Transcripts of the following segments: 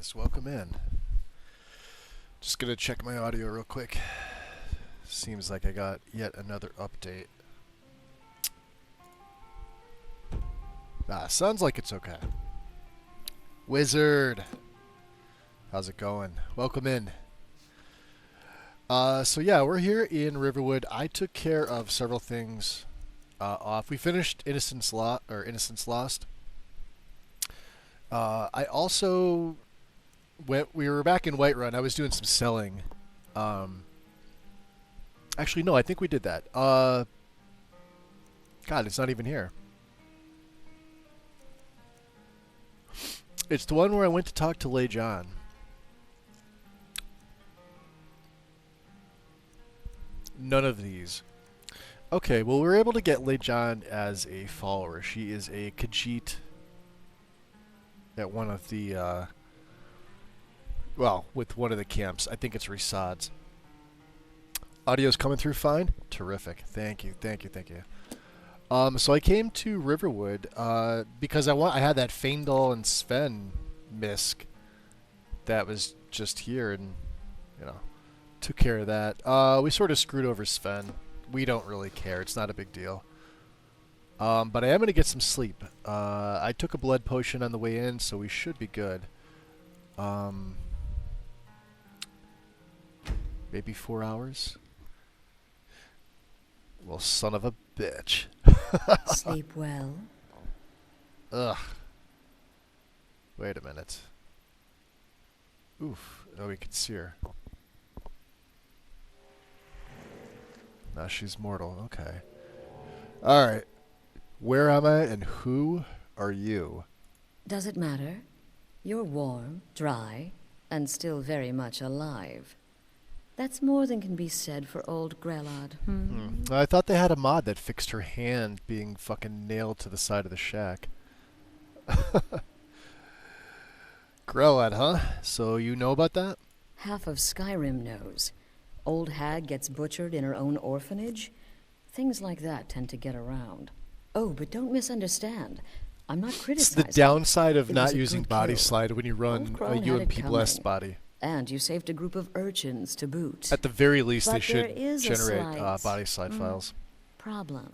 guys. Welcome in. Just gonna check my audio real quick. Seems like I got yet another update. Sounds like it's okay. Wizard! How's it going? Welcome in. So yeah, we're here in Riverwood. I took care of several things off. We finished Innocence Lost. I also we were back in Whiterun. I was doing some selling. Actually, no, I think we did that. God, it's not even here. It's the one where I went to talk to Lay John. None of these. Okay, well, we were able to get Lay John as a follower. She is a Khajiit at one of the, well, with one of the camps. I think it's Risad's. Audio's coming through fine? Terrific. Thank you, thank you, thank you. So I came to Riverwood because I had that Feindal and Sven misc that was just here, and you know, took care of that. We sort of screwed over Sven. We don't really care. It's not a big deal. But I am going to get some sleep. I took a blood potion on the way in, so we should be good. Maybe 4 hours? Well, son of a bitch. Sleep well. Ugh. Wait a minute. Oof. Oh, we can see her. Now she's mortal. Okay. Alright. Where am I and who are you? Does it matter? You're warm, dry, and still very much alive. That's more than can be said for old Grelod. I thought they had a mod that fixed her hand being fucking nailed to the side of the shack. Grelod, huh? So you know about that? Half of Skyrim knows. Old hag gets butchered in her own orphanage. Things like that tend to get around. Oh, but don't misunderstand. I'm not It's criticizing. the downside of It not was a using good body kill. slide when you run Old a Crone had it UMP-blessed coming. body. And you saved a group of urchins to boot. At the very least, But they there should is a generate slight, body slide files. Problem.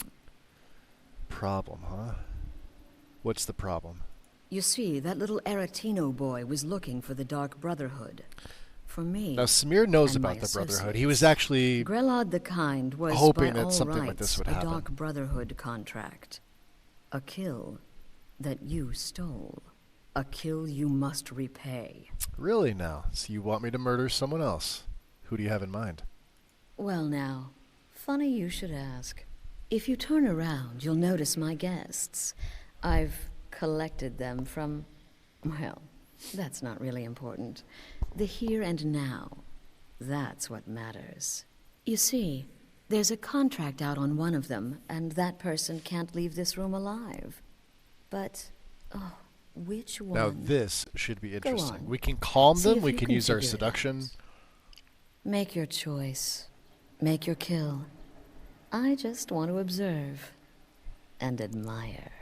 Problem, huh? What's the problem? You see, that little Aretino boy was looking for the Dark Brotherhood. For me. Now, Samir knows and my about the Brotherhood. He associates. was actually Grelod the Kind was hoping by that all something like rights this would a happen. Dark Brotherhood contract. A kill that you stole. A kill you must repay. Really now. So you want me to murder someone else? Who do you have in mind? Well now, funny you should ask. If you turn around, you'll notice my guests. I've collected them from, well, that's not really important. The here and now. That's what matters. You see, there's a contract out on one of them, and that person can't leave this room alive. But, oh, which one? Now this should be interesting. on. We can calm See them. if We you can can use our figure it seduction. out. Make your choice. Make your kill. I just want to observe and admire.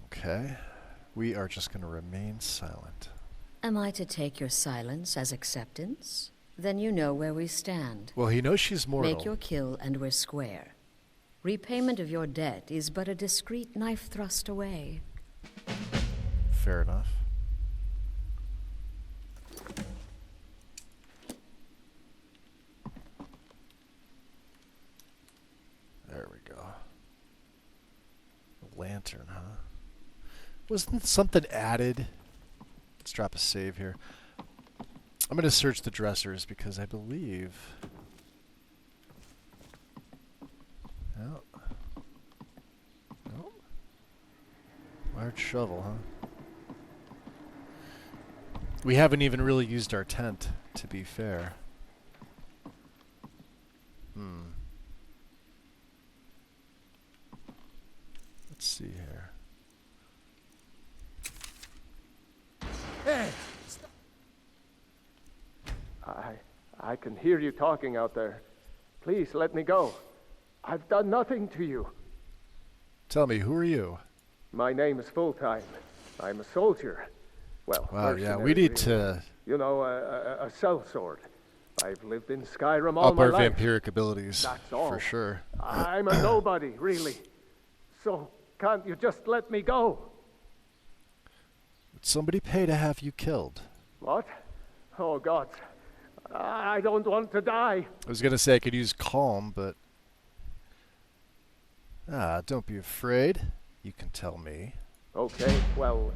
Okay. We are just going to remain silent. Am I to take your silence as acceptance? Then you know where we stand. Well, he knows she's mortal. Make your kill and we're square. Repayment of your debt is but a discreet knife thrust away. Fair enough. There we go. A lantern, huh? Wasn't something added? Let's drop a save here. I'm going to search the dressers because I believe... Oh. Oh. Large shovel, huh? We haven't even really used our tent, to be fair. Let's see here. Hey! I can hear you talking out there. Please let me go. I've done nothing to you. Tell me, who are you? My name is Full-Time. I'm a soldier. Well, Wow, yeah, we mercenary, need really. to You know, a sellsword. I've lived in Skyrim all Up my our life. vampiric abilities, That's all. for sure. I'm a nobody, really. So can't you just let me go? Would somebody pay to have you killed? What? Oh, God. I don't want to die. I was going to say I could use calm, but... don't be afraid. You can tell me. Okay, well,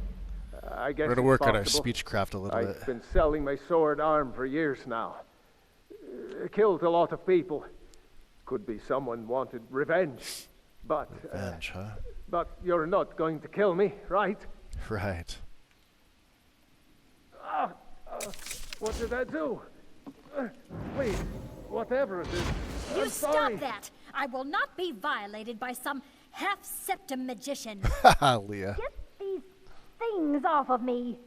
I guess We're going to it's work on our possible. speechcraft a little I've bit. been selling my sword arm for years now. Killed a lot of people. Could be someone wanted revenge. But, Revenge, huh? but you're not going to kill me, right? Right. What did I do? Please, whatever it is. You I'm sorry. stop that! I will not be violated by some half-septum magician. Haha, Leah. Get these things off of me.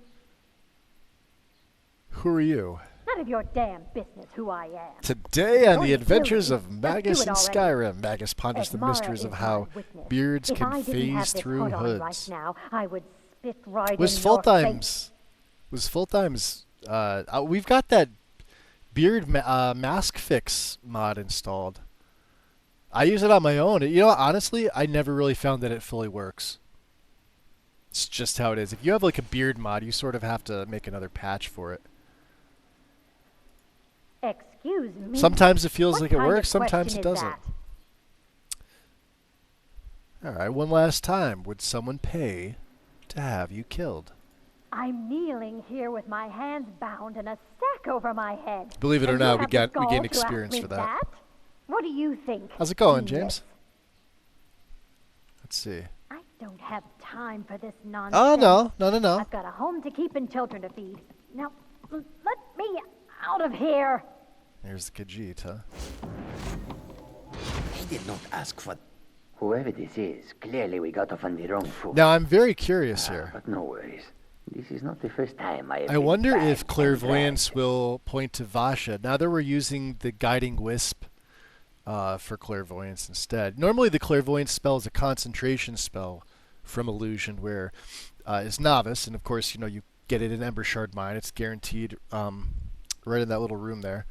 Who are you? None of your damn business who I am. Today on Going the to adventures kill of you. Magus Just in do it already. Skyrim. Magus ponders the Admire mysteries of is how my witness. beards If can I didn't have phase this through hood on hoods. right now, I would spit right Was in full your face. times? Was full times? We've got that beard mask fix mod installed. I use it on my own. You know, honestly, I never really found that it fully works. It's just how it is. If you have like a beard mod, you sort of have to make another patch for it. Excuse me. Sometimes it feels What like it kind of works, sometimes question it is doesn't. that? All right, one last time. Would someone pay to have you killed? I'm kneeling here with my hands bound and a sack over my head. Believe it or And you not, we have the gained gall to ask experience me for that. What do you think? How's it going, genius? James? Let's see. I don't have time for this nonsense. Oh, no. I've got a home to keep and children to feed. Now, let me out of here. There's the Khajiit, huh? He did not ask for... Whoever this is, clearly we got off on the wrong foot. Now, I'm very curious here. But no worries. This is not the first time I have I been wonder bagged if and clairvoyance dragged. will point to Vasha. Now that we're using the guiding wisp for clairvoyance instead. Normally the clairvoyance spell is a concentration spell from illusion where it's novice, and of course, you know, you get it in Ember Shard Mine. It's guaranteed right in that little room there.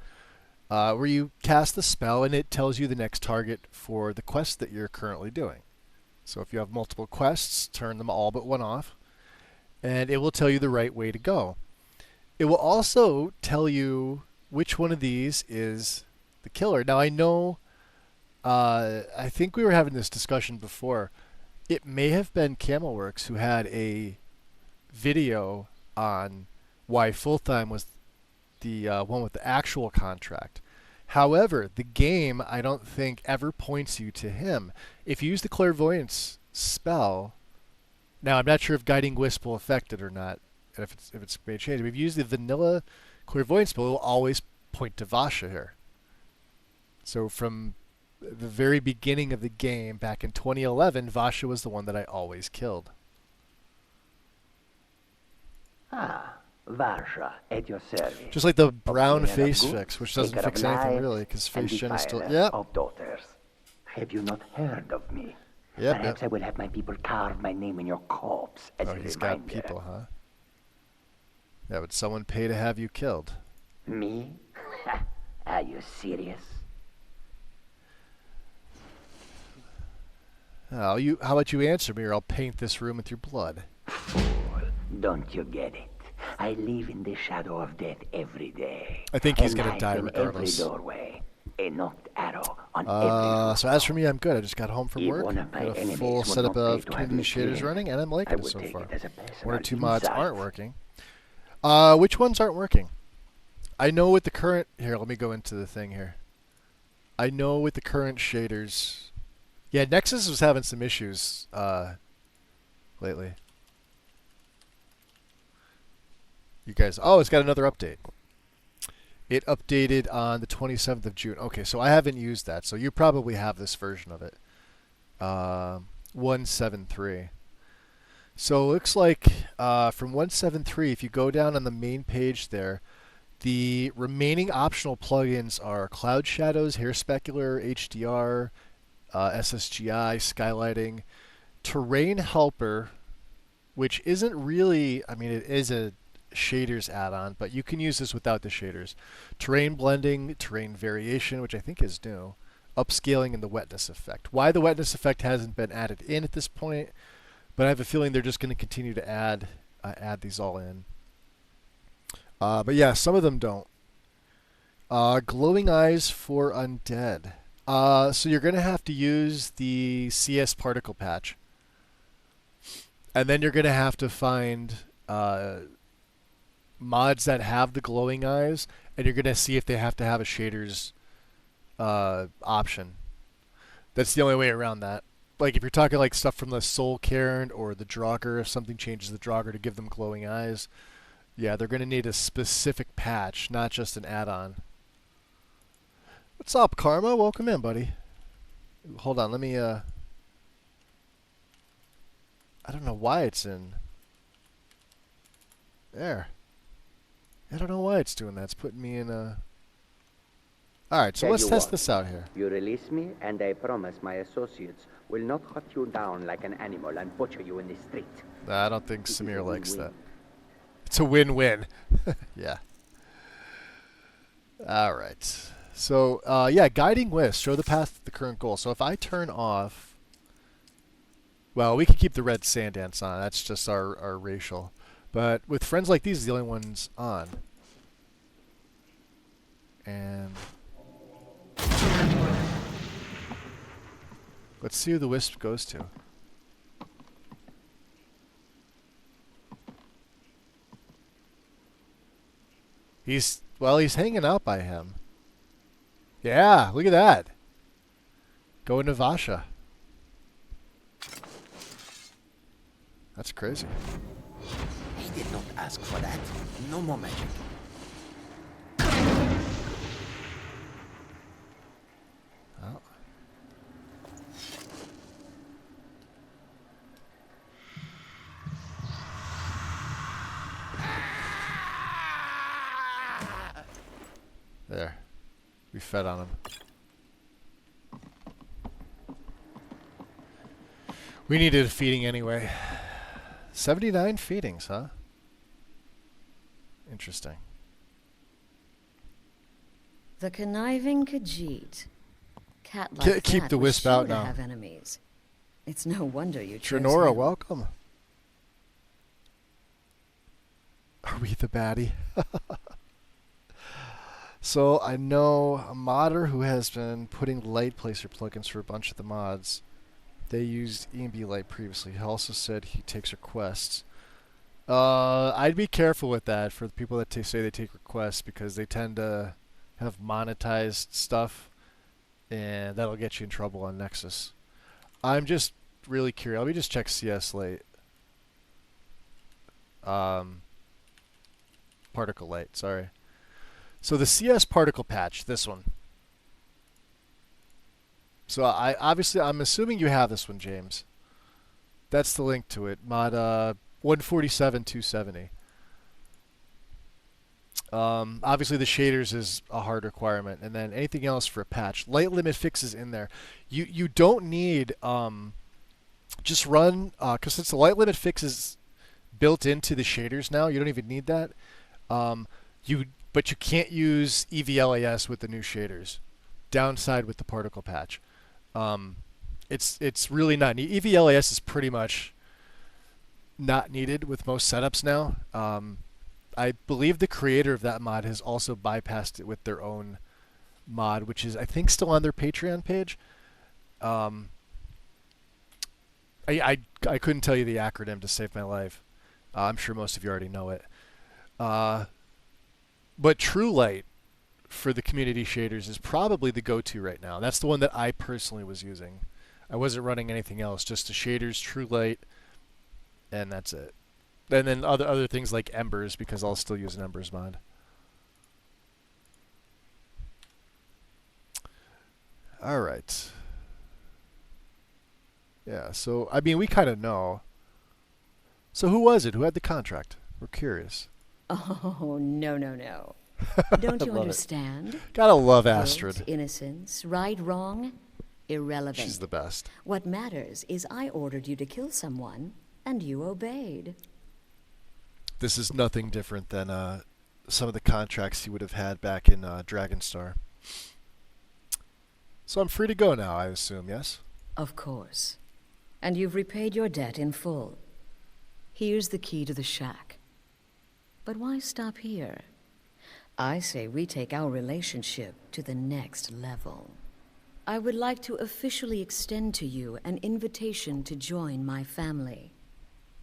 Where you cast the spell and it tells you the next target for the quest that you're currently doing. So if you have multiple quests, turn them all but one off, and it will tell you the right way to go. It will also tell you which one of these is the killer. Now I know, I think we were having this discussion before. It may have been Camelworks who had a video on why Fulltime was the one with the actual contract. However, the game, I don't think, ever points you to him. If you use the clairvoyance spell, now I'm not sure if Guiding Wisp will affect it or not, and if it's made change. But if you use the vanilla clairvoyance spell, it will always point to Vasha here. So from the very beginning of the game, back in 2011, Vasha was the one that I always killed. Ah, Varsha, at your service. Just like the brown Obtainer of face goods, fix, which doesn't taker of fix anything lives, really, because and face gen is still... defiler Yep. of daughters. Have you not heard of me? Yep, Perhaps yep. I will have my people carve my name in your corpse as Oh, a he's reminder. got people, huh? Yeah, would someone pay to have you killed? Me? Are you serious? Oh, how about you answer me, or I'll paint this room with your blood. Fool, don't you get it? I live in the shadow of death every day. I think he's A gonna knife die in regardless. Every doorway, a knocked arrow on every So as for me, I'm good. I just got home from If work, one of my got a enemies full would setup not pay of to have community me shaders killed, running, and I'm I liking it would so take far. it as a One or personal two mods insult. aren't working. Which ones aren't working? I know with the current... Here, let me go into the thing here. I know with the current shaders... Yeah, Nexus was having some issues lately. You guys... Oh, it's got another update. It updated on the 27th of June. Okay, so I haven't used that, so you probably have this version of it. 173. So it looks like from 173, if you go down on the main page there, the remaining optional plugins are Cloud Shadows, Hair Specular, HDR, SSGI, Skylighting, Terrain Helper, which isn't really, I mean, it is a shaders add-on, but you can use this without the shaders. Terrain blending, terrain variation, which I think is new, upscaling, and the wetness effect. Why the wetness effect hasn't been added in at this point, but I have a feeling they're just going to continue to add these all in. But yeah, some of them don't. Glowing eyes for undead. So you're going to have to use the CS particle patch. And then you're going to have to find mods that have the glowing eyes, and you're going to see if they have to have a shaders option. That's the only way around that. Like if you're talking like stuff from the Soul Cairn or the Draugr, if something changes the Draugr to give them glowing eyes, yeah, they're going to need a specific patch, not just an add-on. What's up, Karma? Welcome in, buddy. Hold on, let me, I don't know why it's in there. I don't know why it's doing that. It's putting me in a... Alright, so let's test this out here. You release me, and I promise my associates will not hunt you down like an animal and butcher you in the street. Nah, I don't think Samir likes that. It's a win-win. Yeah. Alright. So, yeah, Guiding Wisp. Show the path to the current goal. So if I turn off... Well, we can keep the red sand dance on. That's just our racial. But with friends like these, the only ones on. And... let's see who the wisp goes to. He's hanging out by him. Yeah, look at that. Going to Vasha. That's crazy. He did not ask for that. No more magic. Oh. There. We fed on him. We needed a feeding anyway. 79 feedings, huh? Interesting. The conniving Khajiit. Cat like Keep that the was wisp sure out to now. have enemies. It's no wonder you chose Trinora, him. welcome. Are we the baddie? So I know a modder who has been putting light placer plugins for a bunch of the mods. They used EMB Light previously. He also said he takes requests. I'd be careful with that for the people that say they take requests, because they tend to have monetized stuff, and that'll get you in trouble on Nexus. I'm just really curious. Let me just check CS Light. Particle Light, sorry. So the CS Particle Patch, this one. So I'm assuming you have this one, James. That's the link to it. Mod 147.270. Obviously the shaders is a hard requirement, and then anything else for a patch. Light limit fixes in there. You don't need just run because since the light limit fix is built into the shaders now, you don't even need that. But you can't use EVLAS with the new shaders. Downside with the particle patch. It's really not neat. EVLAS is pretty much not needed with most setups now. I believe the creator of that mod has also bypassed it with their own mod, which is I think still on their Patreon page. I couldn't tell you the acronym to save my life. I'm sure most of you already know it. But True Light for the community shaders is probably the go-to right now. That's the one that I personally was using. I wasn't running anything else, just the shaders, True Light, and that's it. And then other things like Embers, because I'll still use an Embers mod. All right. Yeah, so, I mean, we kind of know. So who was it? Who had the contract? We're curious. Oh, no. Don't you understand? Gotta love Guilt, Astrid. innocence, right, wrong, irrelevant. She's the best. What matters is I ordered you to kill someone, and you obeyed. This is nothing different than some of the contracts you would have had back in Dragonstar. So I'm free to go now, I assume, yes? Of course. And you've repaid your debt in full. Here's the key to the shack. But why stop here? I say we take our relationship to the next level. I would like to officially extend to you an invitation to join my family,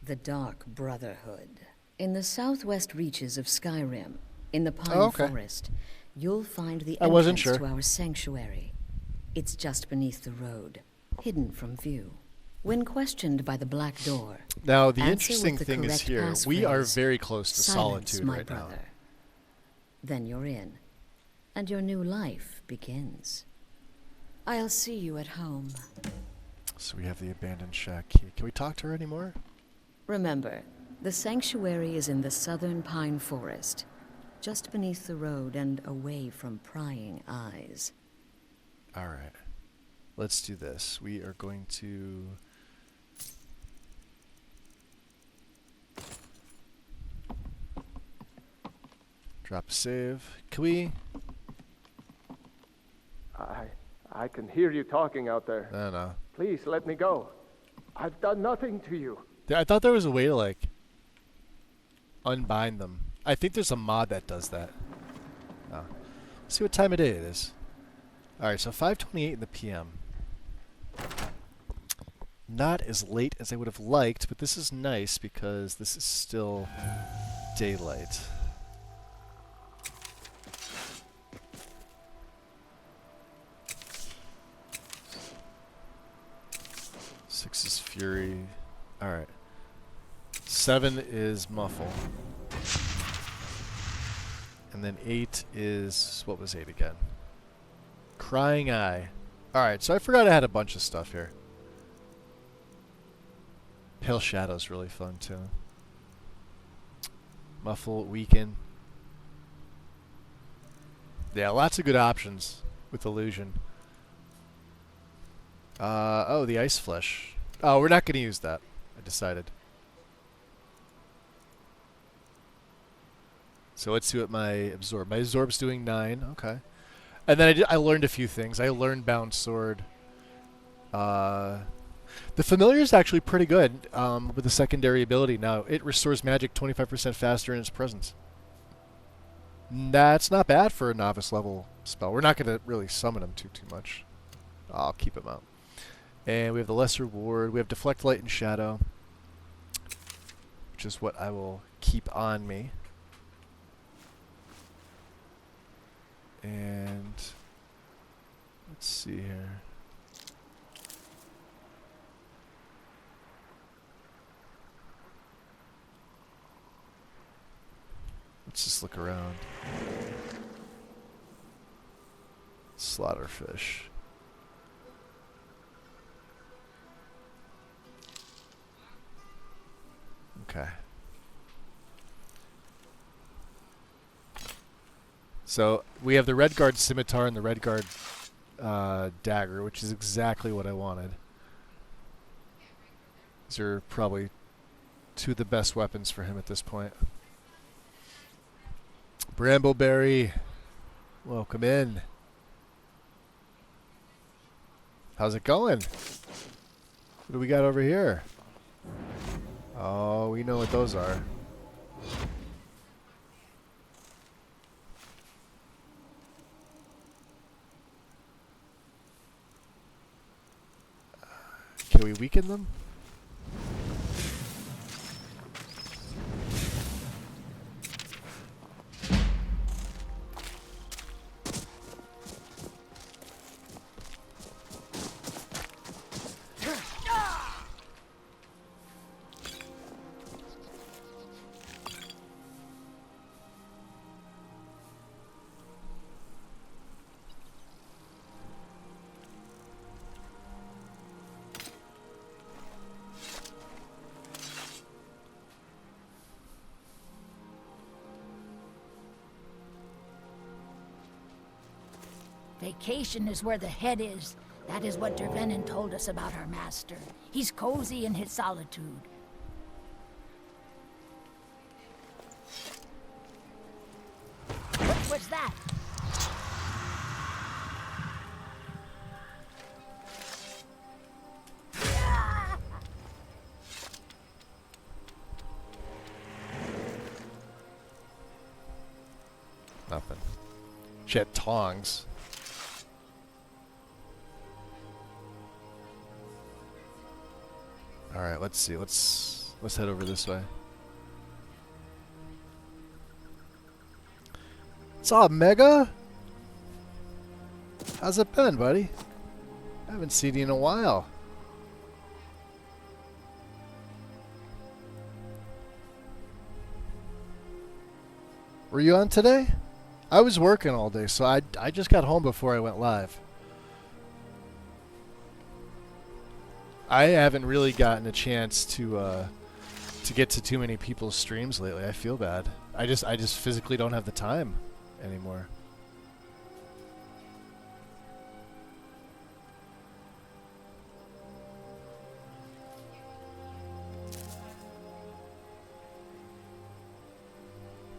the Dark Brotherhood. In the southwest reaches of Skyrim, in the Pine Forest, you'll find the entrance to our sanctuary. It's just beneath the road, hidden from view. When questioned by the Black Door, now the interesting thing is here, we are very close to Solitude right now. Then you're in, and your new life begins. I'll see you at home. So we have the abandoned shack key. Can we talk to her anymore? Remember, the sanctuary is in the southern Pine Forest, just beneath the road and away from prying eyes. Alright. Let's do this. We are going to... drop a save. Can we... I can hear you talking out there. I don't know. Please let me go. I've done nothing to you. I thought there was a way to, like, unbind them. I think there's a mod that does that. Oh. Let's see what time of day it is. Alright, so 5:28 in the PM. Not as late as I would have liked, but this is nice because this is still daylight. Six is Fury. Alright. 7 is Muffle. And then 8 is... what was 8 again? Crying Eye. Alright, so I forgot I had a bunch of stuff here. Pale Shadow's really fun too. Muffle, Weaken. Yeah, lots of good options with Illusion. Oh, the Ice Flesh. Oh, we're not going to use that, I decided. So let's see what my Absorb. My Absorb's doing 9, okay. And then I learned a few things. I learned Bound Sword. The Familiar is actually pretty good with the secondary ability. Now, it restores magic 25% faster in its presence. That's not bad for a novice level spell. We're not going to really summon him too much. I'll keep him out. And we have the Lesser Ward. We have Deflect Light and Shadow, which is what I will keep on me. And let's see here. Let's just look around. Slaughterfish. Okay. So we have the Redguard Scimitar and the Redguard Dagger, which is exactly what I wanted. These are probably two of the best weapons for him at this point. Brambleberry, welcome in. How's it going? What do we got over here? Oh, we know what those are. Can we weaken them? Vacation is where the head is. That is what Dervenin told us about our master. He's cozy in his solitude. She had tongs. All right, let's see. Let's head over this way. What's up, Mega? How's it been, buddy? I haven't seen you in a while. Were you on today? I was working all day, so I just got home before I went live. I haven't really gotten a chance to get to too many people's streams lately. I feel bad. I just physically don't have the time anymore.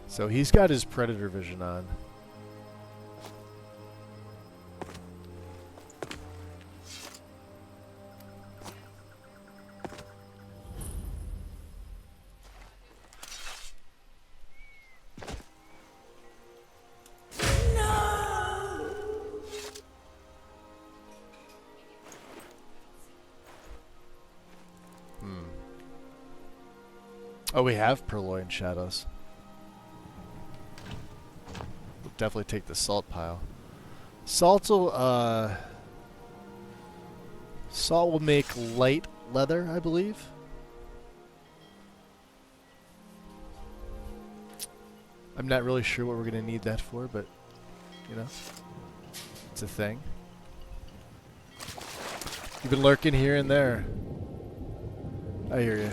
So he's got his predator vision on. Oh, we have purloin shadows. We'll definitely take the salt pile. Salt will make light leather, I believe. I'm not really sure what we're gonna need that for, but you know, it's a thing. You've been lurking here and there. I hear you.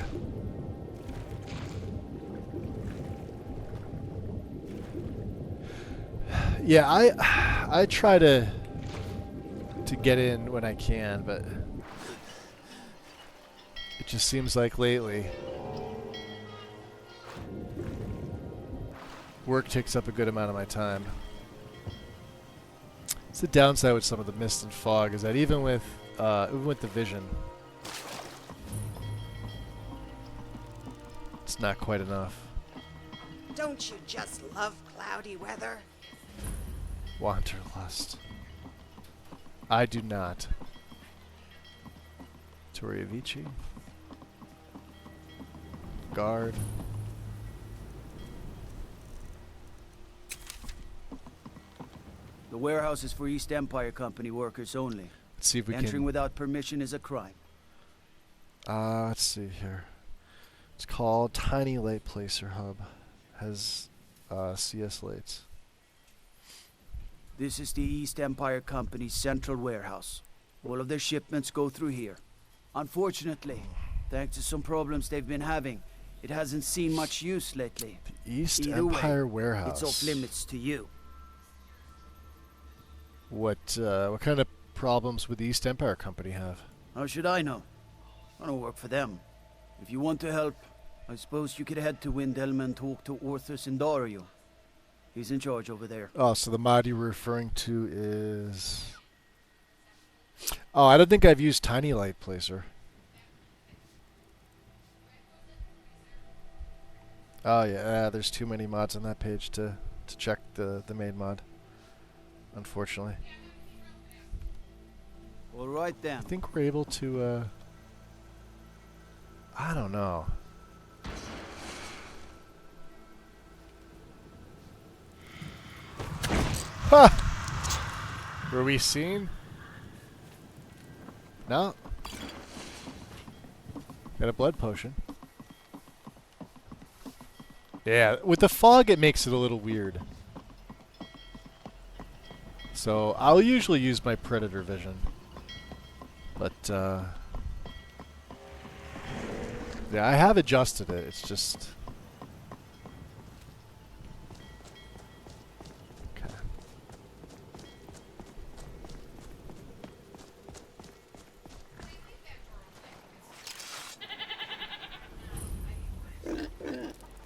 Yeah, I try to get in when I can, but it just seems like lately work takes up a good amount of my time. It's the downside with some of the mist and fog is that even with the vision, it's not quite enough. Don't you just love cloudy weather? Wanderlust. I do not. Toria Vici. Guard. The warehouse is for East Empire Company workers only. Let's see if we Entering can... without permission is a crime. Let's see here. It's called Tiny Light Placer Hub. Has CS lights. This is the East Empire Company's central warehouse. All of their shipments go through here. Unfortunately, thanks to some problems they've been having, it hasn't seen much use lately. The East Either Empire way, Warehouse. It's off limits to you. What kind of problems would the East Empire Company have? How should I know? I don't work for them. If you want to help, I suppose you could head to Windhelm and talk to Orthus and Dario. He's in charge over there. Oh, so the mod you're referring to is... Oh, I don't think I've used Tiny Light Placer. Oh yeah, there's too many mods on that page to check the main mod. Unfortunately. All right then. I think we're able to, I don't know. Ha! Were we seen? No. Got a blood potion. Yeah, with the fog it makes it a little weird. So I'll usually use my predator vision. But yeah, I have adjusted it. It's just okay.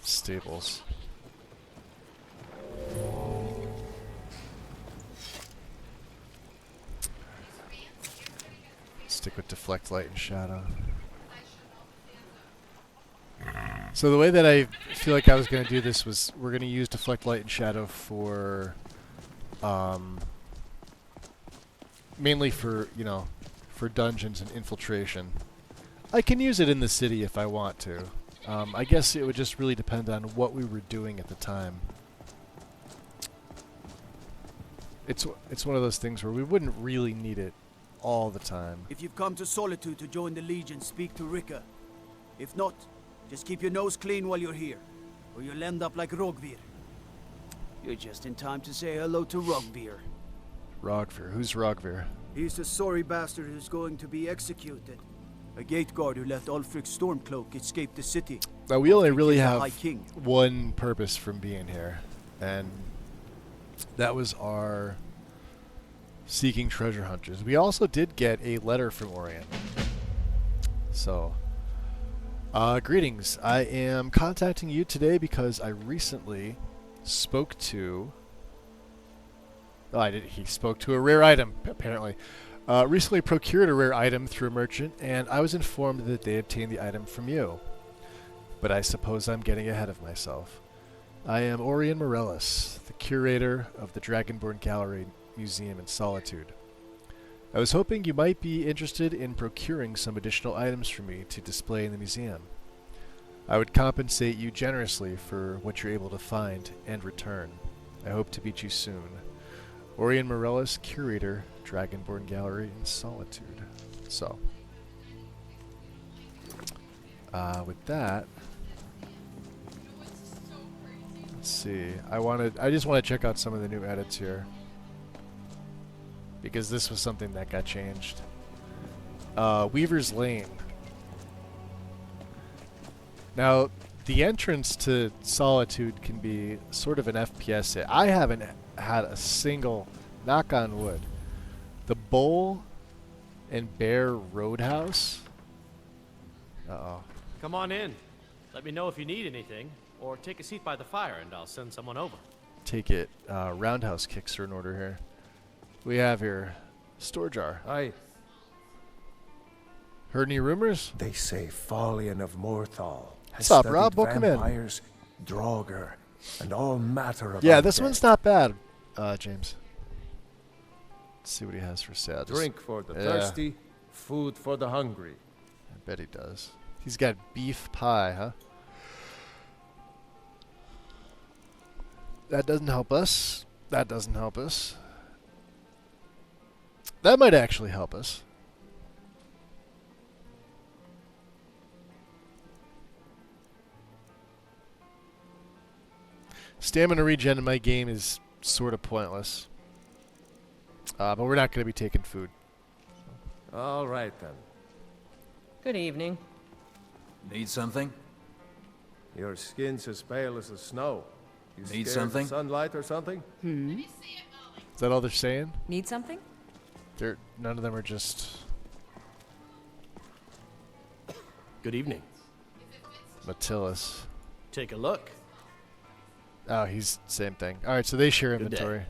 Stables. Stick with deflect light and shadow. So the way that I feel like I was going to do this was we're going to use deflect light and shadow for Mainly for, you know, for dungeons and infiltration. I can use it in the city if I want to. I guess it would just really depend on what we were doing at the time. It's one of those things where we wouldn't really need it all the time. If you've come to Solitude to join the Legion, speak to Rika. If not, just keep your nose clean while you're here, or you'll end up like Rogvir. You're just in time to say hello to Rogvir. Rogvir? Who's Rogvir? He's the sorry bastard who's going to be executed. A gate guard who let Ulfric's Stormcloak escape the city. Now, we only really the have High King. one purpose from being here, and that was our seeking treasure hunters. We also did get a letter from Orien. So, greetings. I am contacting you today because I recently spoke to... he spoke to a rare item, apparently. Recently procured a rare item through a merchant, and I was informed that they obtained the item from you. But I suppose I'm getting ahead of myself. I am Orien Morellis, the curator of the Dragonborn Gallery Museum in Solitude. I was hoping you might be interested in procuring some additional items for me to display in the museum. I would compensate you generously for what you're able to find and return. I hope to meet you soon. Orien Morellis, curator, Dragonborn Gallery in Solitude. So, with that, let's see. I just want to check out some of the new edits here, because this was something that got changed. Weaver's Lane. Now, the entrance to Solitude can be sort of an FPS hit. I haven't had a single, knock on wood, the Bull and Bear Roadhouse. Uh-oh. Come on in. Let me know if you need anything, or take a seat by the fire and I'll send someone over. Take it. Roundhouse kicks are in order here. We have here store jar. Aye. Heard any rumors? They say Falion of Morthal has What's up, studied Rob? Welcome in. vampires, Draugr, and all matter of Yeah, this undead. one's not bad, James. Let's see what he has for sale. Just Drink for the thirsty, food for the hungry. I bet he does. He's got beef pie, huh? That doesn't help us. That doesn't help us. That might actually help us. Stamina regen in my game is sort of pointless. But we're not going to be taking food. All right, then. Good evening. Need something? Your skin's as pale as the snow. You Need scared of something? sunlight or something? Is that all they're saying? Need something? None of them are just... Good evening. Matillas. Take a look. Oh, he's same thing. Alright, so they share Good inventory.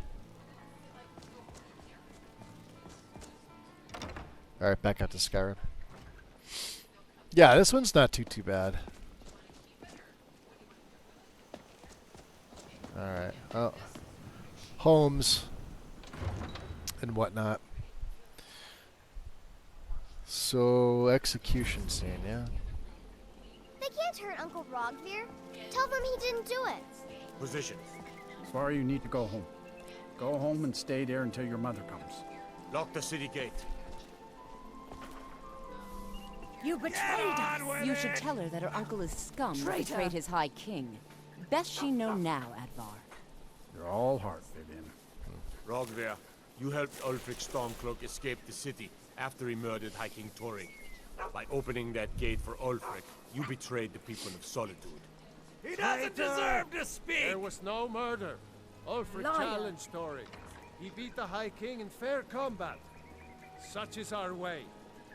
Alright, back out to Skyrim. Yeah, this one's not too bad. Alright. Oh. Homes. And whatnot. So, execution scene, yeah? They can't hurt Uncle Rogvir. Tell them he didn't do it. Position. Sorry, you need to go home. Go home and stay there until your mother comes. Lock the city gate. You betrayed us! You should tell her that her uncle is scum who betrayed his High King. Best she know now, Advar. You're all heart, Vivian. Rogvir, you helped Ulfric Stormcloak escape the city after he murdered High King Torin. By opening that gate for Ulfric, you betrayed the people of Solitude. He doesn't deserve to speak! There was no murder. Ulfric challenged Torin. He beat the High King in fair combat. Such is our way.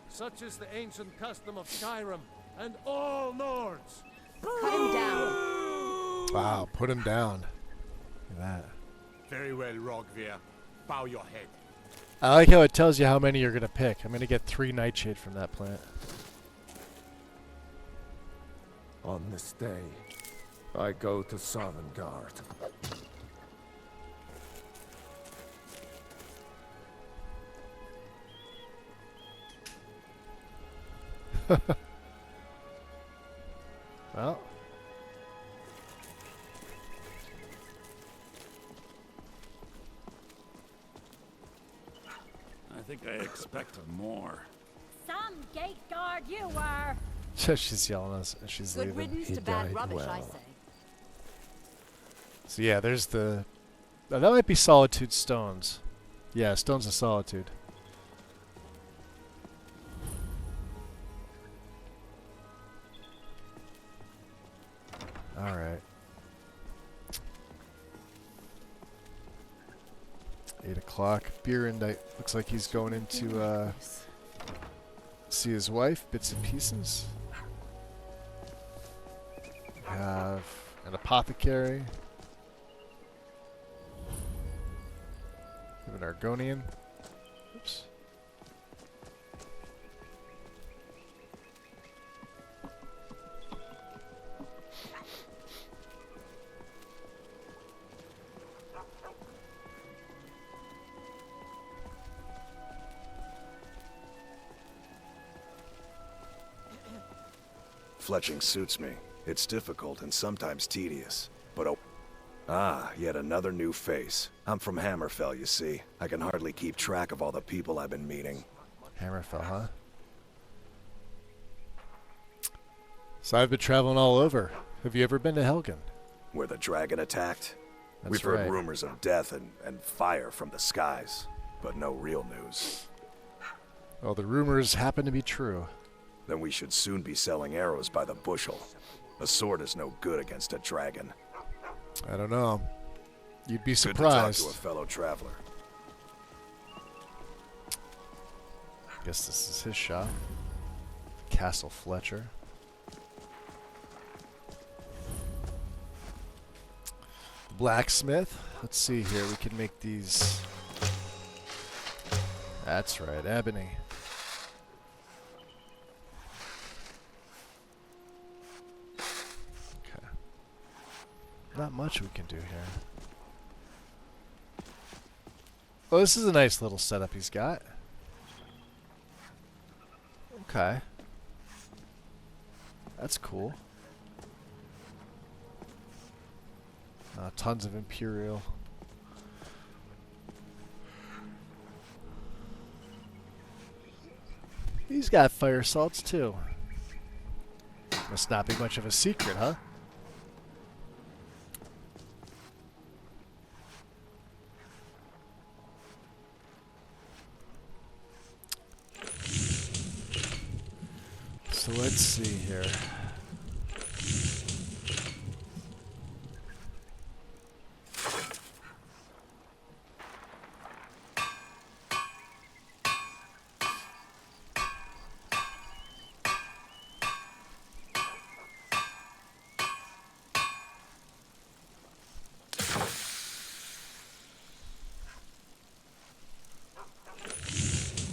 Such is the ancient custom of Skyrim and all Nords. Cut him down. Wow, put him down. Look at that. Very well, Rogvir. Bow your head. I like how it tells you how many you're going to pick. I'm going to get 3 Nightshade from that plant. On this day, I go to Sovngarde. Well. I think I expected more. Some gate guard you were. She's yelling at us as she's Good leaving. riddance He to bad died rubbish, well. I say. So yeah, there's the... Oh, that might be Solitude Stones. Yeah, Stones of Solitude. Alright. 8 o'clock. Beerend looks like he's going into see his wife, bits and pieces. We have an apothecary. We have an Argonian. Oops. Fletching suits me. It's difficult and sometimes tedious, but oh... Ah, yet another new face. I'm from Hammerfell, you see. I can hardly keep track of all the people I've been meeting. Hammerfell, huh? So I've been traveling all over. Have you ever been to Helgen? Where the dragon attacked? That's We've heard right. rumors of death and fire from the skies, but no real news. Well, the rumors happen to be true. Then we should soon be selling arrows by the bushel. A sword is no good against a dragon. I don't know. You'd be Good surprised. to talk to a fellow traveler. Guess this is his shop. Castle Fletcher. Blacksmith. Let's see here. We can make these. That's right, ebony. Okay. Not much we can do here. Oh, this is a nice little setup he's got. Okay. That's cool. Tons of Imperial. He's got fire salts too. Must not be much of a secret, huh? So let's see here.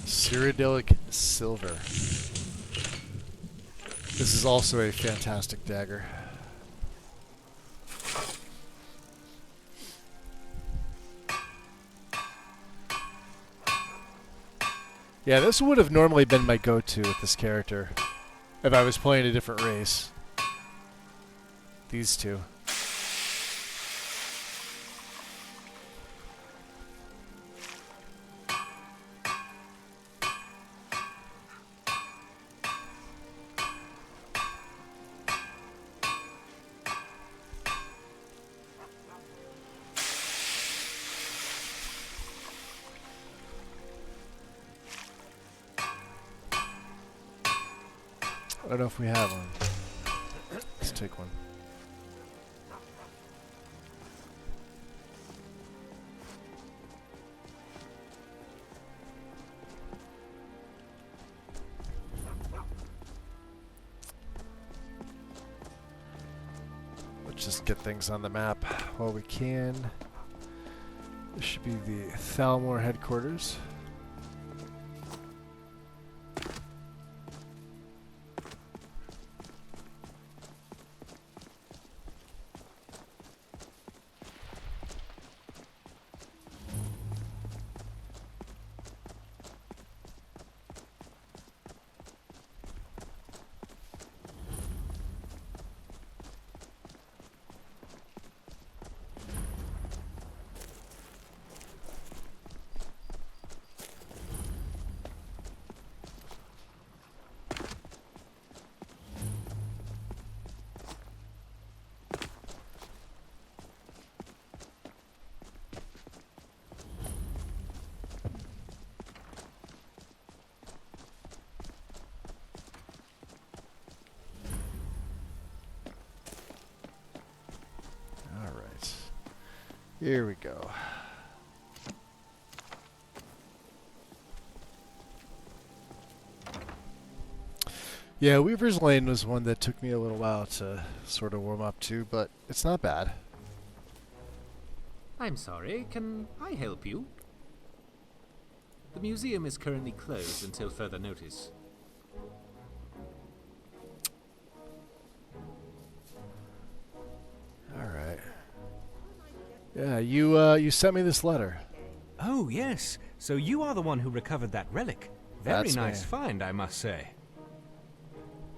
Cyrodiilic Silver. This is also a fantastic dagger. Yeah, this would have normally been my go-to with this character if I was playing a different race. These two. I don't know if we have one. Let's take one. Let's just get things on the map while we can. This should be the Thalmor headquarters. Here we go. Yeah, Weaver's Lane was one that took me a little while to sort of warm up to, but it's not bad. I'm sorry, can I help you? The museum is currently closed until further notice. Alright. Yeah, you sent me this letter. Oh, yes. So you are the one who recovered that relic. Very That's nice me. find, I must say.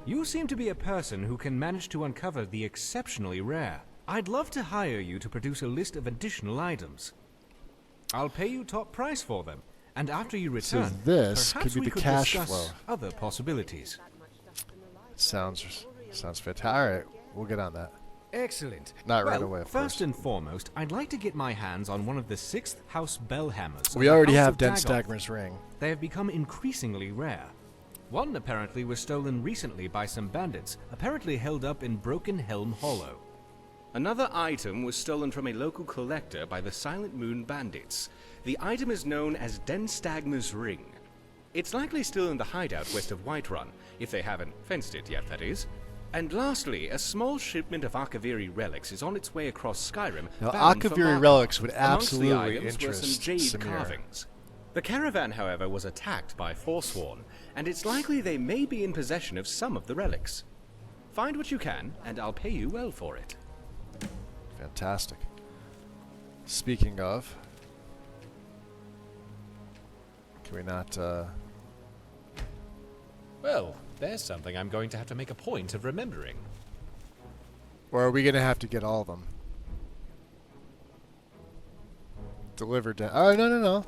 You seem to be a person who can manage to uncover the exceptionally rare. I'd love to hire you to produce a list of additional items. I'll pay you top price for them, and after you So return, this perhaps could be we the could cash discuss flow. other possibilities. Sounds fantastic. Alright, we'll get on that. Excellent. Not right Well, away, of first course. and foremost, I'd like to get my hands on one of the 6th House bell hammers. We of the already House have of Den Dagoth. Stagmer's ring. They have become increasingly rare. One apparently was stolen recently by some bandits, apparently held up in Broken Helm Hollow. Another item was stolen from a local collector by the Silent Moon bandits. The item is known as Den Stagmer's ring. It's likely still in the hideout west of Whiterun, if they haven't fenced it yet, that is. And lastly, a small shipment of Akaviri relics is on its way across Skyrim. Now, bound for Akaviri Markarth. relics would Amongst the absolutely items were some interest jade Samir. carvings. The caravan, however, was attacked by Forsworn, and it's likely they may be in possession of some of the relics. Find what you can, and I'll pay you well for it. Fantastic. Speaking of, can we not, Well, there's something I'm going to have to make a point of remembering. or are we going to have to get all of them? Delivered to... Oh, no.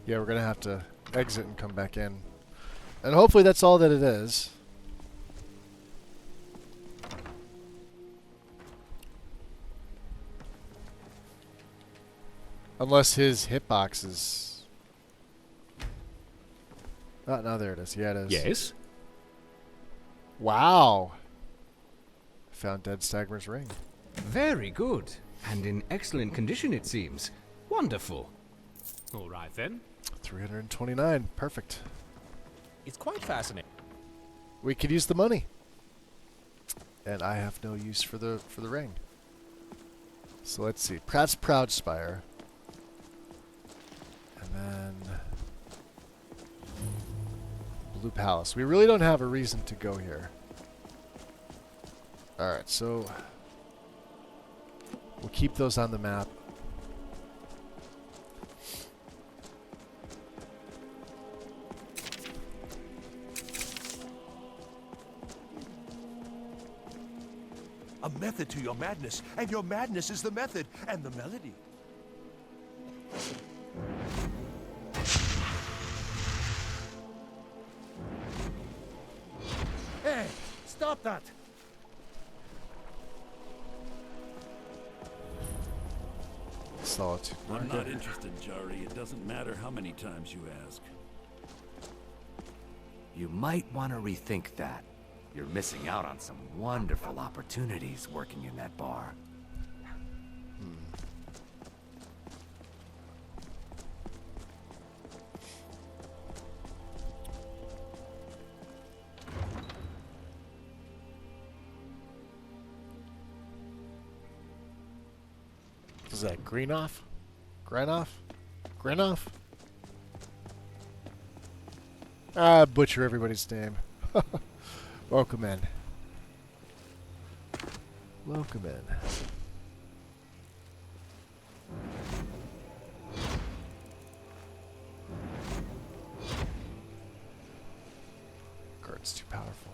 Yeah, we're going to have to exit and come back in. And hopefully that's all that it is. Unless his hitbox is... Oh, no, there it is. Yeah, it is. Yes? Wow. Found Dead Stagmer's ring. Very good. And in excellent condition, it seems. Wonderful. All right, then. 329. Perfect. It's quite fascinating. We could use the money. And I have no use for the ring. So let's see. Pratt's Proudspire. And then Blue Palace. We really don't have a reason to go here. Alright, so we'll keep those on the map. A method to your madness, and your madness is the method and the melody. Hey, stop that! Solitude. I'm not interested, Jari. It doesn't matter how many times you ask. You might want to rethink that. You're missing out on some wonderful opportunities working in that bar. Is that Greenoff? Granoff? Grinoff? Ah, butcher everybody's name. Welcome in. Welcome in. Guard's too powerful.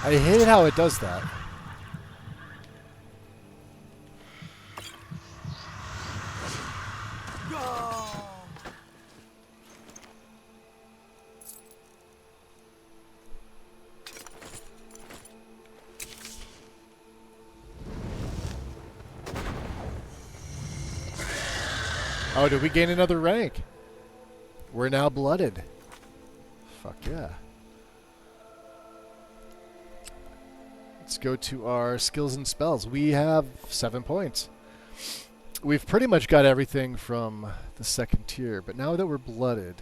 I hate how it does that. Oh, did we gain another rank? We're now blooded. Fuck yeah. Let's go to our skills and spells. We have 7 points. We've pretty much got everything from the second tier, but now that we're blooded...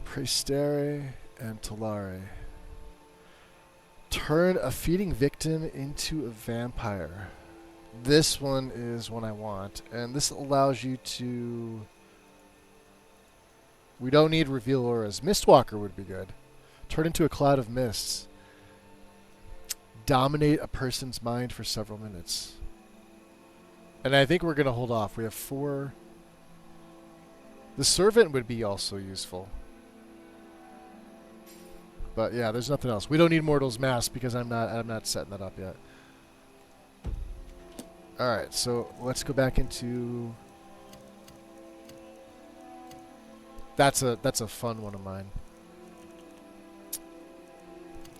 Praestere and Talare. Turn a feeding victim into a vampire. This one is one I want, and this allows you to... We don't need reveal auras. Mistwalker would be good. Turn into a cloud of mists. Dominate a person's mind for several minutes. And I think we're going to hold off. We have 4. The servant would be also useful. But yeah, there's nothing else. We don't need Mortal's Mask because I'm not setting that up yet. All right, so let's go back into. That's a fun one of mine.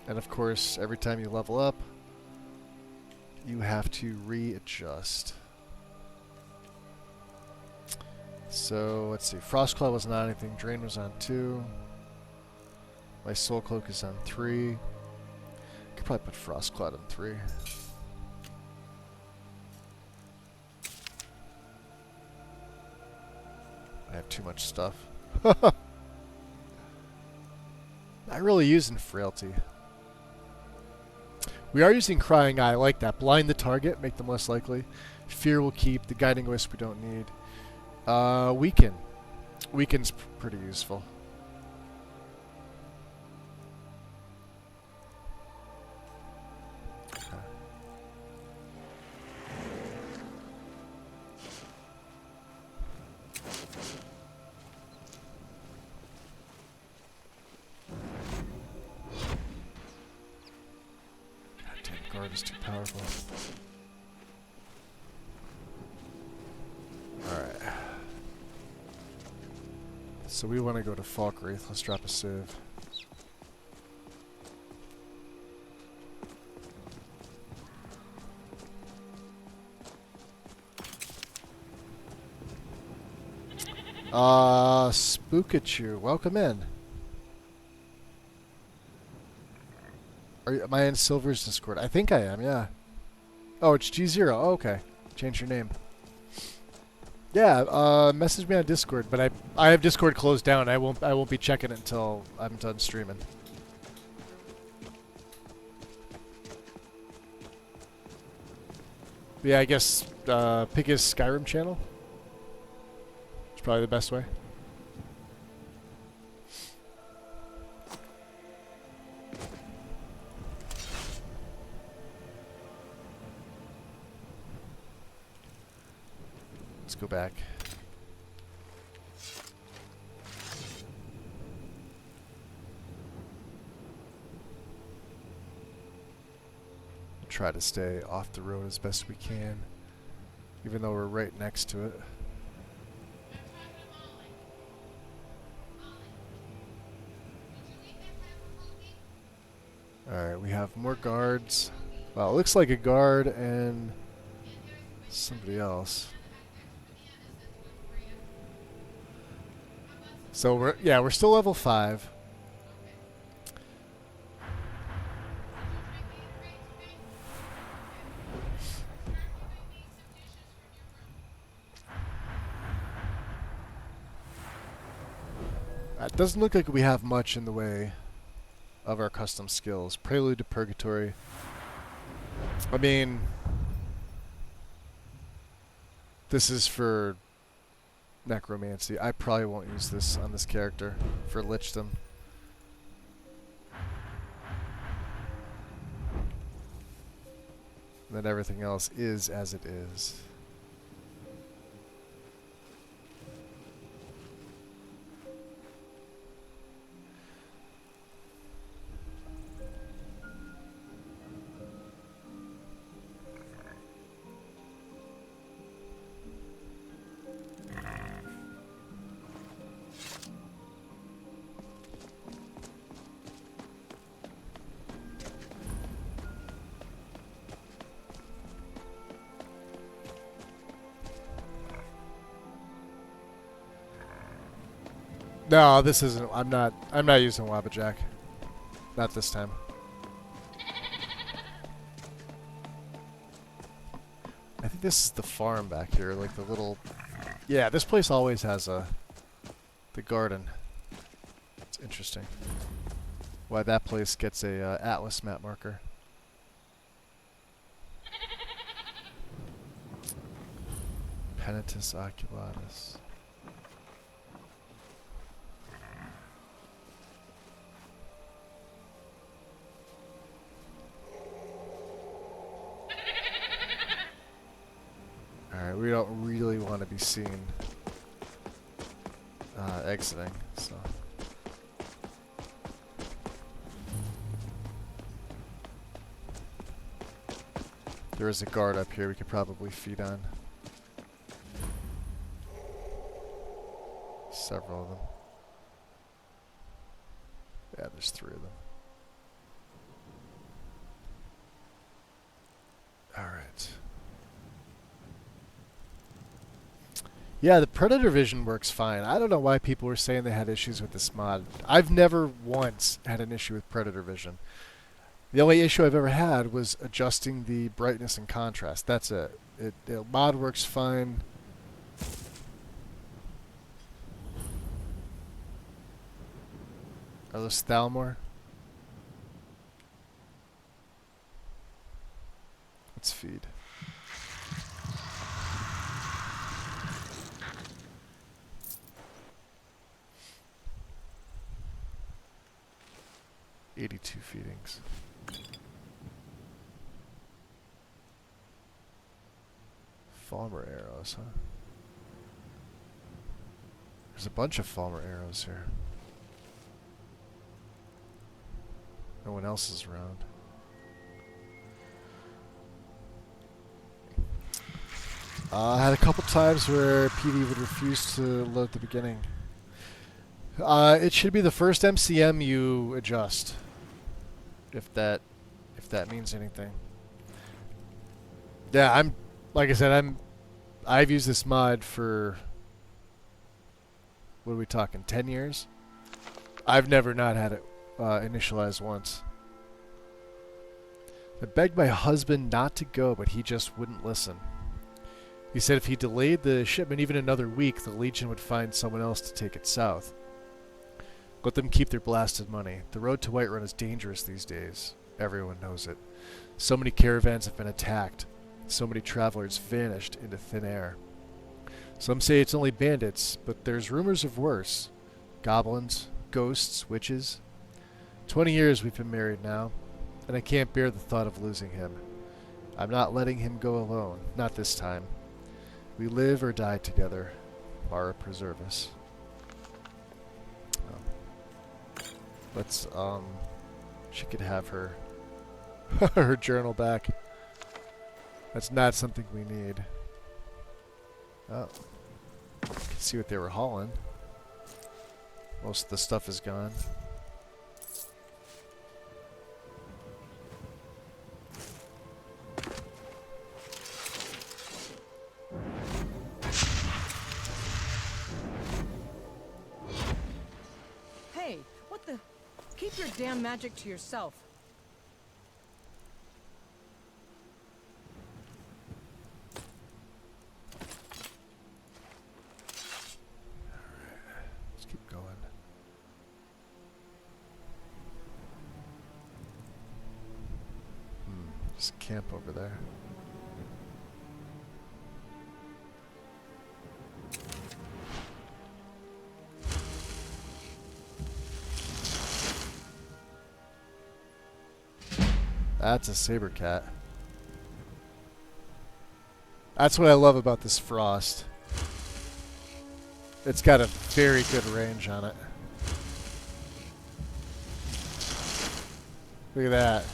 And of course, every time you level up, you have to readjust. So let's see. Frostclaw wasn't on anything. Drain was on 2. My Soul Cloak is on 3. Could probably put Frostcloud on 3. I have too much stuff. Not really using Frailty. We are using Crying Eye. I like that. Blind the target, make them less likely. Fear will keep. The Guiding Wisp we don't need. Weaken. Weaken's pretty useful. Is too powerful. Alright. So we want to go to Falkwraith. Let's drop a save. Spookachu, welcome in. Am I in Silver's Discord? I think I am, yeah. Oh, it's G0. Oh, okay. Change your name. Yeah, message me on Discord, but I have Discord closed down. I won't be checking it until I'm done streaming. Yeah, I guess pick his Skyrim channel. It's probably the best way. Let's go back. Try to stay off the road as best we can, even though we're right next to it. Alright, we have more guards. Well, it looks like a guard and somebody else. So we're still level 5. It doesn't look like we have much in the way of our custom skills. Prelude to Purgatory. I mean, this is for necromancy. I probably won't use this on this character for lichdom. And then everything else is as it is. No, this isn't. I'm not using Wabajack. Not this time. I think this is the farm back here, like the little... Yeah, this place always has the garden. It's interesting. Why that place gets a Atlas map marker. Penitus oculatus. Alright, we don't really want to be seen exiting, so... There is a guard up here we could probably feed on. Several of them. Yeah, there's 3 of them. Alright. Yeah, the Predator Vision works fine. I don't know why people were saying they had issues with this mod. I've never once had an issue with Predator Vision. The only issue I've ever had was adjusting the brightness and contrast. That's it. The mod works fine. Are those Thalmor? Let's feed. $82 feedings. Falmer arrows, huh? There's a bunch of Falmer arrows here. No one else is around. I had a couple times where PD would refuse to load at the beginning. It should be the first MCM you adjust, if that means anything. Yeah, like I said, I've used this mod for, what are we talking, 10 years? I've never not had it initialized once. I begged my husband not to go, but he just wouldn't listen. He said if he delayed the shipment even another week, the Legion would find someone else to take it south. Let them keep their blasted money. The road to Whiterun is dangerous these days. Everyone knows it. So many caravans have been attacked. So many travelers vanished into thin air. Some say it's only bandits, but there's rumors of worse. Goblins, ghosts, witches. 20 years we've been married now, and I can't bear the thought of losing him. I'm not letting him go alone. Not this time. We live or die together. Mara preserve us. Let's, she could have her her journal back. That's not something we need. Oh. You can see what they were hauling. Most of the stuff is gone. Hey, what the... Keep your damn magic to yourself. Let's keep going. There's a camp over there. That's a saber cat. That's what I love about this frost. It's got a very good range on it. Look at that.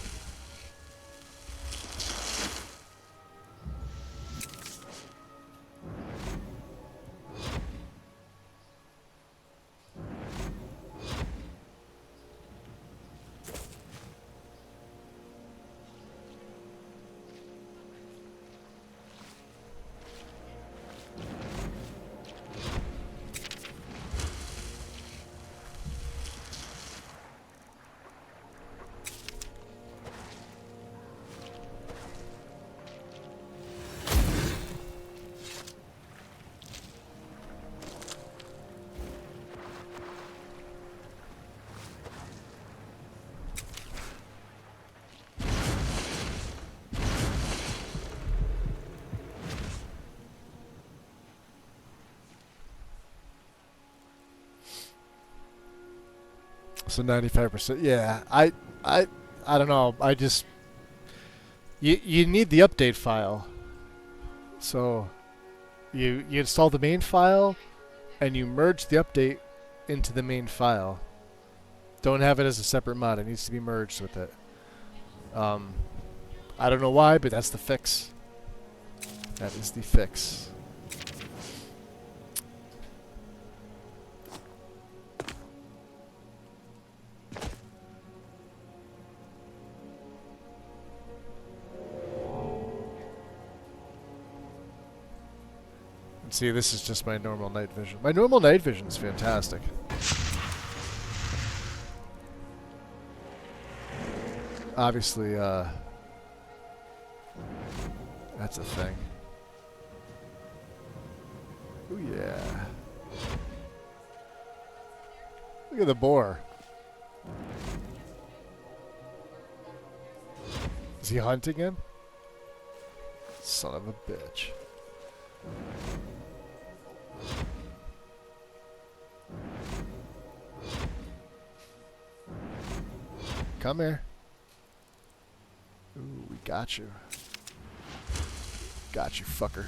So 95%. Yeah, I don't know. I just you need the update file. So you install the main file and you merge the update into the main file. Don't have it as a separate mod. It needs to be merged with it. I don't know why, but that's the fix. That is the fix. See, this is just my normal night vision. My normal night vision is fantastic. Obviously, that's a thing. Oh yeah. Look at the boar. Is he hunting him? Son of a bitch. Come here. Ooh, we got you. Got you, fucker.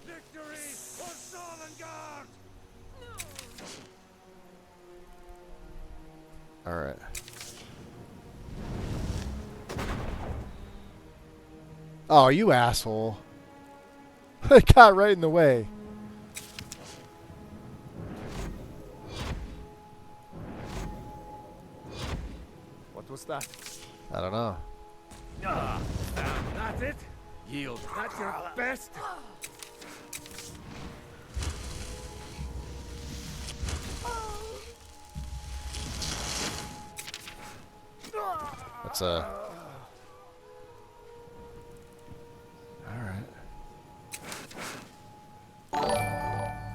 Victory for Sovngarde! All right. Oh, you asshole. I got right in the way. What was that? I don't know. Ah, that's it? Yield. That's your best? That's Alright.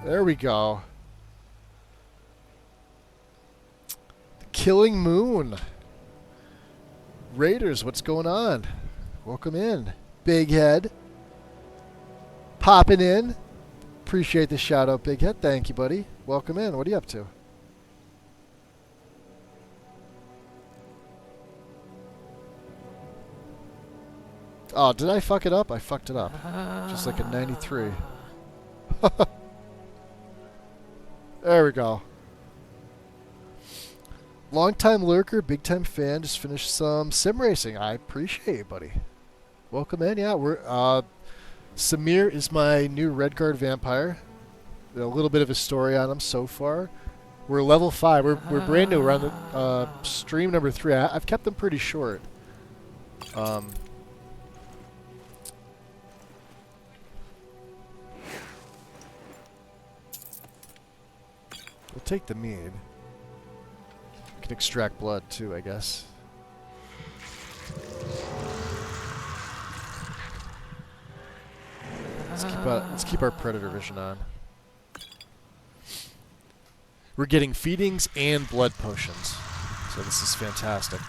There we go. The Killing Moon. Raiders, what's going on? Welcome in. Big Head. Popping in. Appreciate the shout out, Big Head. Thank you, buddy. Welcome in. What are you up to? Oh, did I fuck it up? I fucked it up. Just like a 93. There we go. Long-time lurker, big-time fan. Just finished some sim racing. I appreciate it, buddy. Welcome in. Yeah, we're Samir is my new Redguard vampire. A little bit of a story on him so far. We're level 5. We're brand new. We're on the stream number 3. I've kept them pretty short. We'll take the mead. We can extract blood too, I guess. Let's keep our predator vision on. We're getting feedings and blood potions, so this is fantastic.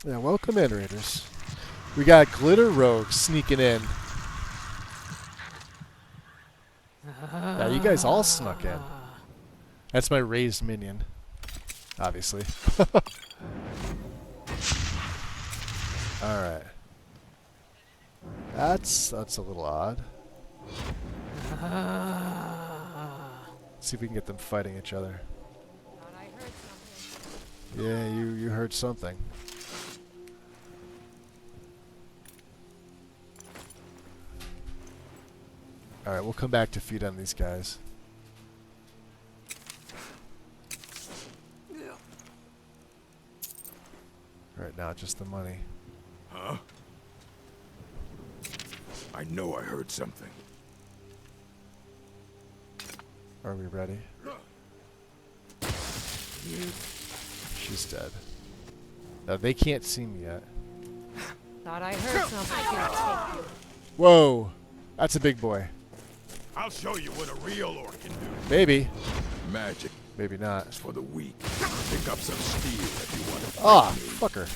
Yeah, welcome in, Raiders. We got Glitter Rogue sneaking in. Yeah, you guys all snuck in. That's my raised minion, obviously. All right. That's a little odd. See if we can get them fighting each other. Yeah, you heard something. Alright, we'll come back to feed on these guys. Right now, just the money. Huh? I know I heard something. Are we ready? She's dead. Now, they can't see me yet. Thought I heard something. Whoa! That's a big boy. I'll show you what a real orc can do. Maybe. Magic. Maybe not. It's for the weak. Pick up some steel if you want to. Ah, fucker.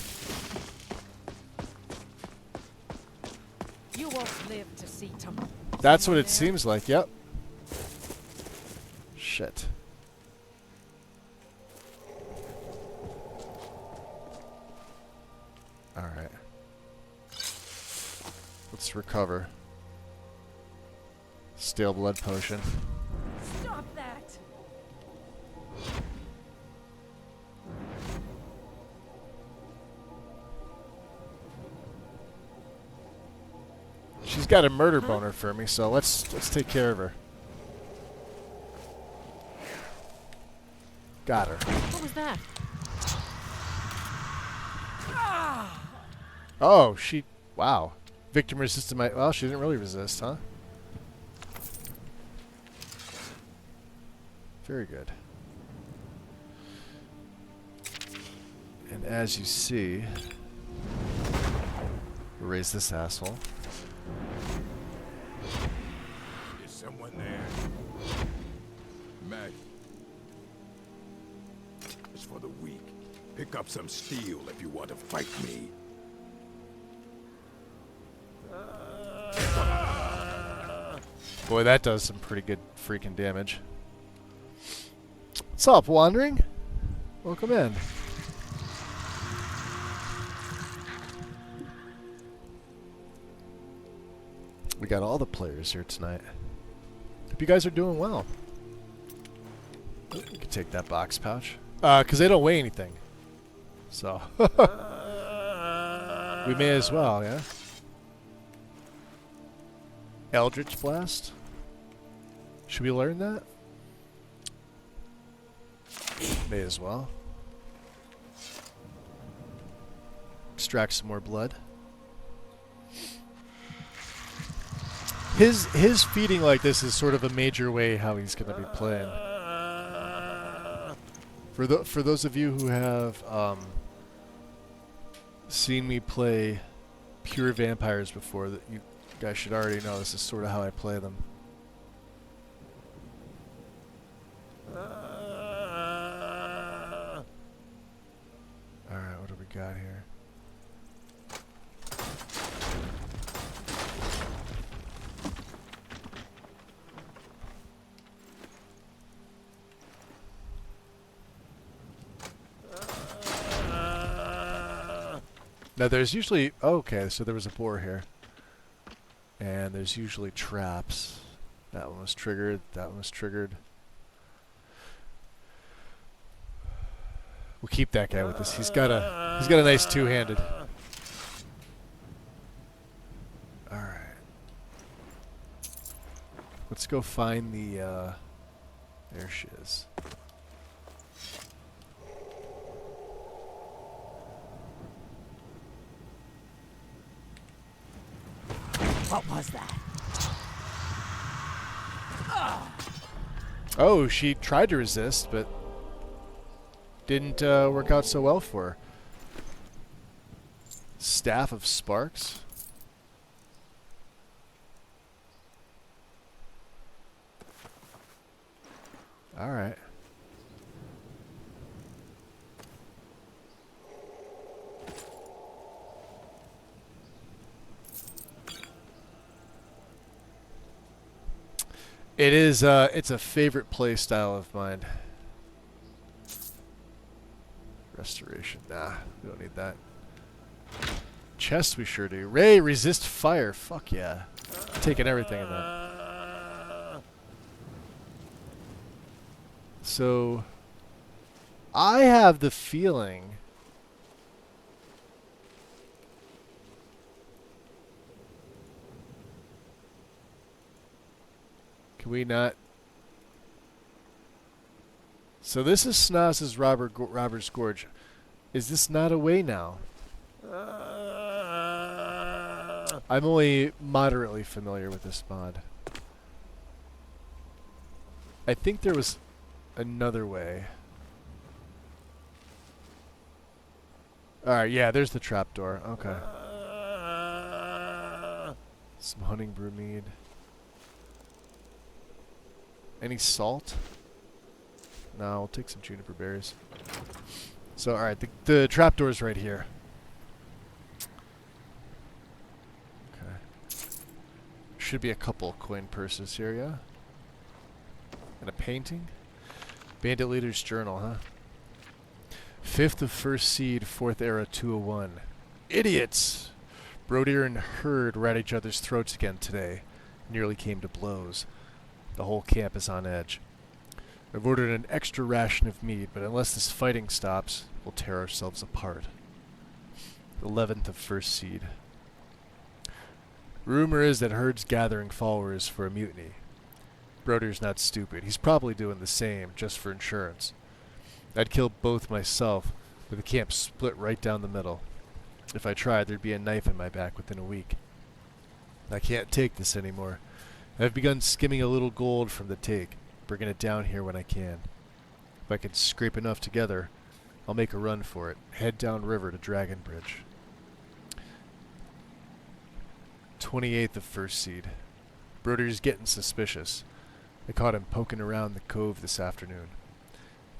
won't live to see tomorrow. That's what it seems like, yep. Shit. Alright. Let's recover. Stale blood potion. Stop that! She's got a murder boner for me, so let's take care of her. Got her. What was that? Oh, wow. Victim resisted my, well, she didn't really resist, huh? Very good. And as you see, we'll raise this asshole. Is someone there? Mag. It's for the weak. Pick up some steel if you want to fight me. Boy, that does some pretty good freaking damage. What's up, Wandering? Welcome in. We got all the players here tonight. Hope you guys are doing well. You can take that box pouch. Because they don't weigh anything. So. We may as well, yeah? Eldritch Blast? Should we learn that? May as well. Extract some more blood. His feeding like this is sort of a major way how he's going to be playing. For those of you who have seen me play pure vampires before, that you guys should already know this is sort of how I play them. Alright, what do we got here? Now there's usually, okay, so there was a boar here. And there's usually traps. That one was triggered, that one was triggered. We'll keep that guy with us. He's got a nice two-handed. Alright. Let's go find the there she is. What was that? Oh, she tried to resist, but didn't work out so well for her. Staff of Sparks. All right. It is, it's a favorite play style of mine. Restoration, nah, we don't need that. Chest we sure do. Ray, resist fire, fuck yeah. Taking everything in that. So, I have the feeling can we not? So this is Snoz's Robert's Gorge. Is this not away now? I'm only moderately familiar with this mod. I think there was another way. Alright, yeah, there's the trapdoor. Okay. Some hunting brew mead. Any salt? No, I'll take some juniper berries. So, alright, the trapdoor's right here. Okay. should be a couple coin purses here, yeah? And a painting? Bandit Leader's Journal, huh? 5th of First Seed, 4th Era 201. Idiots! Brodir and Herd were at each other's throats again today. Nearly came to blows. The whole camp is on edge. I've ordered an extra ration of meat, but unless this fighting stops, we'll tear ourselves apart. 11th of First Seed. Rumor is that Herd's gathering followers for a mutiny. Brodir's not stupid. He's probably doing the same, just for insurance. I'd kill both myself, but the camp split right down the middle. If I tried, there'd be a knife in my back within a week. I can't take this anymore. I've begun skimming a little gold from the take, bringing it down here when I can. If I can scrape enough together, I'll make a run for it, head down river to Dragonbridge. 28th of First Seed. Brodir's getting suspicious. I caught him poking around the cove this afternoon.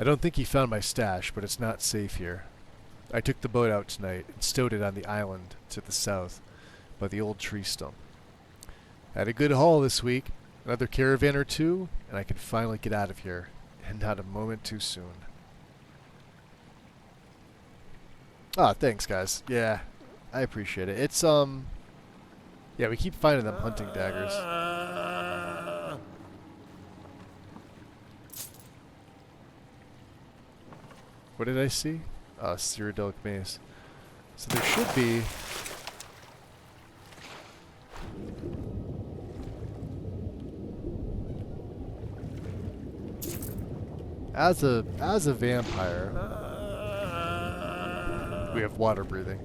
I don't think he found my stash, but it's not safe here. I took the boat out tonight and stowed it on the island to the south by the old tree stump. Had a good haul this week, another caravan or two, and I can finally get out of here, and not a moment too soon. Ah, thanks guys. Yeah, I appreciate it. It's, yeah, we keep finding them hunting daggers. What did I see? Cyrodiilic Maze. So there should be... As a vampire, we have water breathing.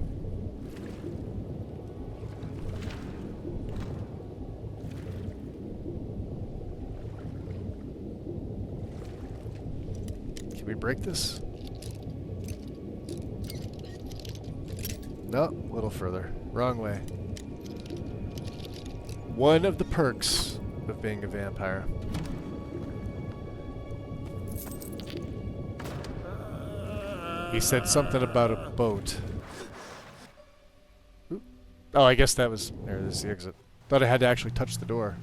Can we break this? No, a little further. Wrong way. One of the perks of being a vampire. He said something about a boat. Oop. Oh, I guess that was... There's the exit. Thought I had to actually touch the door.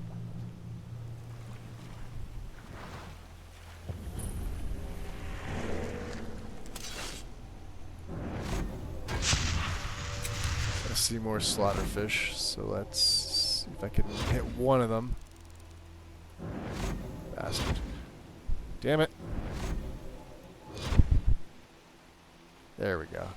I see more slaughterfish, so let's see if I can hit one of them. Bastard. Damn it. There we go.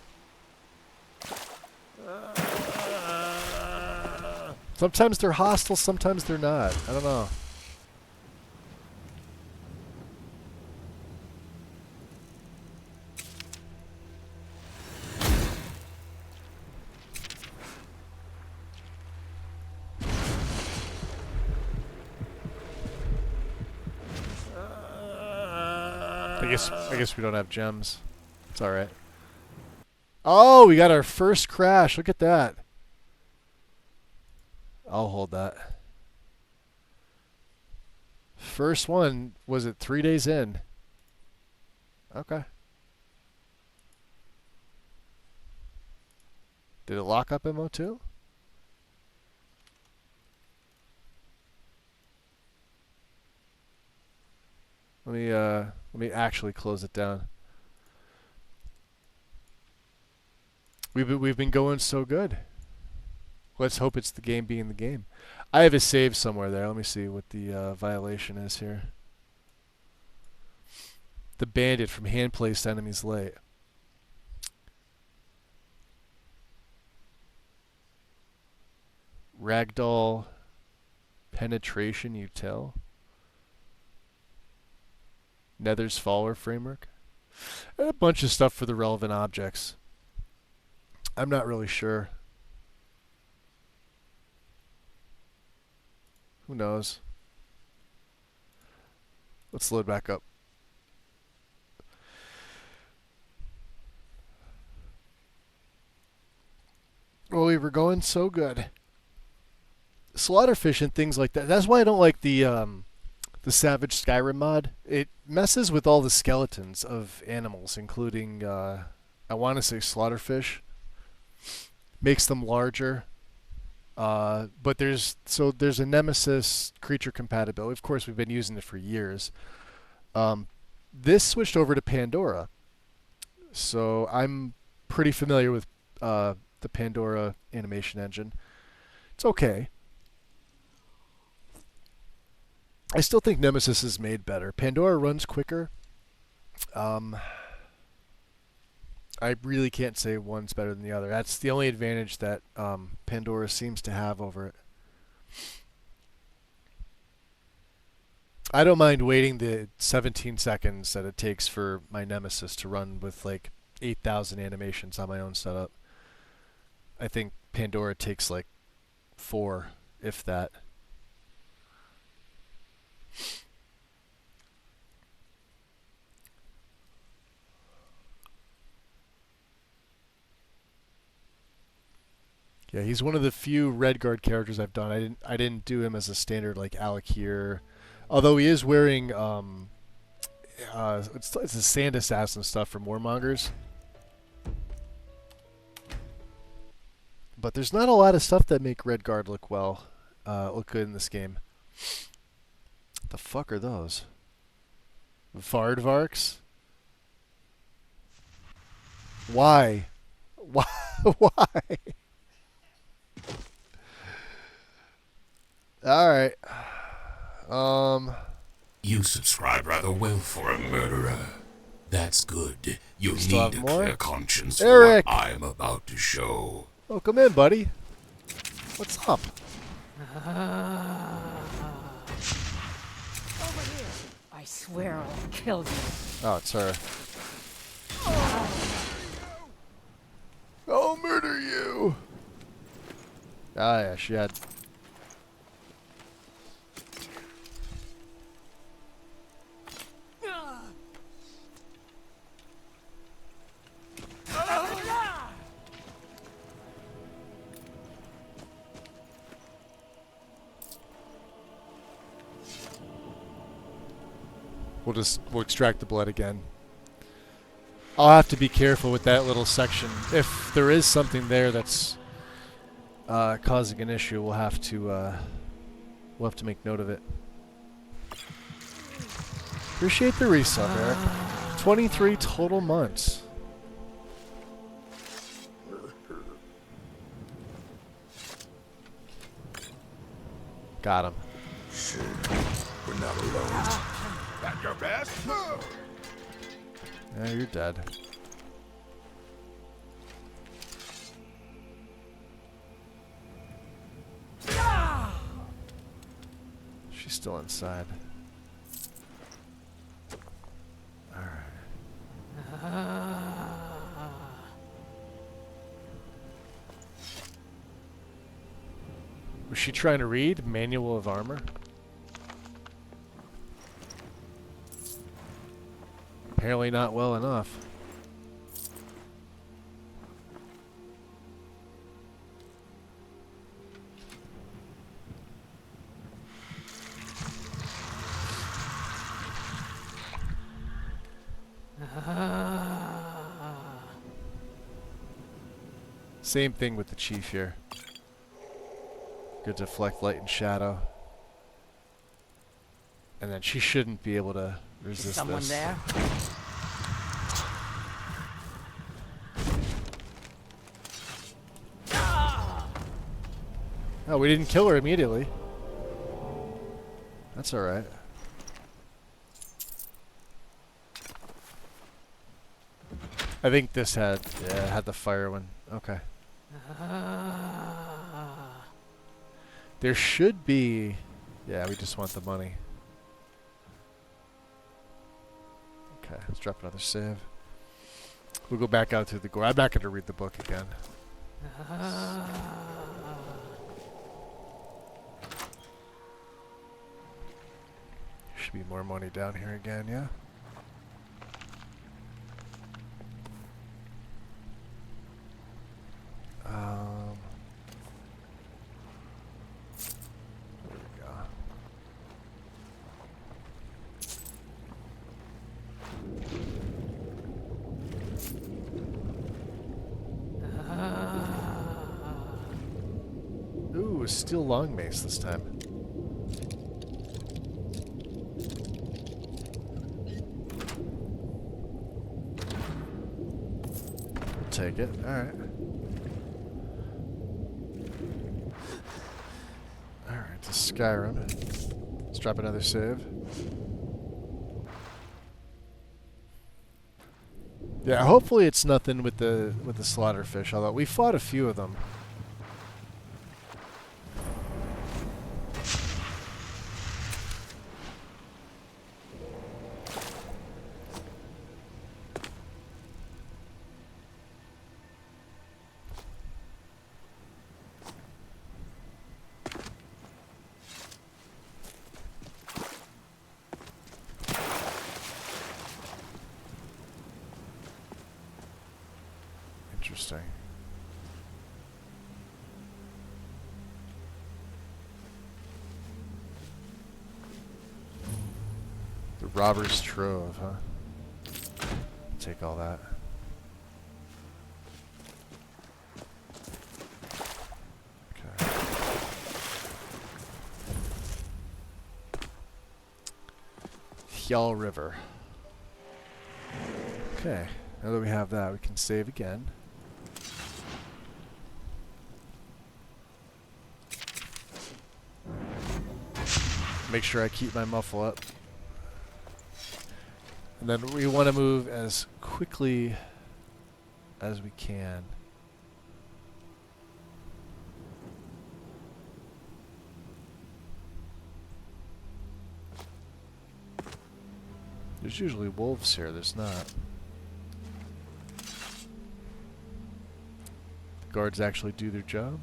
Sometimes they're hostile, sometimes they're not. I don't know. I guess we don't have gems. It's alright. Oh, we got our first crash. Look at that. I'll hold that. First one, was it 3 days in? Okay. Did it lock up MO2? Let me actually close it down. We've been going so good. Let's hope it's the game being the game. I have a save somewhere there. Let me see what the violation is here. The bandit from hand-placed enemies late. Ragdoll penetration util. Nether's follower framework. And a bunch of stuff for the relevant objects. I'm not really sure. Who knows? Let's load back up. Well, we were going so good. Slaughterfish and things like that. That's why I don't like the Savage Skyrim mod. It messes with all the skeletons of animals, including, I want to say slaughterfish. Makes them larger. But there's a Nemesis creature compatibility. Of course, we've been using it for years. This switched over to Pandora, so I'm pretty familiar with the Pandora animation engine. It's okay. I still think Nemesis is made better. Pandora runs quicker. I really can't say one's better than the other. That's the only advantage that Pandora seems to have over it. I don't mind waiting the 17 seconds that it takes for my Nemesis to run with like 8,000 animations on my own setup. I think Pandora takes like 4, if that. Yeah, he's one of the few Redguard characters I've done. I didn't do him as a standard like Alec here, although he is wearing it's the Sand Assassin stuff from Warmongers. But there's not a lot of stuff that make Redguard look good in this game. What the fuck are those? Vardvarks? Why? Why? Why? Alright. You subscribe rather well for a murderer. That's good. You Still need a more? clear conscience Eric! for what I am about to show. Oh, come in, buddy. What's up? Over here. I swear I'll kill you. Oh, it's her. I'll murder you! Ah, yeah, she had... We'll extract the blood again. I'll have to be careful with that little section. If there is something there that's causing an issue, we'll have to make note of it. Appreciate the resub, Eric. 23 total months. Got him. Shit. We're not alone. At your best? Yeah, you're dead. She's still inside. Was she trying to read Manual of Armor? Apparently not well enough. Same thing with the chief here. Good deflect light and shadow. And then she shouldn't be able to resist Someone this. there? Oh, we didn't kill her immediately. That's alright. I think this had, yeah, it had the fire one. Okay. There should be, yeah, we just want the money. Okay, let's drop another save. We'll go back out through the gore. I'm not going to read the book again. Should be more money down here again, yeah? There we go. Ooh. was steel long mace this time. Take it. Alright. Alright, to Skyrim. Let's drop another save. Yeah, hopefully it's nothing with the slaughterfish, although we fought a few of them. Interesting. The Robber's Trove, huh? Take all that. Okay. Hjal River. Okay, now that we have that, we can save again. Make sure I keep my muffle up. And then we want to move as quickly as we can. There's usually wolves here, there's not. The guards actually do their job.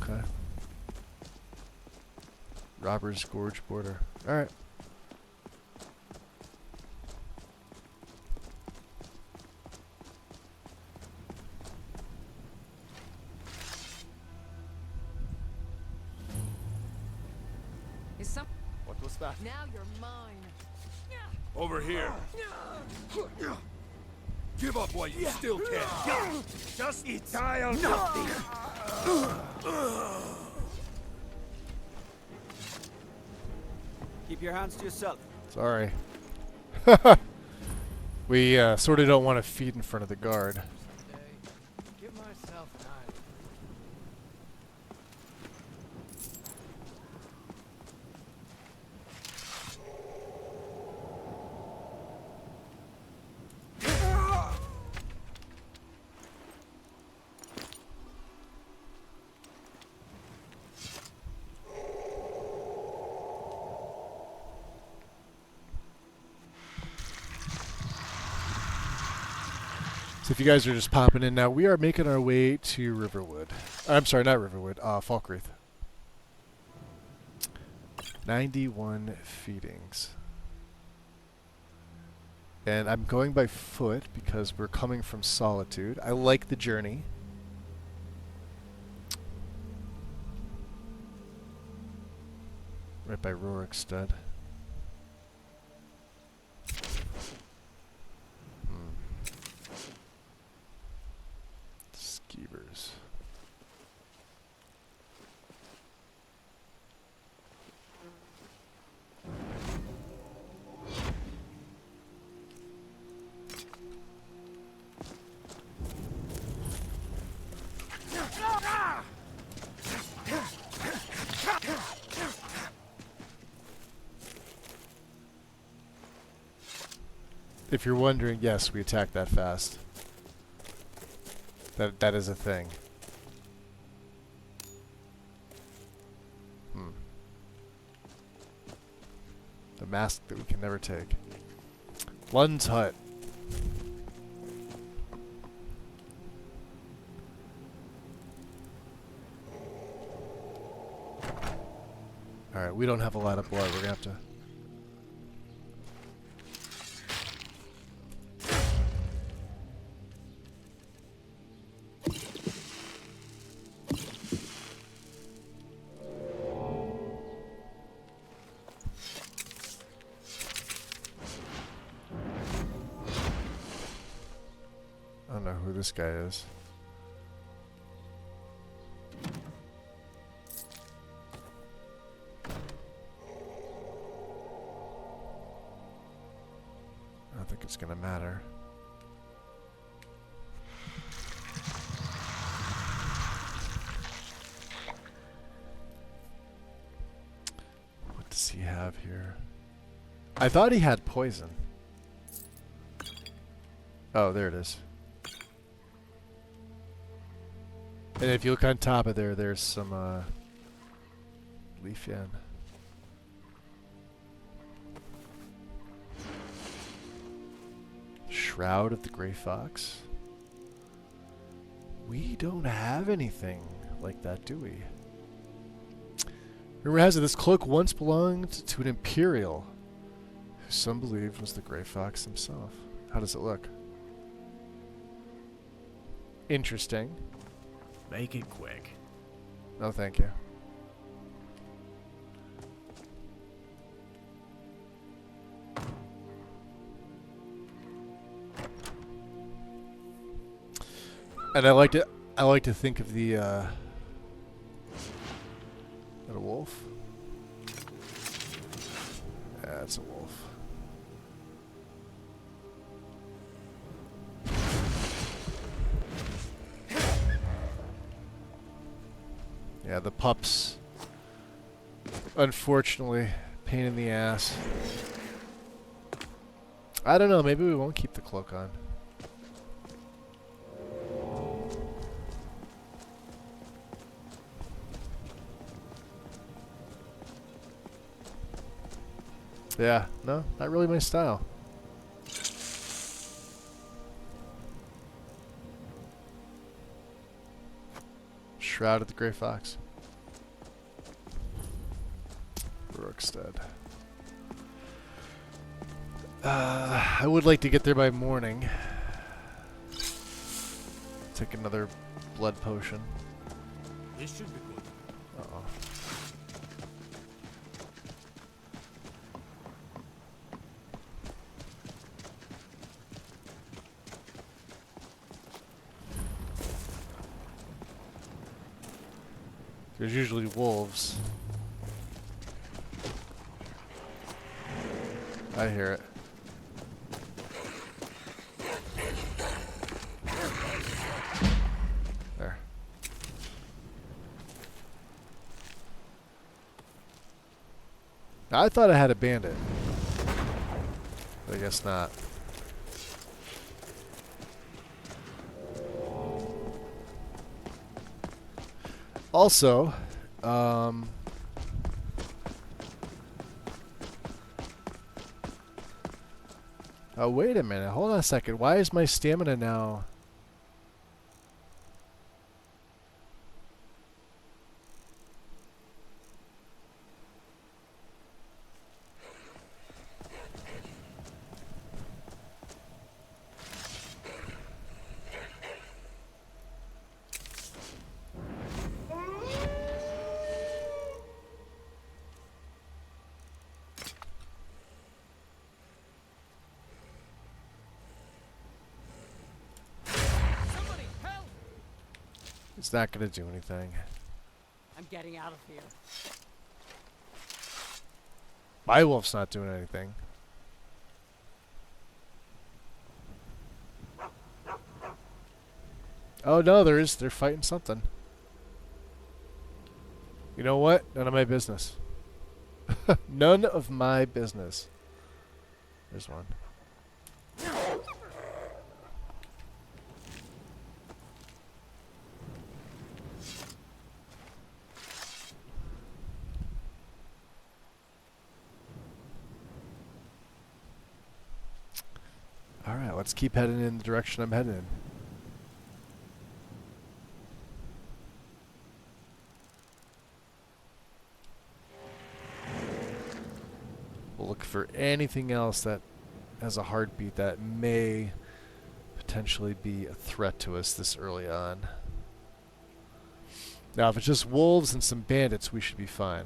Okay. Robber's Gorge border. Alright. What was that? Now you're mine. Over here. Give up while you still can. Just die on nothing. Keep your hands to yourself. Sorry. We sort of don't want to feed in front of the guard. Give myself time. So if you guys are just popping in now, we are making our way to Riverwood. I'm sorry, not Riverwood, Falkreath. 91 feedings. And I'm going by foot because we're coming from Solitude. I like the journey. Right by Rorikstead. Skeevers. If you're wondering, yes, we attack that fast. That is a thing. The mask that we can never take. Lund's Hut. Alright, we don't have a lot of blood. We're gonna have to... this guy is. I don't think it's gonna matter. What does he have here? I thought he had poison. Oh, there it is. And if you look on top of there, there's some leaf yen. Shroud of the Grey Fox. We don't have anything like that, do we? Rumor has it this cloak once belonged to an Imperial, who some believed was the Grey Fox himself. How does it look? Interesting. Make it quick. No, thank you. And I like to think of the is that a wolf? Yeah, it's a wolf. Yeah, the pups, unfortunately, pain in the ass. I don't know, maybe we won't keep the cloak on. Yeah, no, not really my style. Shroud of the Grey Fox. Rookstead. I would like to get there by morning. Take another blood potion. This should be good. Uh-oh. There's usually wolves. I hear it. There. I thought I had a bandit. But I guess not. Also, oh, wait a minute. Hold on a second. Why is my stamina now? It's not going to do anything. I'm getting out of here. My wolf's not doing anything. Oh no, they're fighting something. You know what? None of my business. None of my business. There's one. Alright, let's keep heading in the direction I'm heading in. We'll look for anything else that has a heartbeat that may potentially be a threat to us this early on. Now, if it's just wolves and some bandits, we should be fine.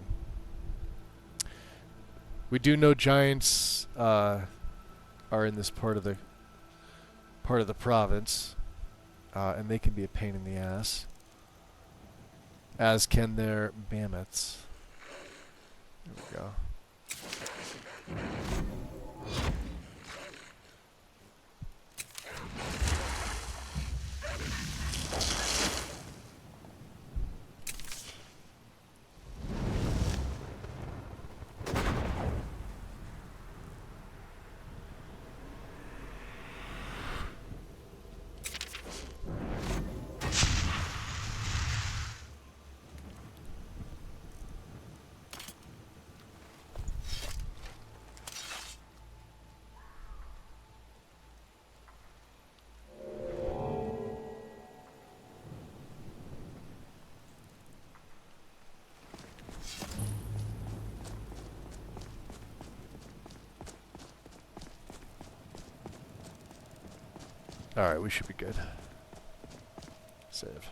We do know giants are in this part of the province. And they can be a pain in the ass. As can their mammoths. There we go. Alright, we should be good. Save.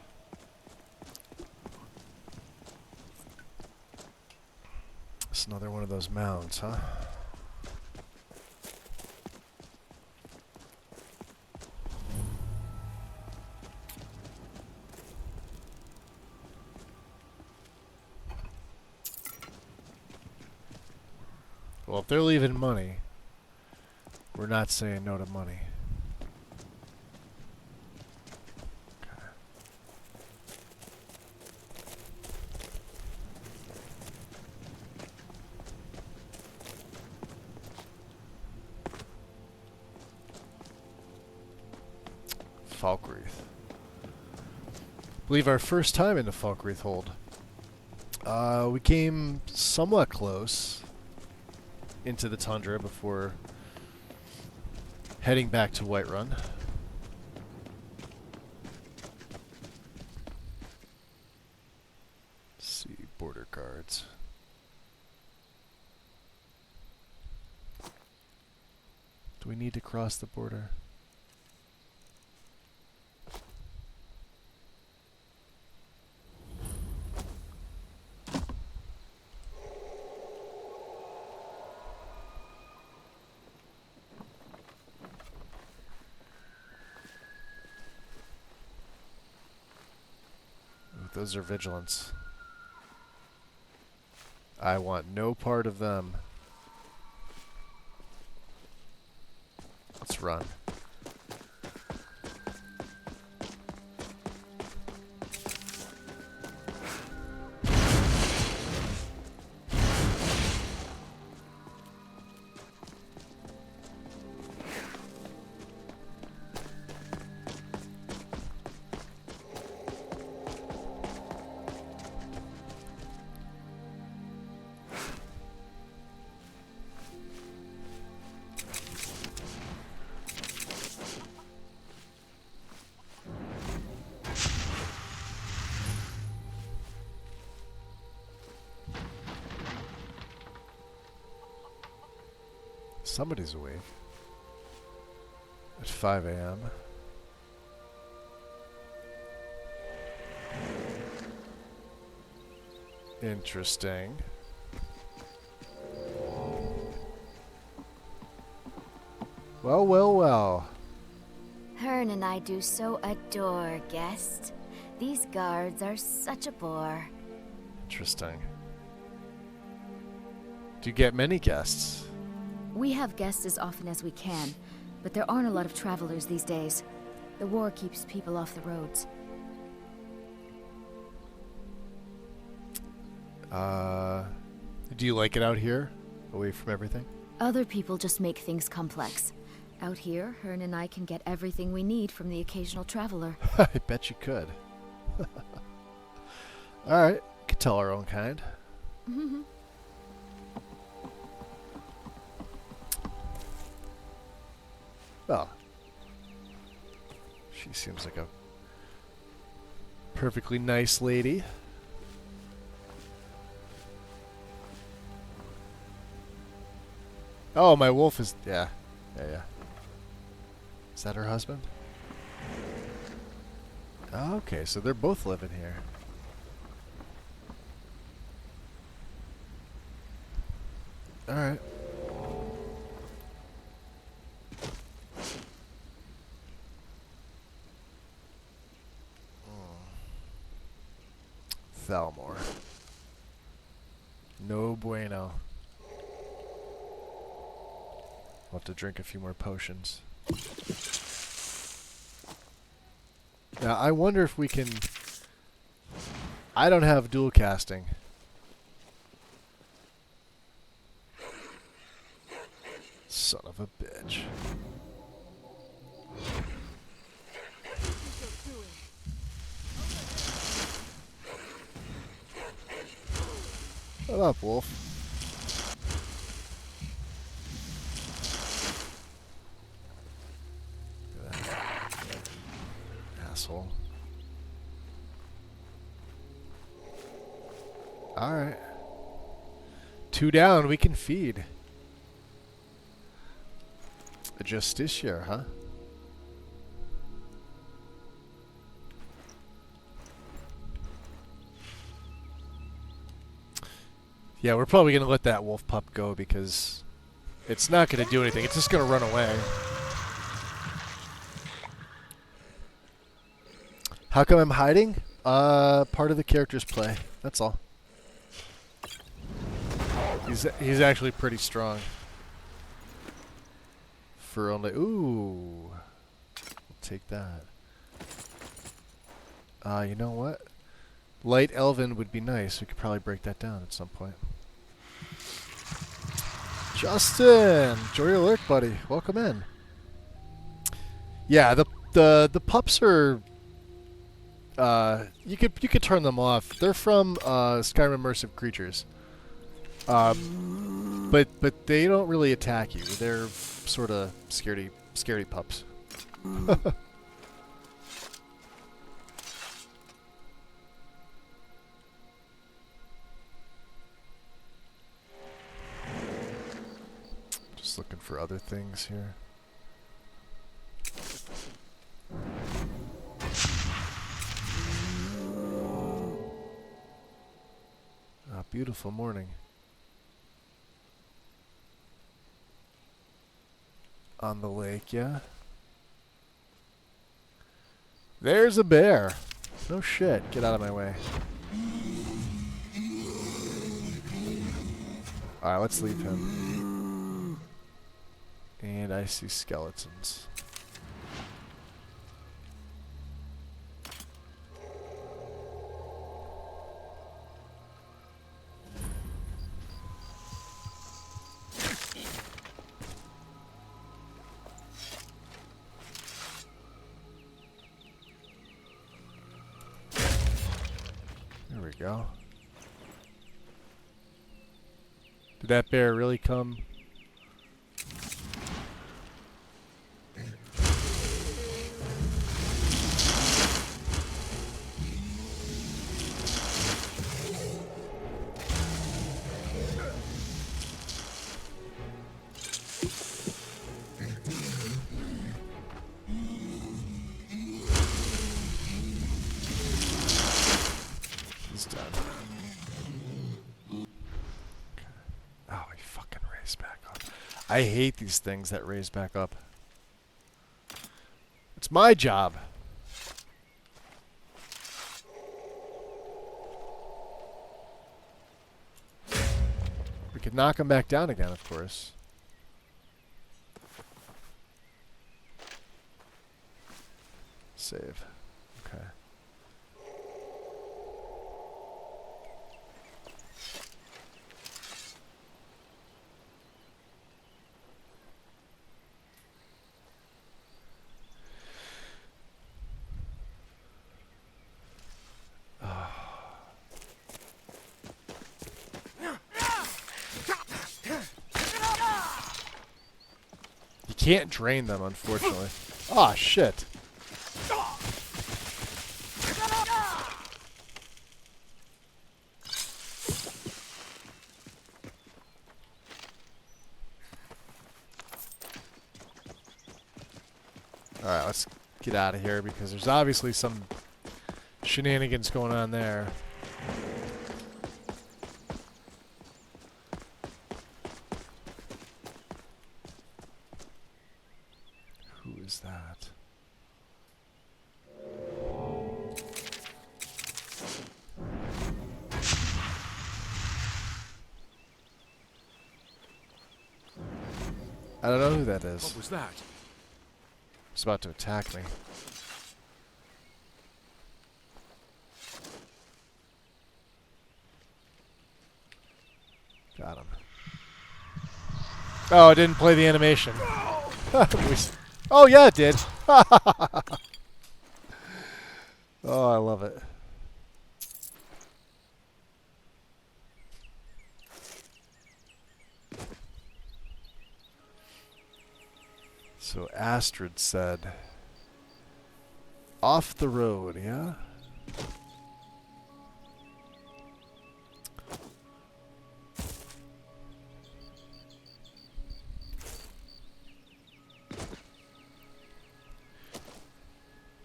It's another one of those mounds, huh? Well, if they're leaving money, we're not saying no to money. Falkreath. I believe our first time in the Falkreath hold. We came somewhat close into the tundra before heading back to Whiterun. Let's see, border guards. Do we need to cross the border? Those are vigilance. I want no part of them. Let's run. Somebody's awake. At 5 a.m. Interesting. Well, well, well. Hearn and I do so adore guests. These guards are such a bore. Interesting. Do you get many guests? We have guests as often as we can, but there aren't a lot of travelers these days. The war keeps people off the roads. Do you like it out here? Away from everything? Other people just make things complex. Out here, Hearn and I can get everything we need from the occasional traveler. I bet you could. Alright, could tell our own kind. Well, she seems like a perfectly nice lady. Oh, my wolf is... Yeah. Is that her husband? Okay, so they're both living here. Alright. Thalmor. No bueno. I'll have to drink a few more potions. Now, I wonder if we can... I don't have dual casting. Son of a bitch. What up, Wolf? Look at that. Asshole. Alright. 2 down, we can feed. A Justiciar, huh? Yeah, we're probably going to let that wolf pup go because it's not going to do anything. It's just going to run away. How come I'm hiding? Part of the character's play. That's all. He's actually pretty strong. For only... Ooh. We'll take that. You know what? Light Elven would be nice. We could probably break that down at some point. Justin! Enjoy your lurk, buddy. Welcome in. Yeah, the pups are... you could turn them off. They're from Skyrim Immersive Creatures. But they don't really attack you. They're sort of scaredy pups. Just looking for other things here. Ah, beautiful morning. On the lake, yeah. There's a bear. No shit. Get out of my way. Alright, let's leave him. And I see skeletons. There we go. Did that bear really come? He's done. Oh, he fucking raised back up. I hate these things that raise back up. It's my job. We could knock him back down again, of course. Save. Okay. You can't drain them, unfortunately. Ah, shit. Alright, let's get out of here because there's obviously some shenanigans going on there. Who is that? I don't know who that is. What was that? He's about to attack me. Got him. Oh, it didn't play the animation. Oh, yeah, it did. Oh, I love it. So Astrid said, off the road, yeah?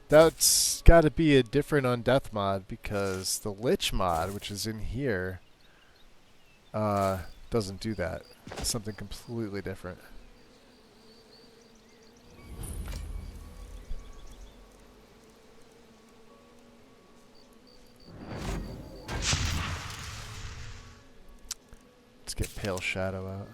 That's got to be a different Undeath mod, because the Lich mod, which is in here, doesn't do that. It's something completely different. Let's get Pale Shadow out.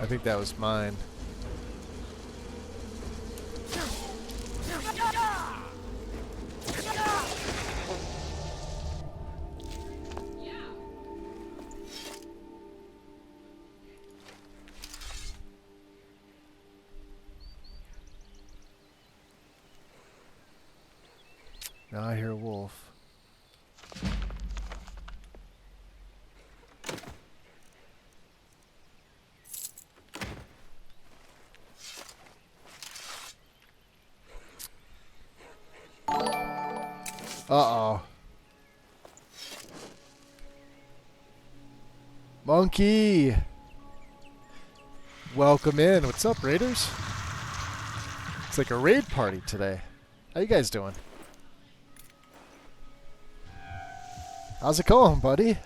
I think that was mine. Now I hear a wolf. Uh-oh. Monkey! Welcome in. What's up, Raiders? It's like a raid party today. How you guys doing? How's it going, buddy?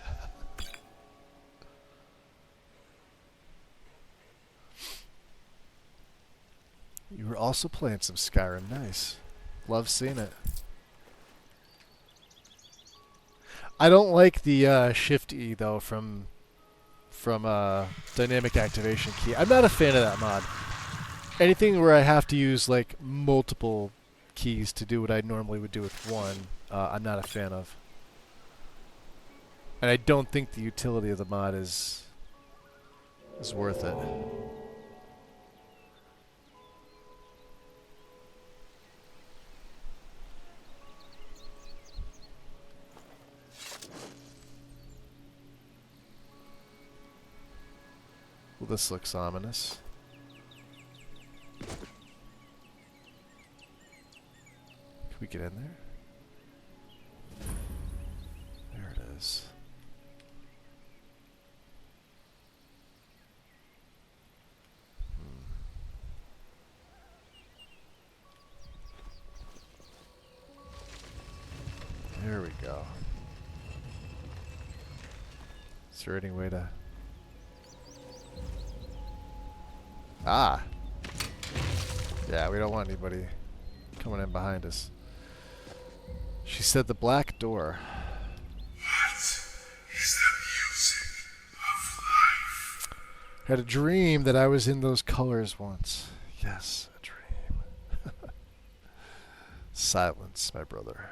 You were also playing some Skyrim. Nice. Love seeing it. I don't like the Shift E though from dynamic activation key. I'm not a fan of that mod. Anything where I have to use like multiple keys to do what I normally would do with one, I'm not a fan of. And I don't think the utility of the mod is worth it. Well, this looks ominous. Can we get in there? There it is. There we go. Is there any way to... Ah! Yeah, we don't want anybody coming in behind us. She said the black door. What is the music of life? Had a dream that I was in those colors once. Yes, a dream. Silence, my brother.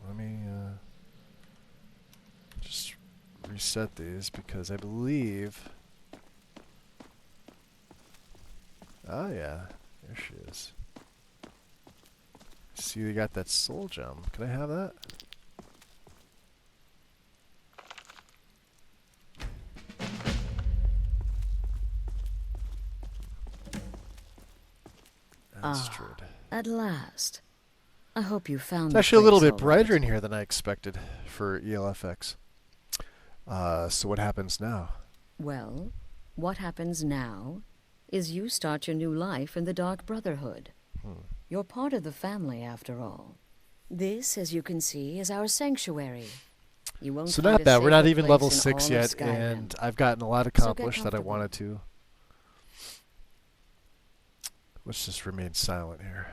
Let me just reset these because I believe... Oh yeah, there she is. See, they got that soul gem. Can I have that? Astrid. At last. I hope you found It's the actually a little place bit all right. brighter in here than I expected for ELFX. So what happens now? Well, what happens now is you start your new life in the Dark Brotherhood. You're part of the family, after all. This, as you can see, is our sanctuary. You won't So find not a bad. We're not safer even place level in 6 all of yet, Skyrim. and I've gotten a lot So get accomplished that I comfortable. wanted to. Let's just remain silent here.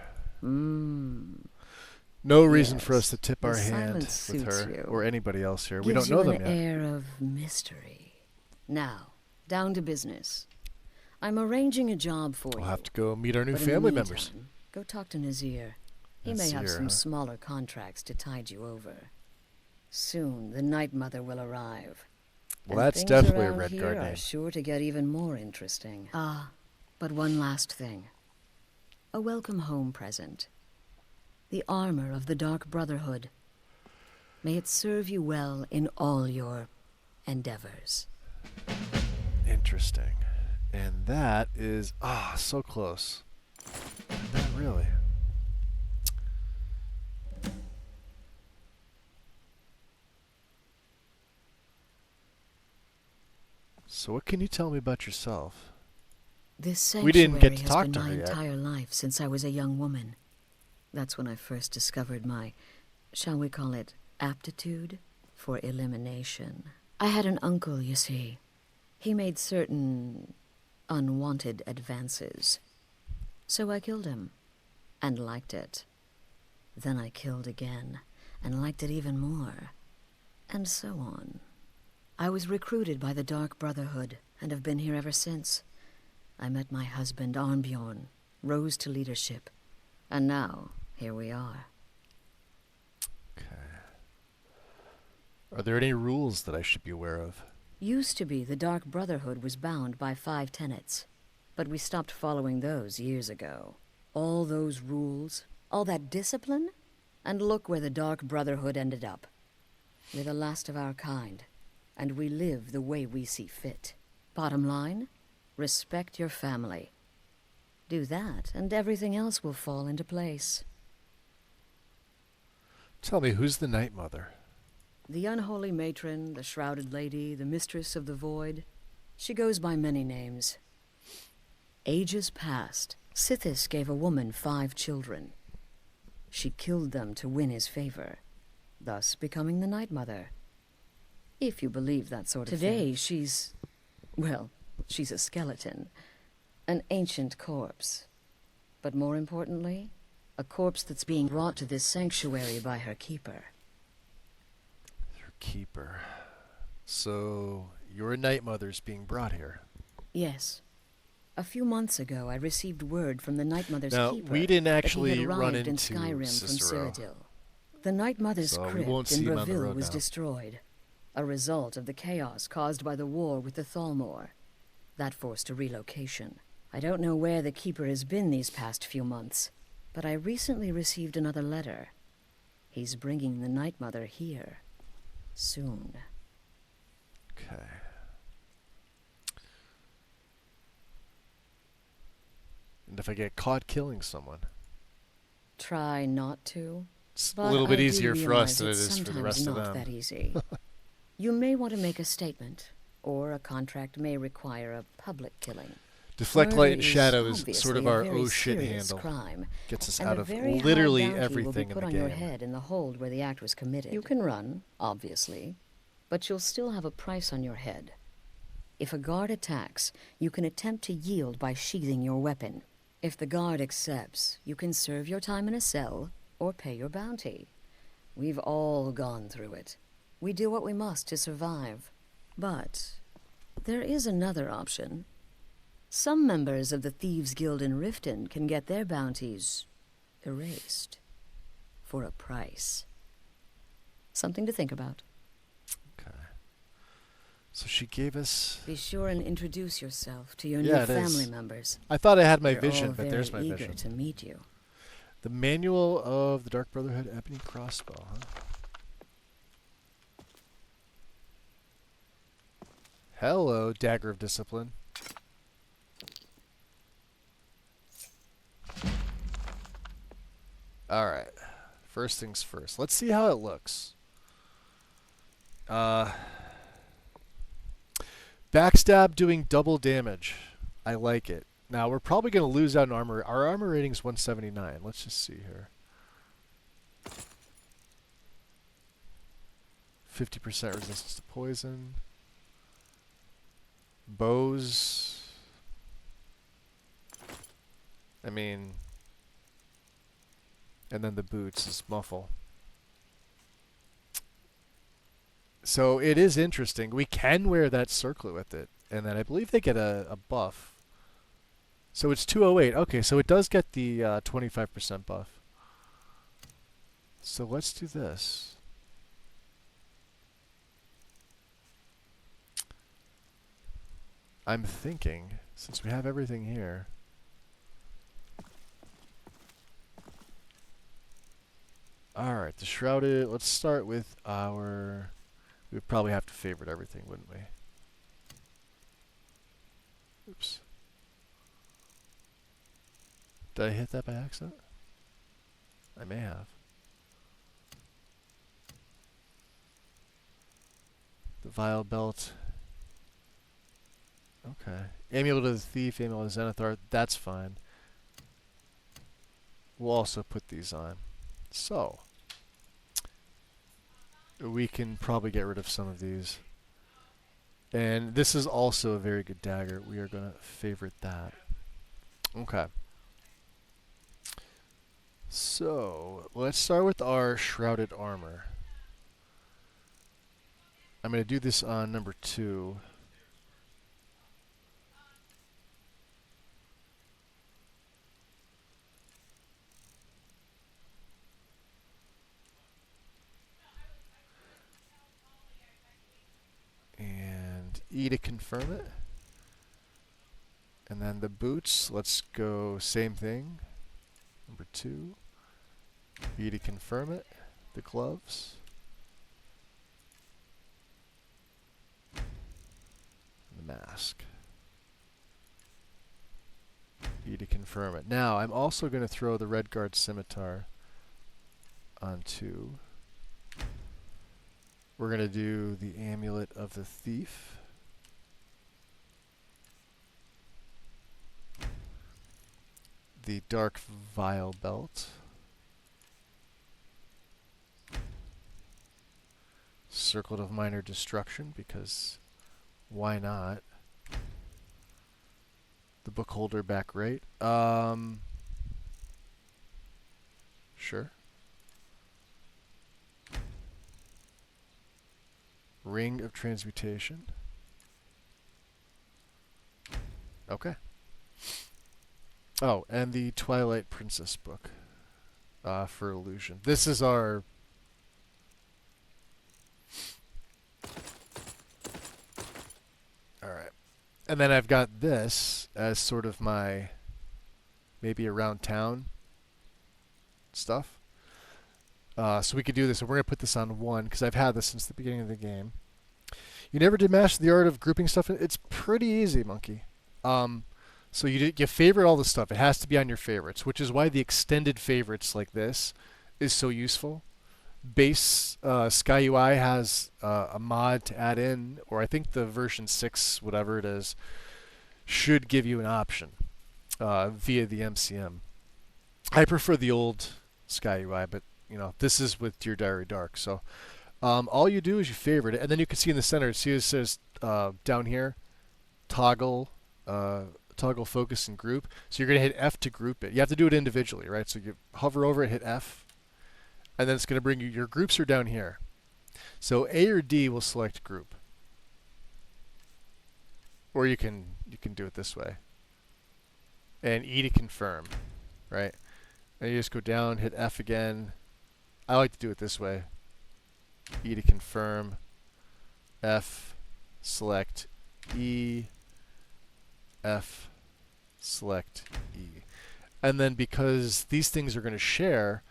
No reason for us to tip our hand with suits her you. or anybody else here. We Gives don't know you them an yet. air of mystery. Now, down to business. I'm arranging a job for you. We'll have to go meet our new But in the family meantime, members. Go talk to Nazir. He may have Nazir, some huh? smaller contracts to tide you over. Soon, the Night Mother will arrive. Well, And that's things definitely a around Redguard here are name. sure to get even more interesting. Ah, but one last thing. A welcome home present. The armor of the Dark Brotherhood. May it serve you well in all your endeavors. Interesting. And that is... so close. Not really. So what can you tell me about yourself? This We sanctuary didn't get to has talk been to my her yet. entire life since I was a young woman. That's when I first discovered my, shall we call it, aptitude for elimination. I had an uncle, you see. He made certain unwanted advances. So I killed him, and liked it. Then I killed again, and liked it even more. And so on. I was recruited by the Dark Brotherhood, and have been here ever since. I met my husband, Arnbjorn, rose to leadership, and now, here we are. Are there any rules that I should be aware of? Used to be the Dark Brotherhood was bound by 5 tenets, but we stopped following those years ago. All those rules, all that discipline, and look where the Dark Brotherhood ended up. We're the last of our kind, and we live the way we see fit. Bottom line, respect your family. Do that, and everything else will fall into place. Tell me, who's the Night Mother? The unholy matron, the shrouded lady, the mistress of the void. She goes by many names. Ages past, Sithis gave a woman 5 children. She killed them to win his favor, thus becoming the Night Mother. If you believe that sort of thing. Today, she's a skeleton. An ancient corpse. But more importantly, a corpse that's being brought to this sanctuary by her keeper. Keeper. So, your Night Mother's being brought here. Yes. A few months ago, I received word from the Night Mother's Now, keeper we didn't that he actually had run arrived in into Skyrim Cicero. from Cyrodiil. The Night Mother's So we crypt won't in see him on the Bravil road was now. destroyed, a result of the chaos caused by the war with the Thalmor. That forced a relocation. I don't know where the keeper has been these past few months, but I recently received another letter. He's bringing the Night Mother here. Soon. Okay. And if I get caught killing someone? Try not to. It's a But little bit I do easier for us realize than it it's is for the sometimes rest of not them. that easy. You may want to make a statement, or a contract may require a public killing. Deflect Murder light and is shadow is sort of obviously a our very oh shit serious handle. crime, Gets us and out a of very high literally bounty will be everything in put the on your game. head in the hold where the act was committed. You can run, obviously, but you'll still have a price on your head. If a guard attacks, you can attempt to yield by sheathing your weapon. If the guard accepts, you can serve your time in a cell or pay your bounty. We've all gone through it. We do what we must to survive. But there is another option. Some members of the Thieves' Guild in Riften can get their bounties erased for a price. Something to think about. So she gave us... Be sure and introduce yourself to your Yeah, new it is. family members. I thought I had my They're vision, all but there's my very vision. eager to meet you. The Manual of the Dark Brotherhood Ebony Crossbow, huh? Hello, Dagger of Discipline. Alright. First things first. Let's see how it looks. Backstab doing double damage. I like it. Now, we're probably going to lose out on armor. Our armor rating is 179. Let's just see here. 50% resistance to poison. Bows. I mean... And then the boots is muffle. So it is interesting. We can wear that circlet with it. And then I believe they get a buff. So it's 208. Okay, so it does get the 25% buff. So let's do this. I'm thinking, since we have everything here... Alright, the Shrouded... Let's start with our... We'd probably have to favorite everything, wouldn't we? Oops. Did I hit that by accident? I may have. The Vile Belt. Okay. Amulet of the Thief, Amulet of Zenithar, that's fine. We'll also put these on. So, we can probably get rid of some of these. And this is also a very good dagger. We are going to favorite that. Okay. So, let's start with our Shrouded Armor. I'm going to do this on number 2. And E to confirm it. And then the boots, let's go same thing. Number 2. E to confirm it. The gloves. And the mask. E to confirm it. Now, I'm also going to throw the Redguard scimitar on 2. We're going to do the Amulet of the Thief. The Dark Vile Belt. Circlet of Minor Destruction, because why not? The Bookholder back right. Sure. Ring of Transmutation. Okay. Oh, and the Twilight Princess book for illusion. This is our... Alright. And then I've got this as sort of my maybe around town stuff. So we could do this, and we're going to put this on 1, because I've had this since the beginning of the game. You never did master the art of grouping stuff? It's pretty easy, monkey. So you favorite all the stuff. It has to be on your favorites, which is why the extended favorites like this is so useful. Base Sky UI has a mod to add in, or I think the version 6, whatever it is, should give you an option via the MCM. I prefer the old Sky UI, but you know, this is with Dear Diary Dark. So all you do is you favorite it, and then you can see in the center, see it says down here, toggle focus and group. So you're going to hit F to group it. You have to do it individually, right? So you hover over it, hit F, and then it's going to bring you, your groups are down here. So A or D will select group. Or you can do it this way. And E to confirm, right? And you just go down, hit F again. I like to do it this way. E to confirm, F, select E, F, select E. And then because these things are going to share,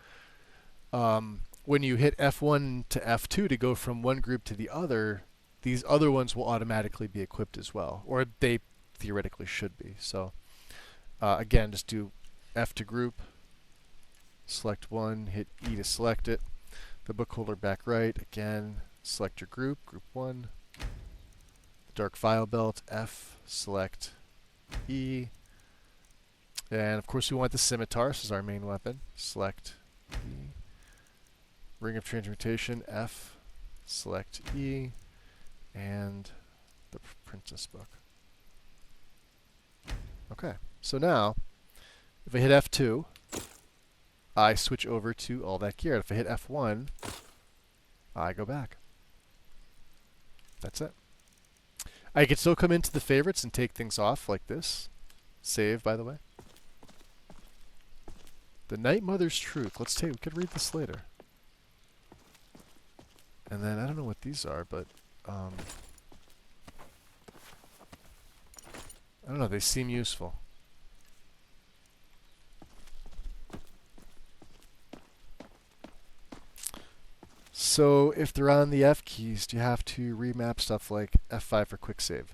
when you hit F1 to F2 to go from one group to the other, these other ones will automatically be equipped as well. Or they theoretically should be. So again, just do F to group, select one, hit E to select it. The book holder back right, again, select your group, group 1. The Dark File Belt, F, select E. And of course we want the scimitar, this is our main weapon. Select E. Ring of Transmutation, F, select E. And the Princess Book. Okay, so now, if I hit F2, I switch over to all that gear. If I hit F1, I go back. That's it. I can still come into the favorites and take things off like this. Save, by the way. The Night Mother's Truth. We could read this later. And then, I don't know what these are, but, I don't know, they seem useful. So if they're on the F keys, do you have to remap stuff like F5 for quick save?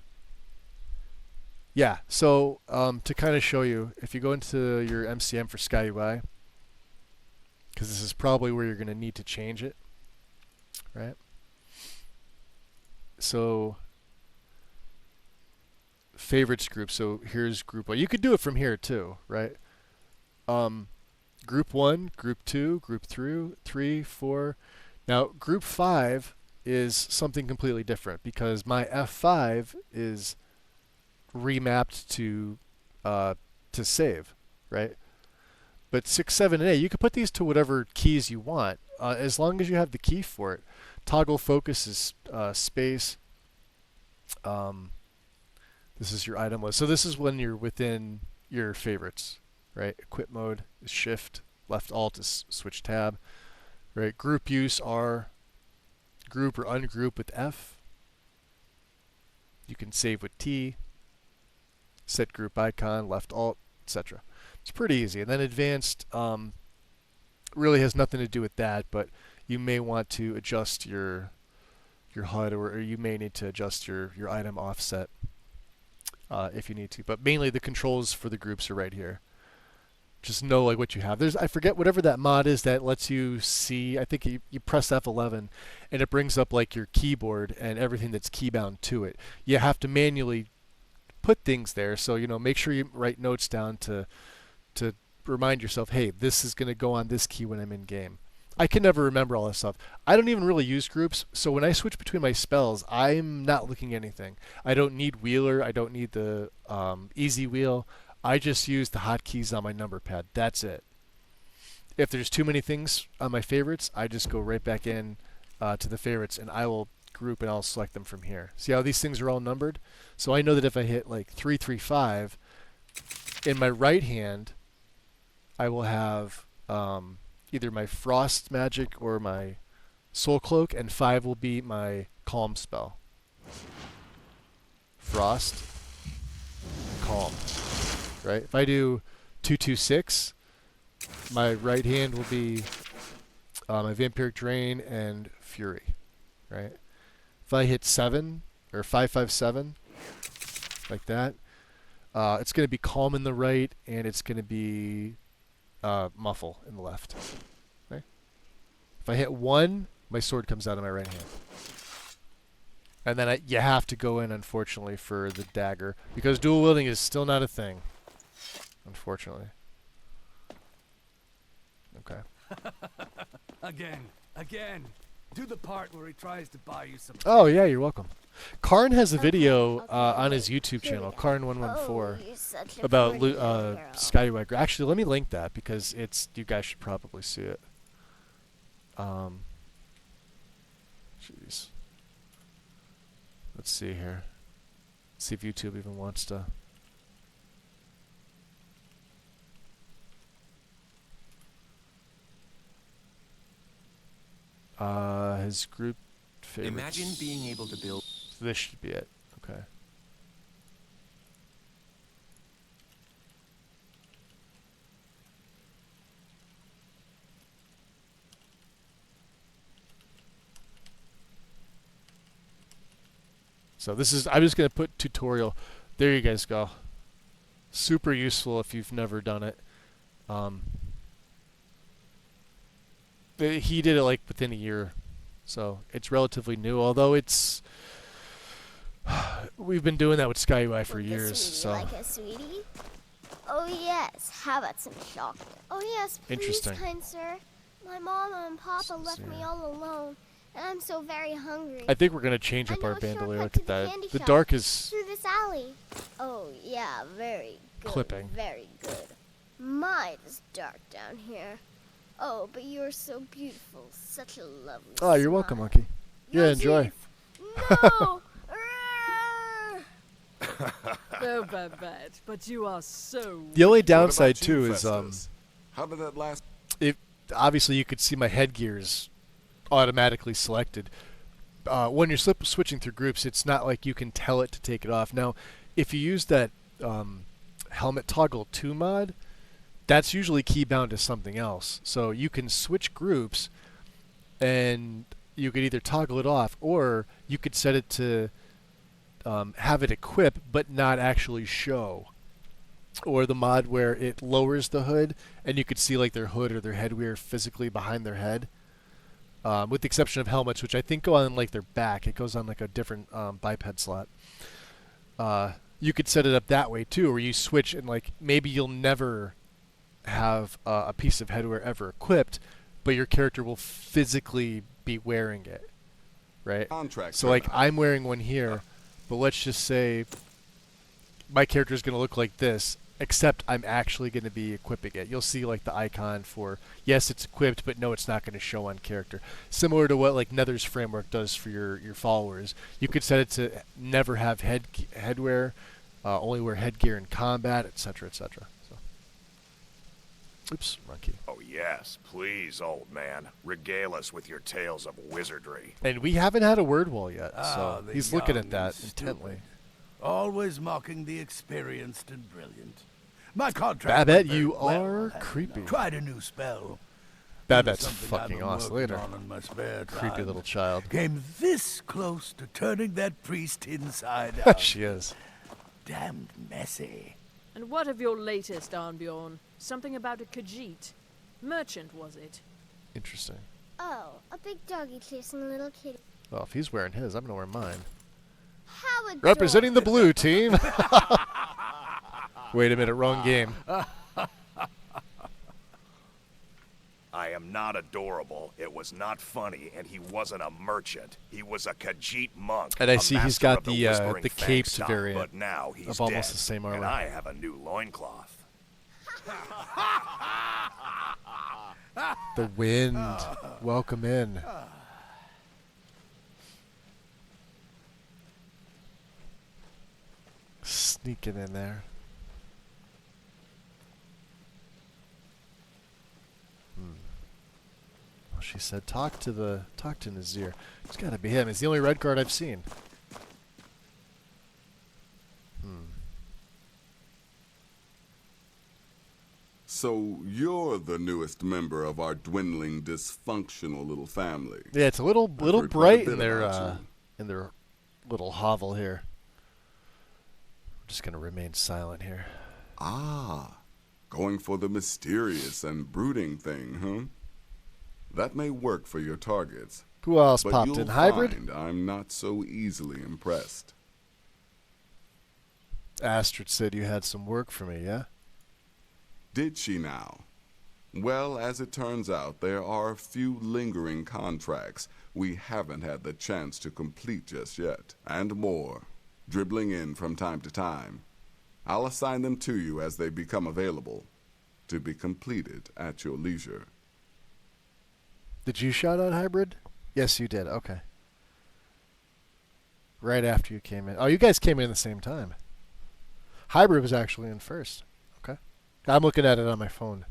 Yeah, so to kind of show you, if you go into your MCM for SkyUI, because this is probably where you're going to need to change it, right? So favorites group, so here's group 1. You could do it from here too, right? Group 1, group 2, group 3, 4. Now, group 5 is something completely different because my F5 is remapped to save, right? But 6, 7, and 8, you can put these to whatever keys you want, as long as you have the key for it. Toggle focus is space. This is your item list. So this is when you're within your favorites, right? Equip mode is shift, left alt is switch tab. Right, group use are group or ungroup with F. You can save with T. Set group icon, left alt, etc. It's pretty easy. And then advanced really has nothing to do with that, but you may want to adjust your HUD, or you may need to adjust your item offset if you need to. But mainly the controls for the groups are right here. Just know like what you have. I forget whatever that mod is that lets you see. I think you press F11 and it brings up like your keyboard and everything that's keybound to it. You have to manually put things there, so make sure you write notes down to remind yourself, hey, this is going to go on this key when I'm in game. I can never remember all this stuff. I don't even really use groups, so when I switch between my spells, I'm not looking at anything. I don't need wheeler. I don't need the easy wheel. I just use the hotkeys on my number pad. That's it. If there's too many things on my favorites, I just go right back in to the favorites, and I will group and I'll select them from here. See how these things are all numbered? So I know that if I hit like 3, 3, 5, in my right hand, I will have either my Frost magic or my Soul Cloak, and 5 will be my Calm spell. Frost, Calm. Right? If I do 2, 2, 6, my right hand will be my Vampiric Drain and Fury. Right? If I hit 7 or 5, 5, 7, like that, it's going to be Calm in the right, and it's going to be Muffle in the left. Right? If I hit 1, my sword comes out of my right hand. And then you have to go in, unfortunately, for the dagger, because dual wielding is still not a thing. Unfortunately. Okay. Again. Do the part where he tries to buy you some. Oh yeah, you're welcome. Karn has a video on his YouTube channel, Karn114, about Skyway. Actually, let me link that because you guys should probably see it. Jeez. Let's see here. See if YouTube even wants to. His group favorites. Imagine being able to build. This should be it. Okay. So this is, I'm just going to put tutorial. There you guys go. Super useful if you've never done it. He did it like within a year, so it's relatively new. Although it's, We've been doing that with SkyUI for Would the years, sweetie so... like a sweetie? Oh yes, how about some chocolate? Oh yes, please, Interesting. kind sir. My mama and papa left me all alone, and I'm so very hungry. I think we're going to change up I our know a bandolier. shortcut Look to at the that. candy The shop, dark is through this alley. Oh yeah, very good. clipping. Very good. My, it's dark down here. Oh, but you're so beautiful. Such a lovely Oh, you're welcome, Monkey. Yeah, enjoy. No! Oh, Babette, but you are so... The only weak. downside, too, is... How did that last? Obviously, you could see my headgear's automatically selected. When you're switching through groups, it's not like you can tell it to take it off. Now, if you use that helmet toggle 2 mod, that's usually keybound to something else. So you can switch groups, and you could either toggle it off, or you could set it to have it equip but not actually show. Or the mod where it lowers the hood, and you could see like their hood or their headwear physically behind their head. With the exception of helmets, which I think go on like their back. It goes on like a different biped slot. You could set it up that way too, where you switch and like maybe you'll never have a piece of headwear ever equipped, but your character will physically be wearing it, right? So like I'm wearing one here, but let's just say my character is going to look like this, except I'm actually going to be equipping it. You'll see like the icon for, yes, it's equipped, but no, it's not going to show on character. Similar to what like Nether's framework does for your followers. You could set it to never have headwear, only wear headgear in combat, etc., etc. So. Oops, monkey. Oh yes, please, old man. Regale us with your tales of wizardry. And we haven't had a word wall yet, Ah, so the he's looking young at that and intently. stupid. Always mocking the experienced and brilliant. My contract. Babette, went very you well, are and creepy. Tried a new spell. Babette's Something I've fucking been awesome. working Look at her. on in my spare Creepy time. little child. Came this close to turning that priest inside out. She is. Damned messy. And what of your latest, Arnbjorn? Something about a Khajiit. Merchant, was it? Interesting. Oh, a big doggy chasing a little kitty. Well, if he's wearing his, I'm going to wear mine. How adorable. Representing the blue team. Wait a minute, wrong game. I am not adorable. It was not funny, and he wasn't a merchant. He was a Khajiit monk. And I a see he's master got of the Whispering caped Fang variant but now he's of almost dead, the same armor. And I have a new loincloth. The wind. Welcome in. Sneaking in there. Well, she said, talk to Nazir. It's got to be him. He's the only Redguard I've seen. So you're the newest member of our dwindling, dysfunctional little family. Yeah, it's a little I've heard quite a bright bit in their about little hovel here. We're just gonna remain silent here. Ah, going for the mysterious and brooding thing, huh? That may work for your targets. Who else but popped you'll in? Hybrid? find I'm not so easily impressed. Astrid said you had some work for me, yeah? Did she now? Well, as it turns out, there are a few lingering contracts we haven't had the chance to complete just yet, and more, dribbling in from time to time. I'll assign them to you as they become available, to be completed at your leisure. Did you shout out Hybrid? Yes, you did. Okay. Right after you came in. Oh, you guys came in at the same time. Hybrid was actually in first. Okay. I'm looking at it on my phone.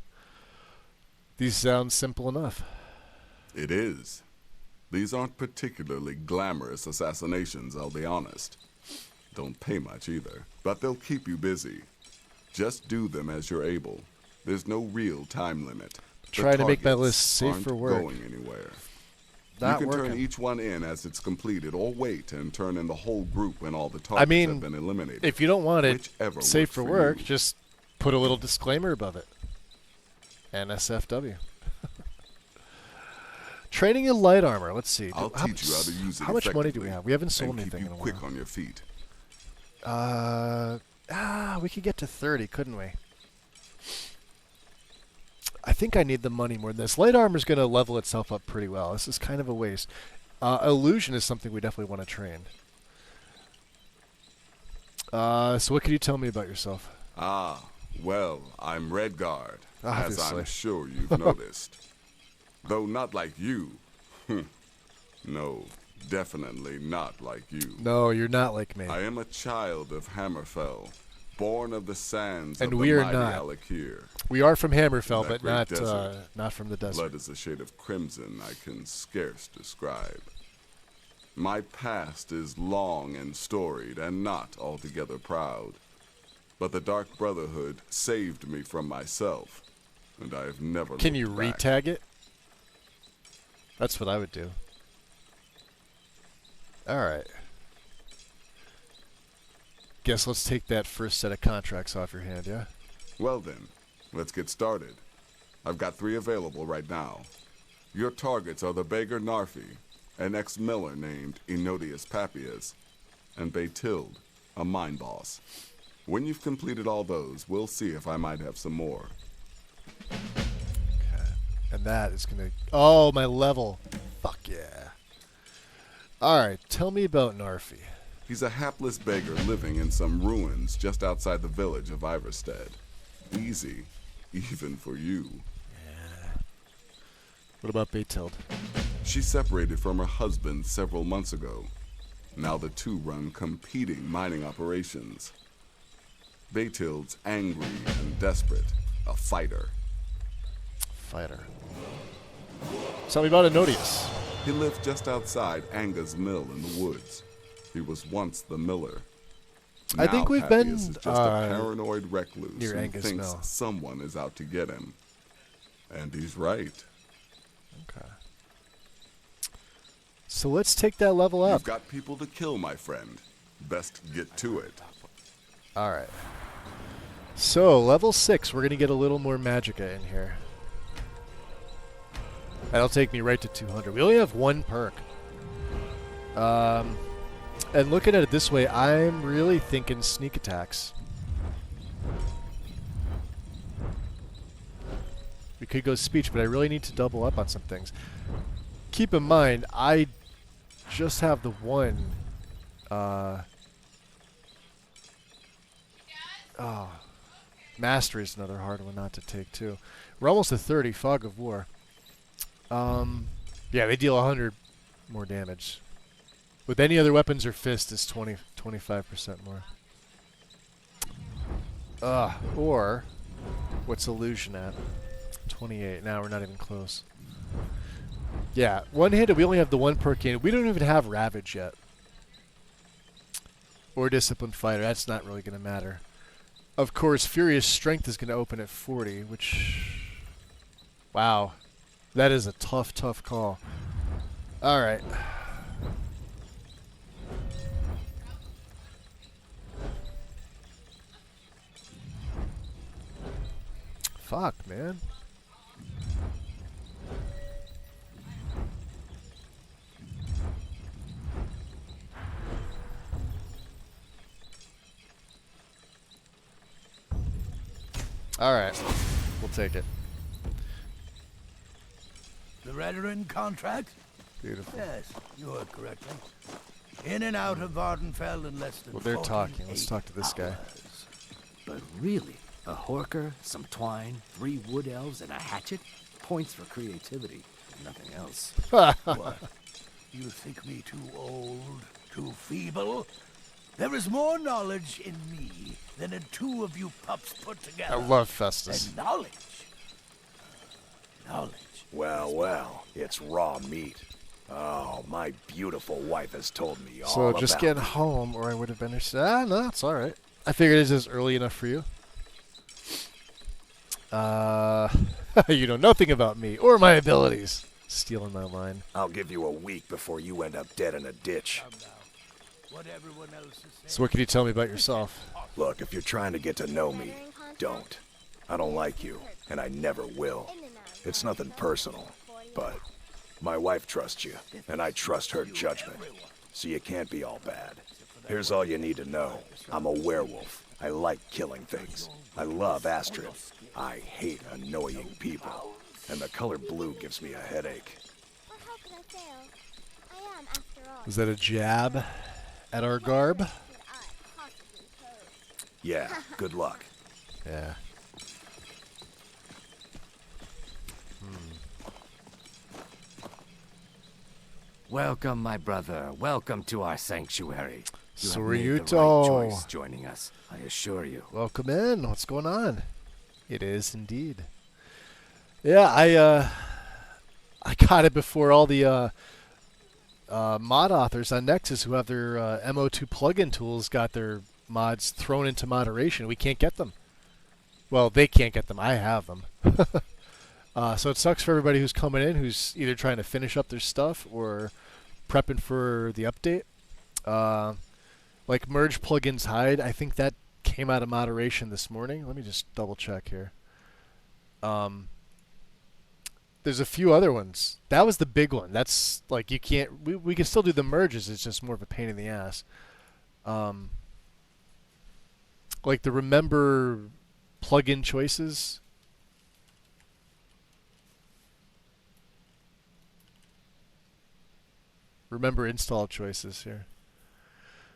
These sound simple enough. It is. These aren't particularly glamorous assassinations, I'll be honest. Don't pay much either, but they'll keep you busy. Just do them as you're able. There's no real time limit. Trying to make my list safe aren't for work. Going anywhere. Not you can working. turn each one in as it's completed, or wait and turn in the whole group when all the targets have been eliminated. If you don't want it Whichever safe works for work, you. just put a little disclaimer above it. NSFW. Training in light armor. Let's see. I'll teach you how to use it How much money do we effectively have? We haven't sold and anything keep in a you while. quick on your feet. We could get to 30, couldn't we? I think I need the money more than this. Light armor is going to level itself up pretty well. This is kind of a waste. Illusion is something we definitely want to train. So what can you tell me about yourself? Well, I'm Redguard, as Obviously. I'm sure you've noticed. Though not like you. No, definitely not like you. No, you're not like me. I am a child of Hammerfell, born of the sands And of we the are mighty not. Alakir. We are from Hammerfell, That but great not desert. not from the desert. Blood is a shade of crimson I can scarce describe. My past is long and storied and not altogether proud. But the Dark Brotherhood saved me from myself, and I have never Can you looked back. retag it? That's what I would do. Alright. Guess let's take that first set of contracts off your hand, yeah? Well then, let's get started. I've got 3 available right now. Your targets are the beggar Narfi, an ex-miller named Enodius Papias, and Baytild, a mine boss. When you've completed all those, we'll see if I might have some more. Okay. And that is gonna... Oh, my level. Fuck yeah. Alright, tell me about Narfi. He's a hapless beggar living in some ruins just outside the village of Iverstead. Easy, even for you. What about Baytild? She separated from her husband several months ago. Now the two run competing mining operations. Baytild's angry and desperate, a fighter. Fighter. Tell me about Enodius. He lived just outside Anga's mill in the woods. He was once the miller. I think we've Papias been is just a paranoid recluse near who Anga's thinks mill. someone is out to get him. And he's right. Okay. So let's take that level up. You've got people to kill, my friend. Best get to it. Alright. So, level 6, we're going to get a little more magicka in here. That'll take me right to 200. We only have 1 perk. And looking at it this way, I'm really thinking sneak attacks. We could go speech, but I really need to double up on some things. Keep in mind, I just have the 1. Mastery is another hard one not to take, too. We're almost at 30, Fog of War. Yeah, they deal 100 more damage. With any other weapons or fist, it's 25% more. Or, what's Illusion at? 28. Now we're not even close. Yeah, one-handed, we only have the 1 perk in. We don't even have Ravage yet. Or Disciplined Fighter. That's not really going to matter. Of course, Furious Strength is going to open at 40, which... Wow. That is a tough, tough call. Alright. Fuck, man. Alright. We'll take it. The Redarin contract? Beautiful. Yes, you heard correctly. In and out of Vardenfell in less than Well, they're 48 talking. Let's talk to this guy. hours. But really, a horker, some twine, 3 wood elves, and a hatchet? Points for creativity, nothing else. What? You think me too old, too feeble? There is more knowledge in me than in 2 of you pups put together. I love Festus. And knowledge. Knowledge. Well, well, it's raw meat. Oh, my beautiful wife has told me all So about just it. get home, or I would have been... no, it's alright. I figured it's just early enough for you. You know nothing about me, or my abilities. Stealing my line. I'll give you a week before you end up dead in a ditch. What everyone else is saying. So what can you tell me about yourself? Look, if you're trying to get to know me, don't. I don't like you, and I never will. It's nothing personal, but My wife trusts you, and I trust her judgment. So you can't be all bad. Here's all you need to know. I'm a werewolf. I like killing things. I love Astrid. I hate annoying people. And the color blue gives me a headache. Was that a jab at our garb? Yeah, good luck. Yeah. Welcome, my brother. Welcome to our sanctuary. You have made the right Soryuto. choice joining us, I assure you. Welcome in. What's going on? It is indeed. Yeah, I got it before all the mod authors on Nexus who have their MO2 plugin tools got their mods thrown into moderation. We can't get them. Well, they can't get them. I have them. So it sucks for everybody who's coming in, who's either trying to finish up their stuff or prepping for the update. Like merge plugins hide, I think that came out of moderation this morning. Let me just double check here. There's a few other ones. That was the big one. That's like you can't. We can still do the merges. It's just more of a pain in the ass. Like the remember plugin choices. Remember install choices here.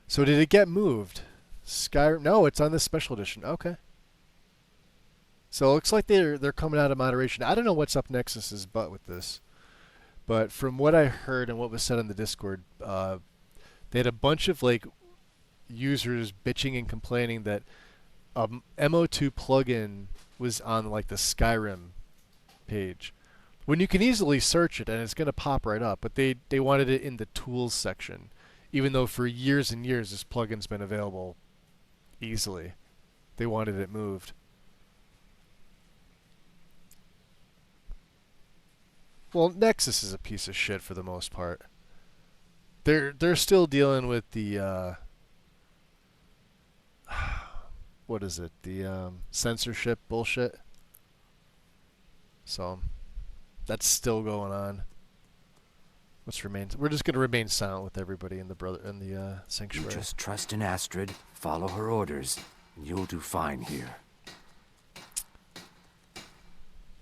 So did it get moved? Skyrim? No, it's on this special edition. Okay. So it looks like they're coming out of moderation. I don't know what's up Nexus's butt with this, but from what I heard and what was said on the Discord, they had a bunch of like users bitching and complaining that MO2 plugin was on like the Skyrim page, when you can easily search it and it's going to pop right up. But they wanted it in the tools section, even though for years and years this plugin's been available easily. They wanted it moved. Well, Nexus is a piece of shit for the most part. They're still dealing with the what is it? The censorship bullshit. So that's still going on. We're just gonna remain silent with everybody in the sanctuary. You just trust in Astrid, follow her orders, and you'll do fine here.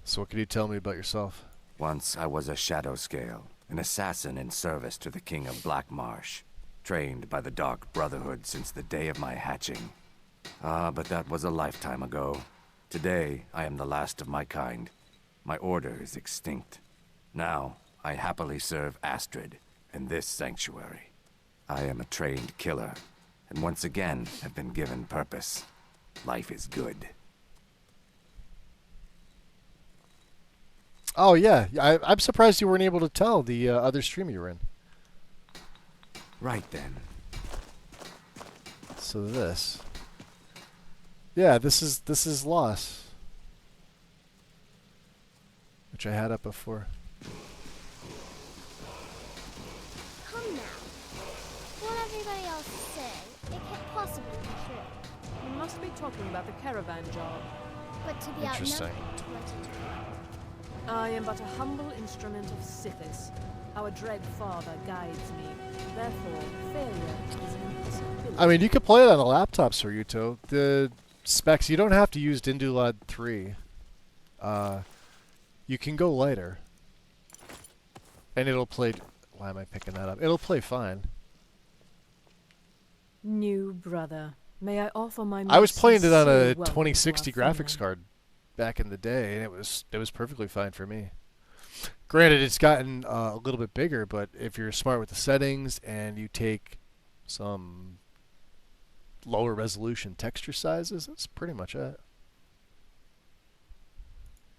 So what can you tell me about yourself? Once I was a shadow scale, an assassin in service to the King of Blackmarsh, trained by the Dark Brotherhood since the day of my hatching. But that was a lifetime ago. Today, I am the last of my kind. My order is extinct. Now, I happily serve Astrid in this sanctuary. I am a trained killer, and once again have been given purpose. Life is good. Oh yeah, I'm surprised you weren't able to tell the other stream you were in. Right then. So this. Yeah, this is Loss, which I had up before. Come now. What everybody else is saying, it can't possibly be true. You must be talking about the caravan job. But to be Interesting. outnumbered 20 to 1. I am but a humble instrument of Sithis. Our dread father guides me. Therefore, failure is an impossibility. I mean, you could play it on a laptop, Soryuto. The specs, you don't have to use Dindulad 3. You can go lighter. And it'll play... Why am I picking that up? It'll play fine. New brother, may I offer my I was playing it on a sincere welcome 2060 to our graphics family. card back in the day, and it was perfectly fine for me. Granted, it's gotten a little bit bigger, but if you're smart with the settings and you take some lower resolution texture sizes, that's pretty much it.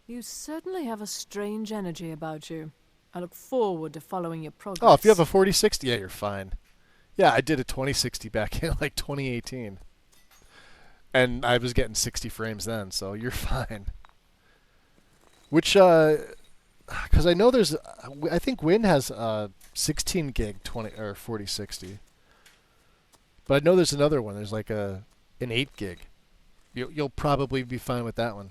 You certainly have a strange energy about you. I look forward to following your progress. Oh, if you have a 4060, yeah, you're fine. Yeah, I did a 2060 back in like 2018. And I was getting 60 frames then, so you're fine. Which, because I know there's, I think Win has 16 gig 20 or 4060. But I know there's another one. There's like an 8 gig. You'll probably be fine with that one.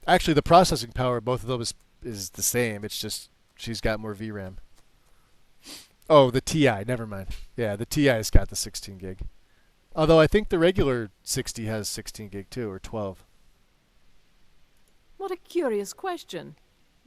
Actually, the processing power of both of those is the same. It's just She's got more VRAM. Oh, the TI. Never mind. Yeah, the TI's got the 16 gig. Although I think the regular 60 has 16 gig too, or 12. What a curious question.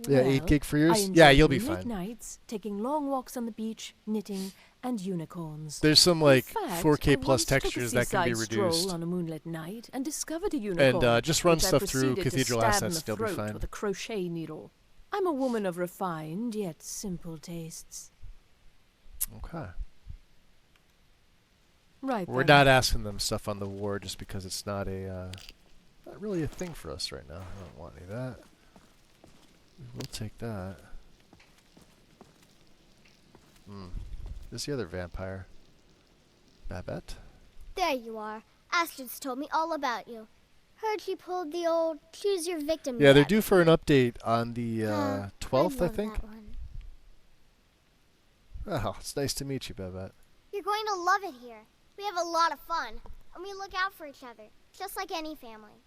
Yeah, Well, 8 gig for I yours? enjoy Yeah, you'll be moonlit fine. nights, taking long walks on the beach, knitting, and unicorns. There's some, In like, fact, 4K I plus once took a textures that can be seaside reduced. stroll on a moonlit night and discovered a unicorn. And just run which I stuff through proceeded to Cathedral stab in assets, the they'll be throat fine. with a crochet needle. I'm a woman of refined yet simple tastes. Okay. Right. We're then. not asking them stuff on the war just because it's not a not really a thing for us right now. I don't want any of that. We'll take that. There's the other vampire. Babette? There you are. Astrid's told me all about you. Heard she pulled the old choose your victim. Yeah, they're rabbit. due for an update on the 12th, I love think. that one. Oh, it's nice to meet you, Babette. You're going to love it here. We have a lot of fun, and we look out for each other, just like any family.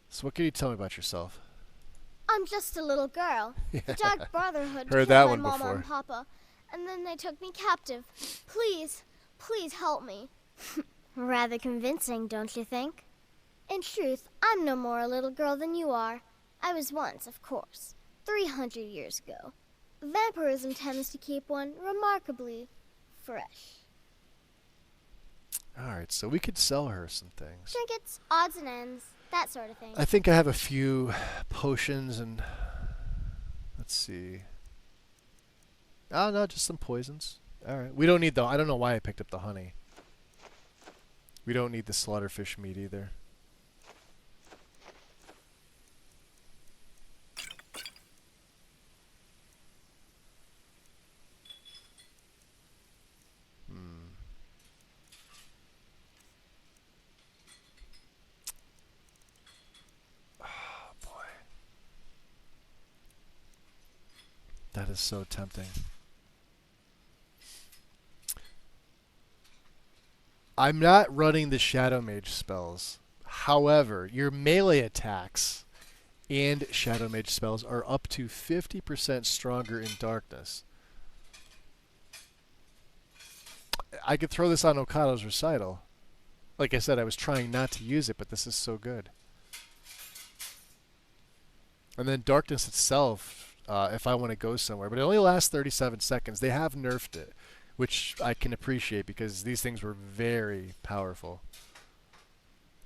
So what can you tell me about yourself? I'm just a little girl. The Dark Brotherhood Heard killed that my one mama before. and papa, and then they took me captive. Please, please help me. Rather convincing, don't you think? In truth, I'm no more a little girl than you are. I was once, of course, 300 years ago. Vampirism tends to keep one remarkably fresh. Alright, so we could sell her some things. Trinkets, odds and ends, that sort of thing. I think I have a few potions and... Let's see. Oh, no, just some poisons. Alright. We don't need the... I don't know why I picked up the honey. We don't need the slaughterfish meat either. That is so tempting. I'm not running the Shadow Mage spells. However, your melee attacks and Shadow Mage spells are up to 50% stronger in darkness. I could throw this on Okado's recital. Like I said, I was trying not to use it, but this is so good. And then darkness itself, if I want to go somewhere. But it only lasts 37 seconds. They have nerfed it, which I can appreciate because these things were very powerful.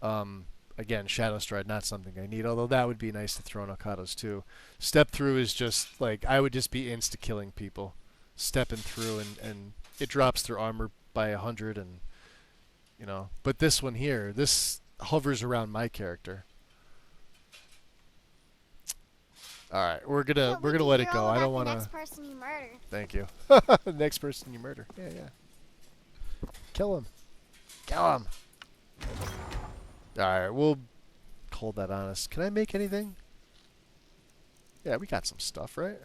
Again, Shadow Stride, not something I need, although that would be nice to throw in Okado's too. Step Through is just, like, I would just be insta-killing people. Stepping through, and it drops their armor by 100, and, you know. But this one here, this hovers around my character. Alright, we're gonna let it go. I don't wanna... Next person you murder. Thank you. Next person you murder. Yeah, yeah. Kill him. Kill him. Alright, we'll hold that honest. Can I make anything? Yeah, we got some stuff, right?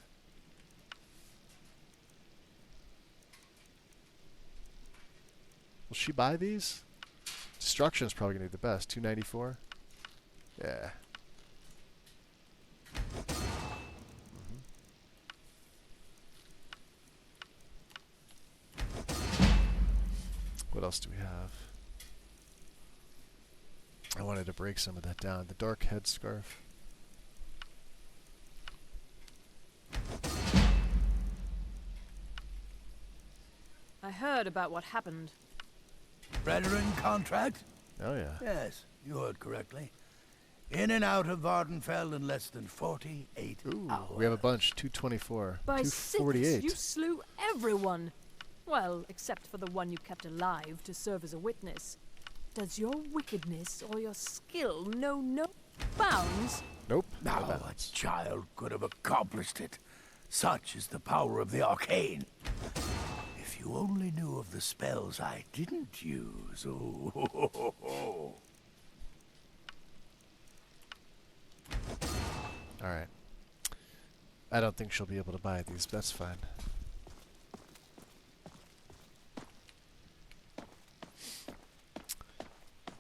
Will she buy these? Destruction is probably gonna be the best. 294. Yeah. What else do we have? I wanted to break some of that down. The dark headscarf. I heard about what happened. Brethren contract? Oh, yeah. Yes, you heard correctly. In and out of Vardenfell in less than 48 hours. We have a bunch. 224. By 248. Sithis, you slew everyone. Well, except for the one you kept alive to serve as a witness. Does your wickedness or your skill know no bounds? Nope. Now a child could have accomplished it. Such is the power of the arcane. If you only knew of the spells I didn't use. Oh. Alright. I don't think she'll be able to buy these, but that's fine.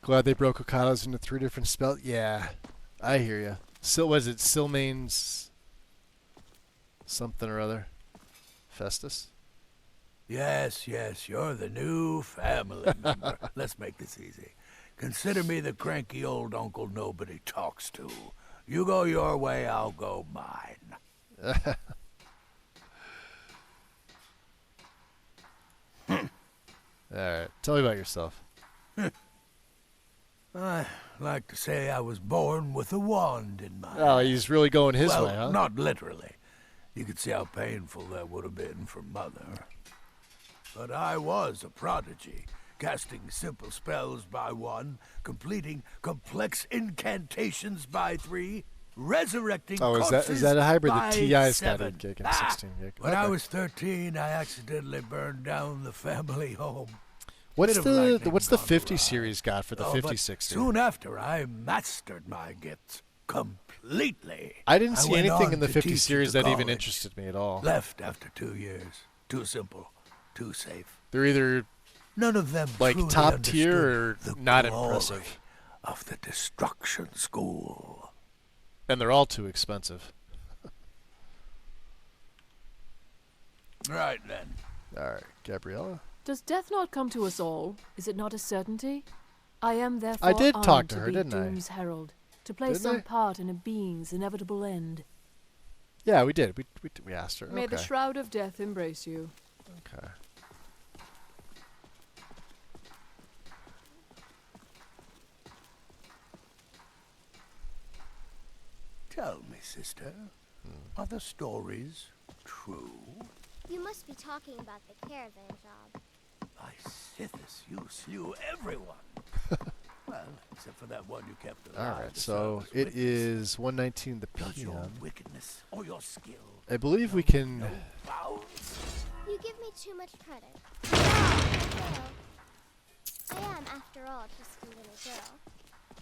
Glad they broke Okado's into 3 different spells. Yeah, I hear ya. Was it Silmane's something or other. Festus? Yes, you're the new family member. Let's make this easy. Consider me the cranky old uncle nobody talks to. You go your way, I'll go mine. Alright, tell me about yourself. I like to say I was born with a wand in my Oh, he's really going his well, way, huh? Not literally. You could see how painful that would have been for Mother. But I was a prodigy, casting simple spells by 1, completing complex incantations by 3, resurrecting corpses is that a hybrid? by The TI's 7. got a gig and 16 gig. When I was 13, I accidentally burned down the family home. What's Bit of lightning the gone 50 series got for the Oh, 50 but 60? soon after, I mastered my gifts completely. I didn't see went anything on in the to 50 teach series at that even college. interested me at all. Left after 2 years. Too simple. Too safe. They're either None of them like truly top tier or understood the not glory impressive. of the destruction school. And they're all too expensive. Right then. Alright, Gabriella? Does death not come to us all? Is it not a certainty? I am therefore I did talk armed to her, be didn't I? Doom's herald, to play Didn't some I? part in a being's inevitable end. Yeah, we did. We asked her. May the Okay. shroud of death embrace you. Okay. Tell me, sister, are the stories true? You must be talking about the caravan job. By Sithis, you slew everyone. Well, except for that one you kept alive. Alright, to so serve as it is 1:19 the Does your PM. wickedness or your skill I believe we can bounds? You give me too much credit. Well, I am, after all, just a little girl.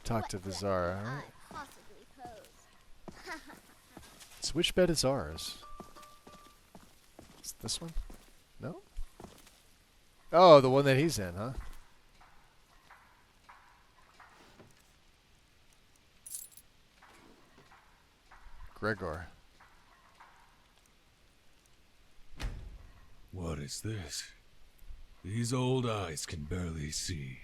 talk to Vizara. Alright. I possibly pose. So which bed is ours? Is it this one? No? Oh, the one that he's in, huh? Gregor. What is this? These old eyes can barely see,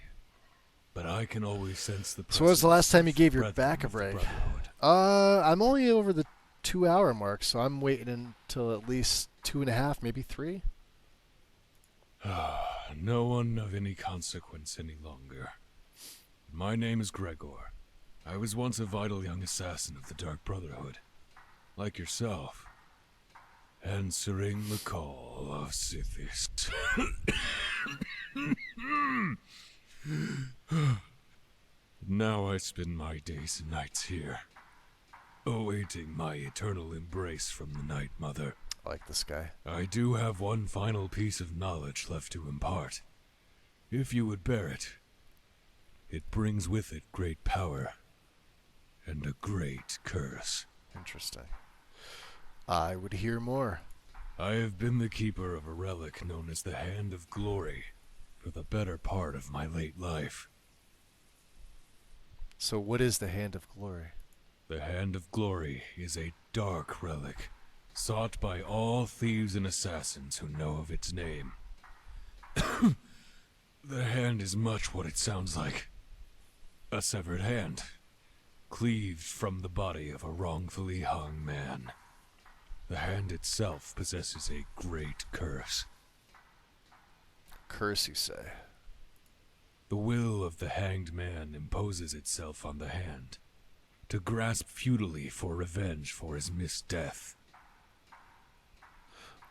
but I can always sense the. So when was the last time you gave your brethren back a of the break? Brotherhood. I'm only over the 2-hour mark, so I'm waiting until at least 2.5, maybe 3. No one of any consequence any longer. My name is Gregor. I was once a vital young assassin of the Dark Brotherhood, like yourself, answering the call of Sithis. Now I spend my days and nights here, awaiting my eternal embrace from the Night Mother. I like this guy. I do have one final piece of knowledge left to impart. If you would bear it, it brings with it great power and a great curse. Interesting. I would hear more. I have been the keeper of a relic known as the Hand of Glory for the better part of my late life. So what is the Hand of Glory? The Hand of Glory is a dark relic, sought by all thieves and assassins who know of its name. The hand is much what it sounds like. A severed hand, cleaved from the body of a wrongfully hung man. The hand itself possesses a great curse. Curse, you say? The will of the hanged man imposes itself on the hand, to grasp futilely for revenge for his missed death.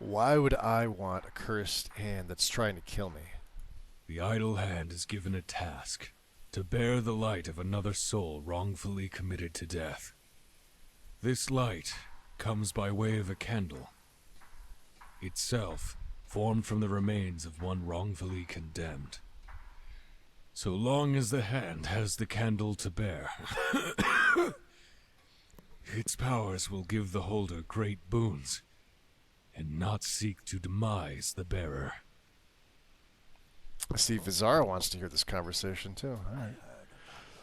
Why would I want a cursed hand that's trying to kill me? The idle hand is given a task, to bear the light of another soul wrongfully committed to death. This light comes by way of a candle, itself formed from the remains of one wrongfully condemned. So long as the hand has the candle to bear, its powers will give the holder great boons, and not seek to demise the bearer. I see Vizara wants to hear this conversation too. Alright.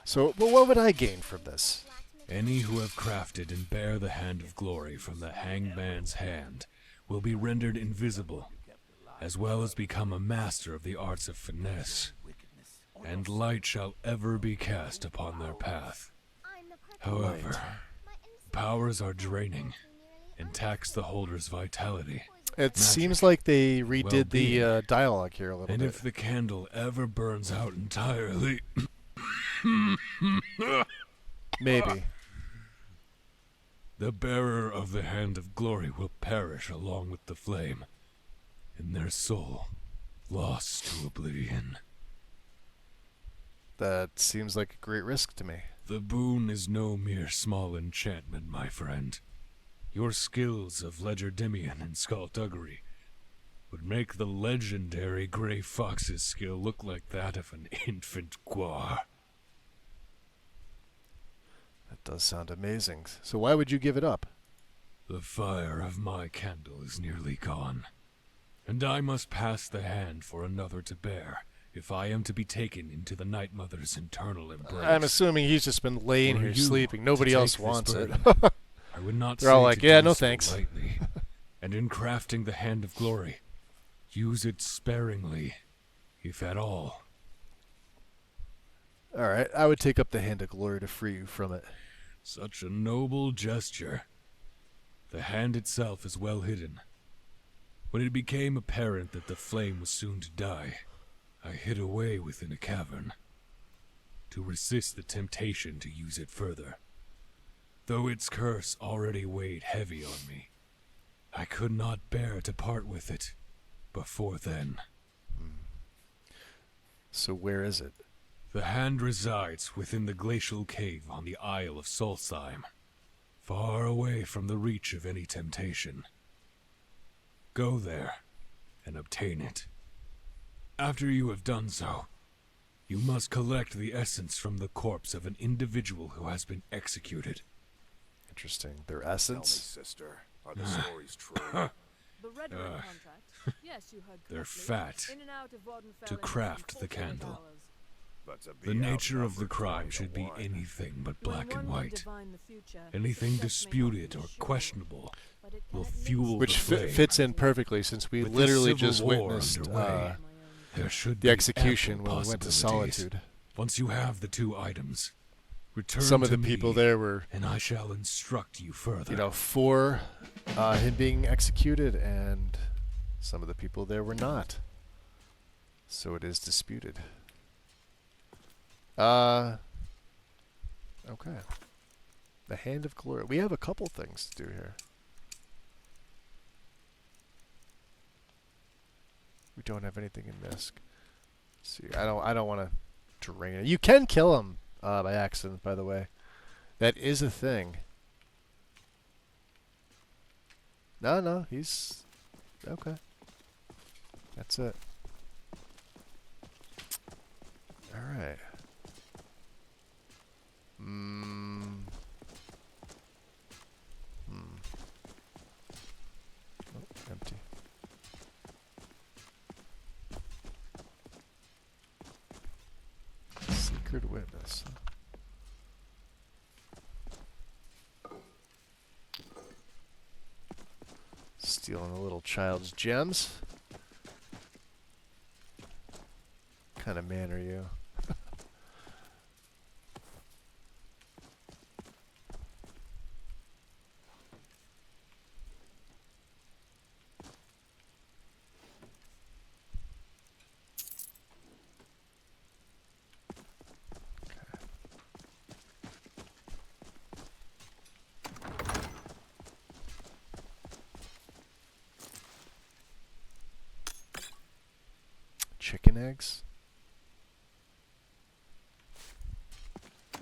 So, but what would I gain from this? Any who have crafted and bear the Hand of Glory from the Hangman's hand will be rendered invisible, as well as become a master of the arts of finesse, and light shall ever be cast upon their path. However, powers are draining and tax the holder's vitality. It seems like they redid the dialogue here a little and bit. If the candle ever burns out entirely... Maybe. The bearer of the Hand of Glory will perish along with the flame, and their soul lost to oblivion. That seems like a great risk to me. The boon is no mere small enchantment, my friend. Your skills of legerdemain and skullduggery would make the legendary Grey Fox's skill look like that of an infant guar. That does sound amazing. So why would you give it up? The fire of my candle is nearly gone, and I must pass the hand for another to bear if I am to be taken into the Night Mother's eternal embrace. I'm assuming he's just been laying here sleeping. Nobody else wants it. I would not They're all say like, to yeah, do no so thanks. lightly. And in crafting the Hand of Glory, use it sparingly, if at all. Alright, I would take up the Hand of Glory to free you from it. Such a noble gesture. The hand itself is well hidden. When it became apparent that the flame was soon to die, I hid away within a cavern to resist the temptation to use it further. Though its curse already weighed heavy on me, I could not bear to part with it before then. So where is it? The hand resides within the glacial cave on the Isle of Solstheim, far away from the reach of any temptation. Go there and obtain it. After you have done so, you must collect the essence from the corpse of an individual who has been executed. Interesting. Their essence? Tell me, sister, are the stories true? The Redguard contract. Yes, you heard They're correctly. fat In and out of Wardenfell to in craft the 48 candle. hours. But to be The nature of the outnumbered crime 20 to should be 1. anything but When black and one would white. divine the future, Anything success may not be disputed or sure, questionable but it will can at fuel Which the flame. fits in perfectly since we With the literally Civil just War witnessed underway, there should the be execution ample when we went to possibilities. Solitude. Once you have the two items, return Some of to the people me, there were, and I shall instruct you further. you know, for him being executed, and some of the people there were not. So it is disputed. Okay. The Hand of Glory. We have a couple things to do here. We don't have anything in Misk. Let's see, I don't want to drain it. You can kill him by accident, by the way. That is a thing. No, he's okay. That's it. All right. Oh, empty. Secret witness. Stealing a little child's gems. What kind of man are you? Chicken eggs?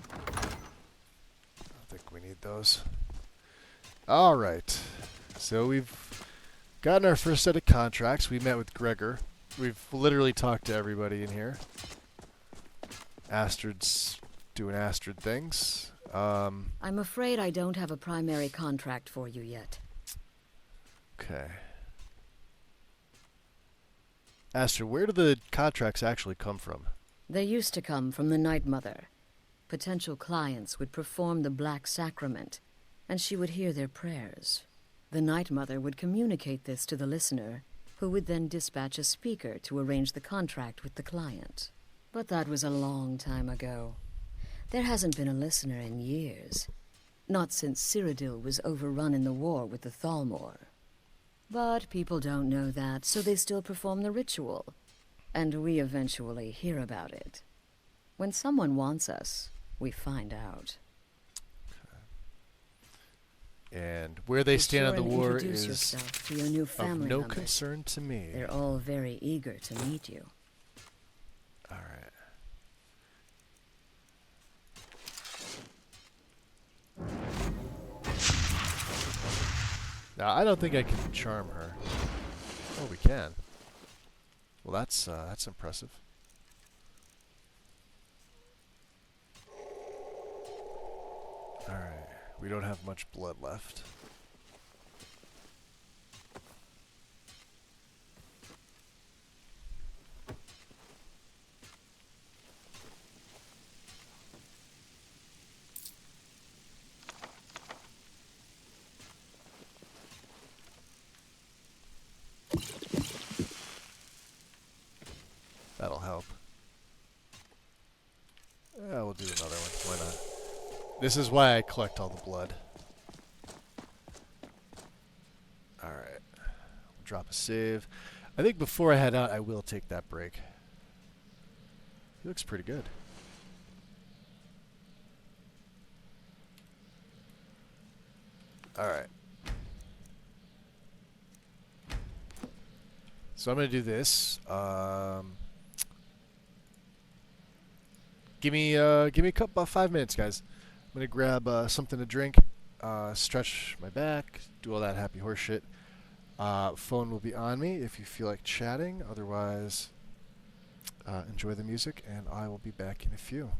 I don't think we need those. Alright. So we've gotten our first set of contracts. We met with Gregor. We've literally talked to everybody in here. Astrid's doing Astrid things. I'm afraid I don't have a primary contract for you yet. Okay. Astrid, where do the contracts actually come from? They used to come from the Night Mother. Potential clients would perform the Black Sacrament, and she would hear their prayers. The Night Mother would communicate this to the listener, who would then dispatch a speaker to arrange the contract with the client. But that was a long time ago. There hasn't been a listener in years. Not since Cyrodiil was overrun in the war with the Thalmor. But people don't know that, so they still perform the ritual. And we eventually hear about it. When someone wants us, we find out. And where they stand on the war is yourself to your new family of no members. concern to me. They're all very eager to meet you. All right. Now, I don't think I can charm her. Oh, we can. Well, that's impressive. All right. We don't have much blood left. That'll help. Yeah, we'll do another one. Why not? This is why I collect all the blood. Alright. Drop a save. I think before I head out, I will take that break. He looks pretty good. Alright. So I'm going to do this. Give me a couple, about 5 minutes, guys. I'm going to grab something to drink, stretch my back, do all that happy horse shit. Phone will be on me if you feel like chatting. Otherwise, enjoy the music, and I will be back in a few.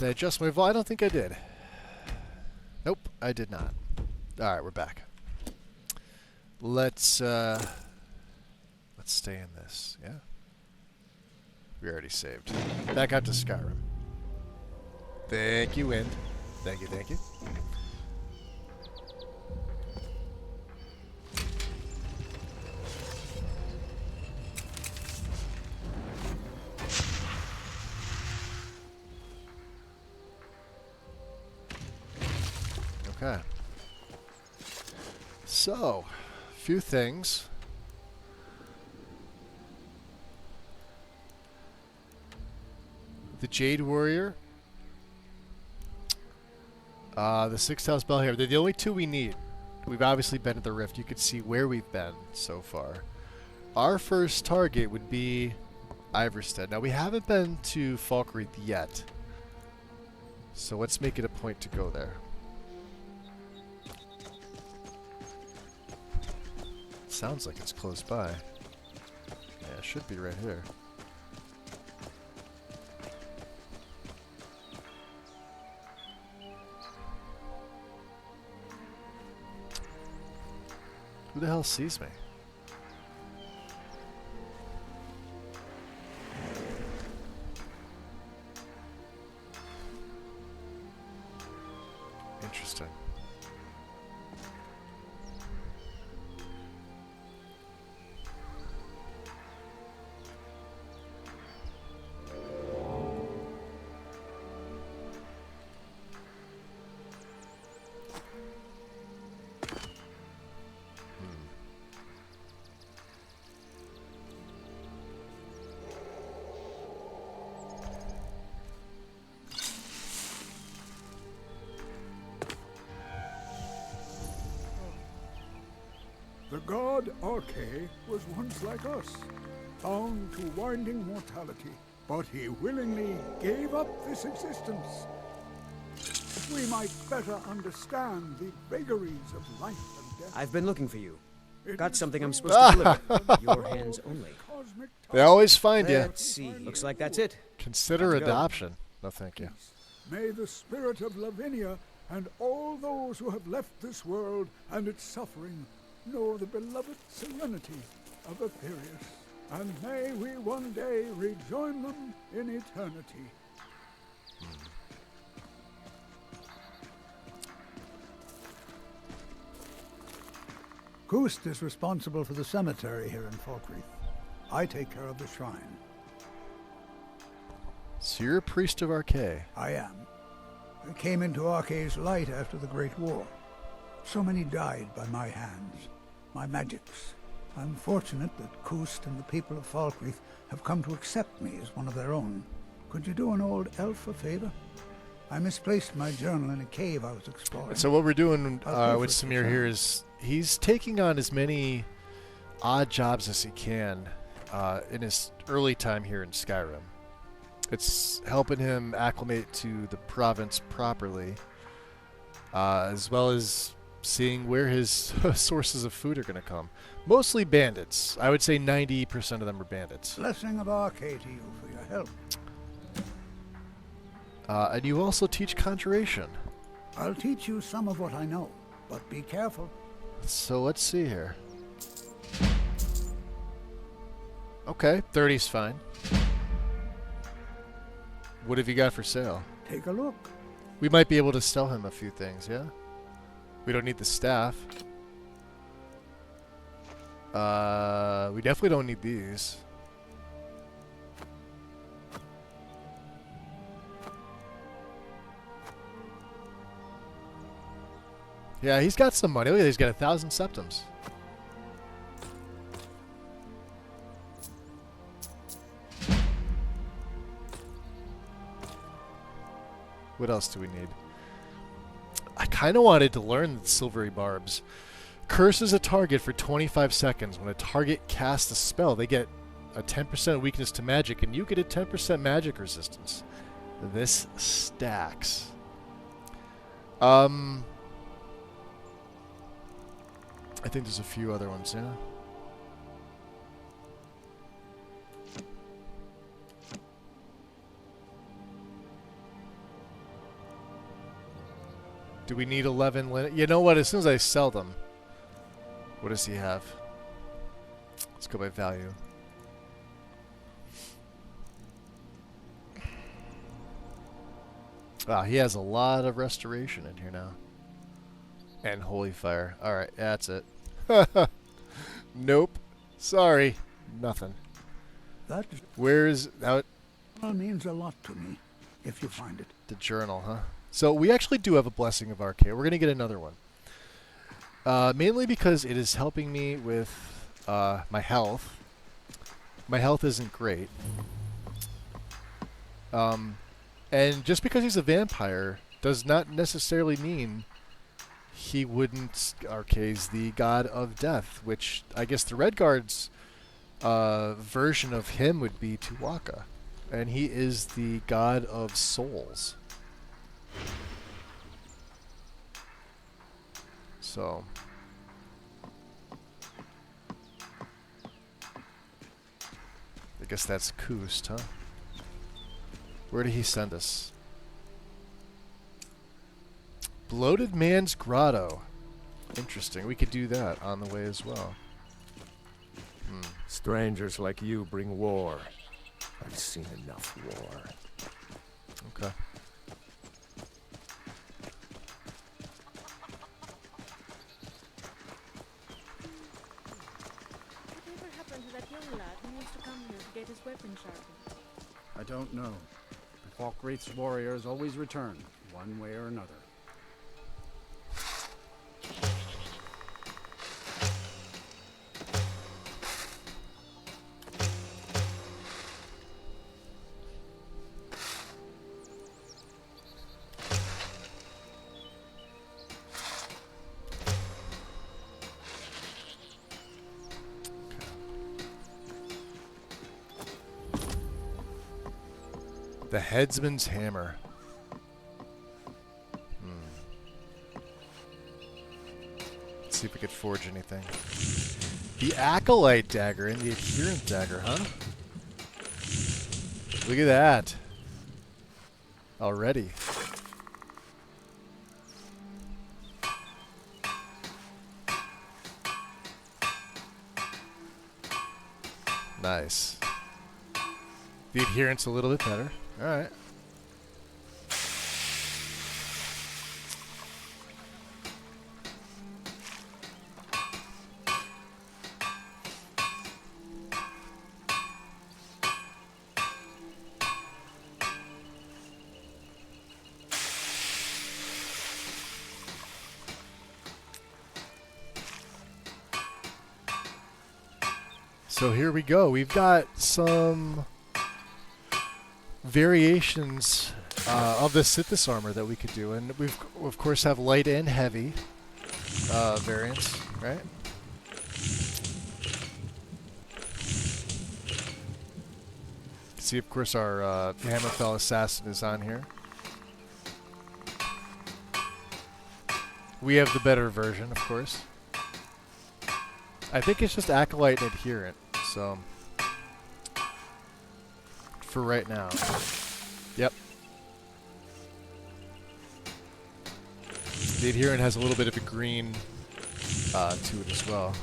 Did I adjust my volume? I don't think I did. Nope, I did not. Alright, we're back. Let's stay in this, yeah? We already saved. Back out to Skyrim. Thank you, Wind. Thank you, thank you. Okay. So, a few things. The Jade Warrior. The Sixth House Bell here. They're the only two we need. We've obviously been at the Rift. You can see where we've been so far. Our first target would be Iverstead. Now, we haven't been to Falkreath yet. So let's make it a point to go there. Sounds like it's close by. Yeah, it should be right here. Who the hell sees me? Interesting. The god Arche was once like us, bound to winding mortality, but he willingly gave up this existence. We might better understand the vagaries of life and death. I've been looking for you. Got something I'm supposed to deliver. Your hands only. They always find you. Let's see. Looks like that's it. Consider adoption. No, thank you. May the spirit of Lavinia and all those who have left this world and its suffering know the beloved serenity of Aetherius, and may we one day rejoin them in eternity. Kust is responsible for the cemetery here in Falkreath. I take care of the shrine. So you're a priest of Arche? I am. I came into Arche's light after the Great War. So many died by my hands, my magics. I'm fortunate that Kust and the people of Falkreath have come to accept me as one of their own. Could you do an old elf a favor? I misplaced my journal in a cave I was exploring. So what we're doing with Samir here is he's taking on as many odd jobs as he can in his early time here in Skyrim. It's helping him acclimate to the province properly, as well as seeing where his sources of food are going to come. Mostly bandits. I would say 90% of them are bandits. Blessing of Arche to you for your help. And you also teach conjuration. I'll teach you some of what I know, but be careful. So let's see here. Okay, 30's fine. What have you got for sale? Take a look. We might be able to sell him a few things, yeah? We don't need the staff. We definitely don't need these. Yeah, he's got some money. Look at that, he's got 1,000 septims. What else do we need? I kind of wanted to learn the silvery barbs. Curses a target for 25 seconds. When a target casts a spell, they get a 10% weakness to magic, and you get a 10% magic resistance. This stacks. I think there's a few other ones, yeah? Do we need 11 linen? You know what? As soon as I sell them, what does he have? Let's go by value. Wow, he has a lot of restoration in here now. And holy fire. Alright, that's it. Nope. Sorry. Nothing. That Where's... That means a lot to me, if you find it. The journal, huh? So we actually do have a Blessing of Arcade. We're going to get another one. Mainly because it is helping me with my health. My health isn't great. And just because he's a vampire does not necessarily mean he wouldn't... Arcade's the god of death, which I guess the Redguard's version of him would be Tuwaka. And he is the god of souls. So... I guess that's Kust, huh? Where did he send us? Bloated Man's Grotto. Interesting. We could do that on the way as well. Strangers like you bring war. I've seen enough war. Okay. Whatever happened to that young lad who used to come here to get his weapon sharpened? I don't know. But Falkreath's warriors always return, one way or another. The Headsman's Hammer. Let's see if we could forge anything. The Acolyte Dagger and the Adherent Dagger, huh? Look at that. Already. Nice. The Adherent's a little bit better. Alright. So here we go. We've got some variations of the Sithis armor that we could do, and we've of course have light and heavy variants, right? See, of course, our Hammerfell assassin is on here. We have the better version, of course. I think it's just Acolyte and Adherent, so for right now. Yep. The Adherent has a little bit of a green to it as well.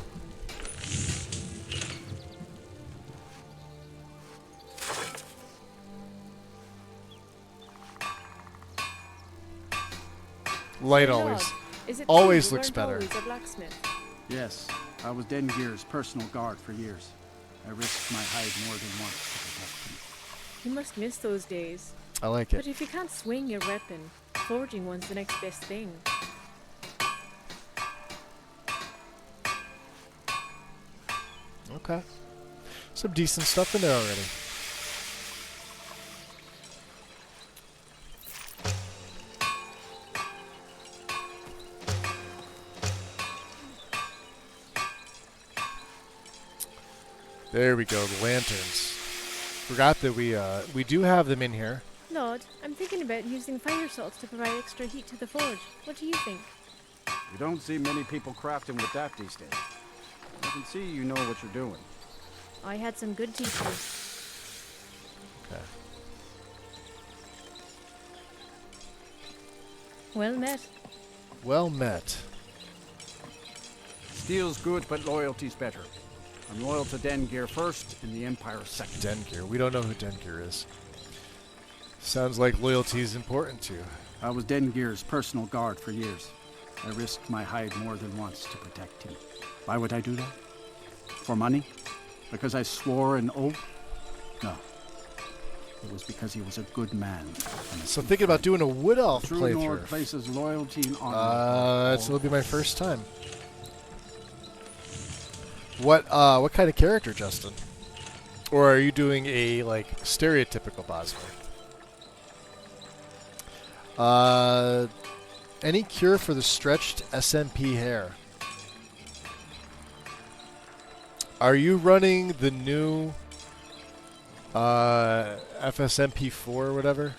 Light always looks better. A blacksmith? Yes, I was Dengir's personal guard for years. I risked my hide more than once to protect him. You must miss those days. I like it. But if you can't swing your weapon, forging one's the next best thing. Okay. Some decent stuff in there already. There we go, the lanterns. Forgot that we do have them in here. Lord, I'm thinking about using fire salts to provide extra heat to the forge. What do you think? You don't see many people crafting with that these days. I can see you know what you're doing. I had some good teachers. Okay. Well met. Well met. Steel's good, but loyalty's better. I'm loyal to Dengeir first, and the Empire second. Dengeir. We don't know who Dengeir is. Sounds like loyalty is important to you. I was Dengeir's personal guard for years. I risked my hide more than once to protect him. Why would I do that? For money? Because I swore an oath? No. It was because he was a good man. So thinking about doing a Wood Elf True playthrough. Nord places loyalty and honor. This will be my first time. What kind of character, Justin? Or are you doing a like stereotypical Bosmer? Any cure for the stretched SMP hair? Are you running the new FSMP4 or whatever?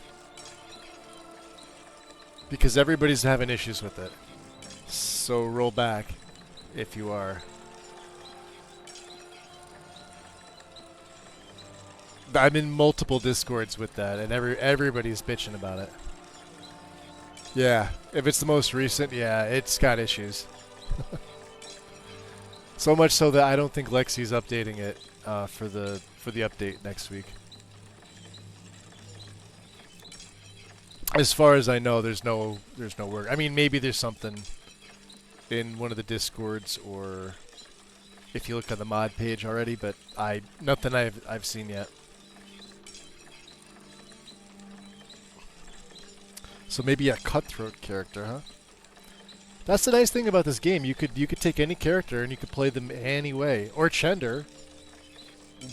Because everybody's having issues with it. So roll back if you are. I'm in multiple Discords with that, and everybody's bitching about it. Yeah, if it's the most recent, yeah, it's got issues. So much so that I don't think Lexi's updating it for the update next week. As far as I know, there's no work. I mean, maybe there's something in one of the Discords, or if you look on the mod page already, but nothing I've seen yet. So maybe a cutthroat character, huh? That's the nice thing about this game. You could take any character and you could play them any way. Or Chender,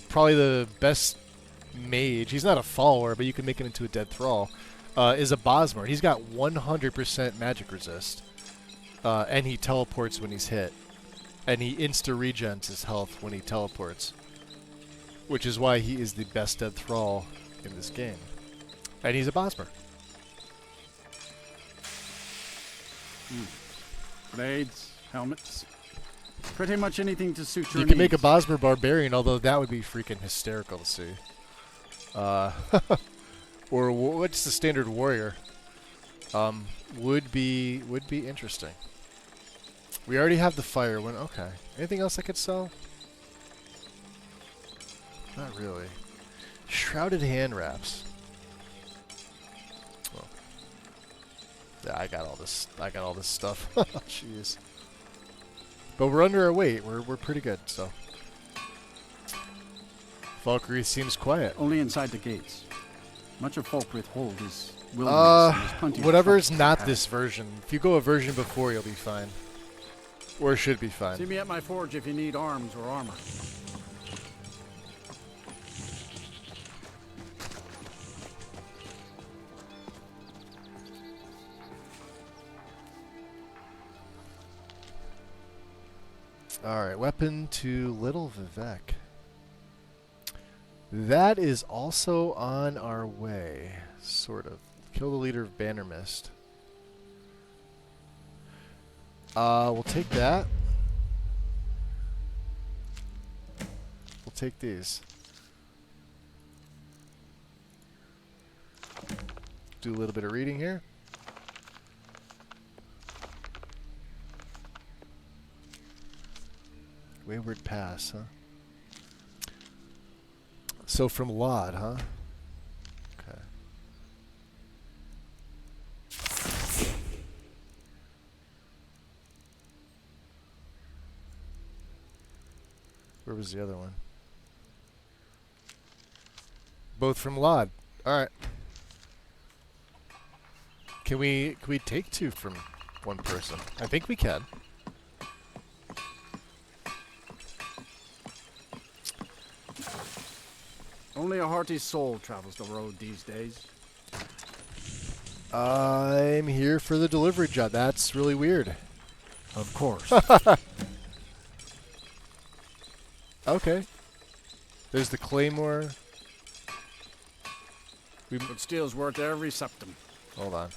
probably the best mage. He's not a follower, but you can make him into a dead thrall. Is a Bosmer. He's got 100% magic resist, and he teleports when he's hit, and he insta-regens his health when he teleports, which is why he is the best dead thrall in this game. And he's a Bosmer. Blades, helmets, pretty much anything to suit your You needs. can make a Bosmer Barbarian, although that would be freaking hysterical to see. Or what's the standard warrior? Would be interesting. We already have the fire one. Okay. Anything else I could sell? Not really. Shrouded hand wraps. Well, yeah, I got all this stuff. Jeez. But we're under our weight. We're pretty good. So. Valkyrie seems quiet. Only inside the gates. Much of Falkreath Hold is wilderness. And there's plenty whatever of is not this version. If you go a version before, you'll be fine. Or should be fine. See me at my forge if you need arms or armor. Alright, weapon to Little Vivek. That is also on our way, sort of. Kill the leader of Banner Mist. We'll take that. We'll take these. Do a little bit of reading here. Wayward Pass, huh? So from Lod, huh? Okay. Where was the other one? Both from Lod. Alright. Can we take two from one person? I think we can. Only a hearty soul travels the road these days. I'm here for the delivery job. That's really weird. Of course. Okay. There's the Claymore. But steel's worth every septum. Hold on.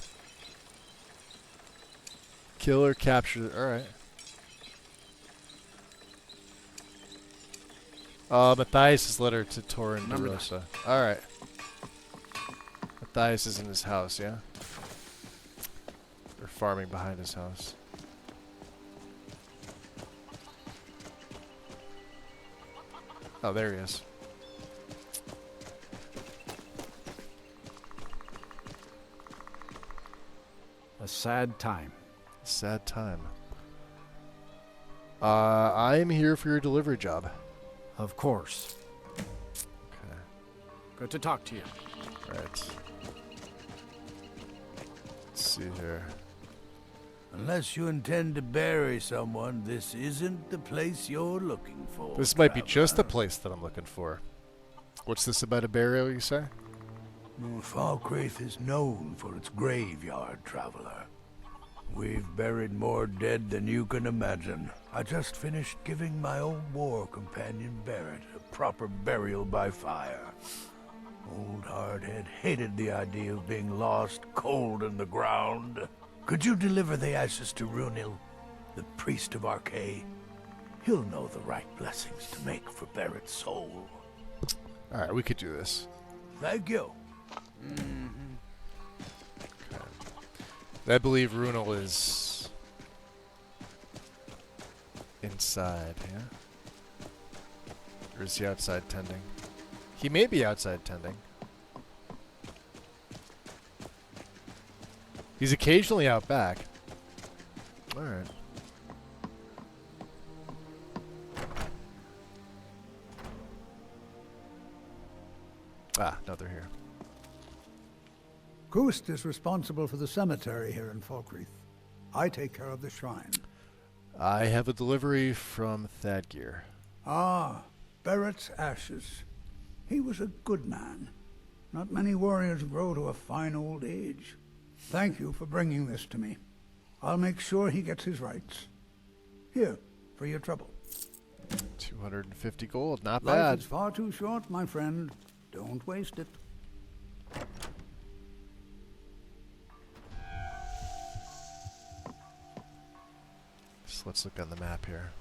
Kill or capture. Alright. Matthias' letter to Torin de Rosa. Alright. Matthias is in his house, yeah? Or farming behind his house. Oh, there he is. A sad time. Sad time. I am here for your delivery job. Of course. Okay. Good to talk to you. Right. Let's see here. Unless you intend to bury someone, this isn't the place you're looking for. This might be just the place that I'm looking for. What's this about a burial, you say? Falkreath is known for its graveyard, traveler. We've buried more dead than you can imagine. I just finished giving my old war companion Barrett a proper burial by fire. Old Hardhead hated the idea of being lost cold in the ground. Could you deliver the ashes to Runil, the priest of Arkay? He'll know the right blessings to make for Barrett's soul. Alright, we could do this. Thank you. Okay. I believe Runil is inside, yeah? Or is he outside tending? He may be outside tending. He's occasionally out back. Alright. Ah, no, they're here. Kust is responsible for the cemetery here in Falkreath. I take care of the shrine. I have a delivery from Thadgeir. Ah, Barrett's ashes. He was a good man. Not many warriors grow to a fine old age. Thank you for bringing this to me. I'll make sure he gets his rights. Here, for your trouble. 250 gold, not Life bad. is far too short, my friend. Don't waste it. So let's look on the map here.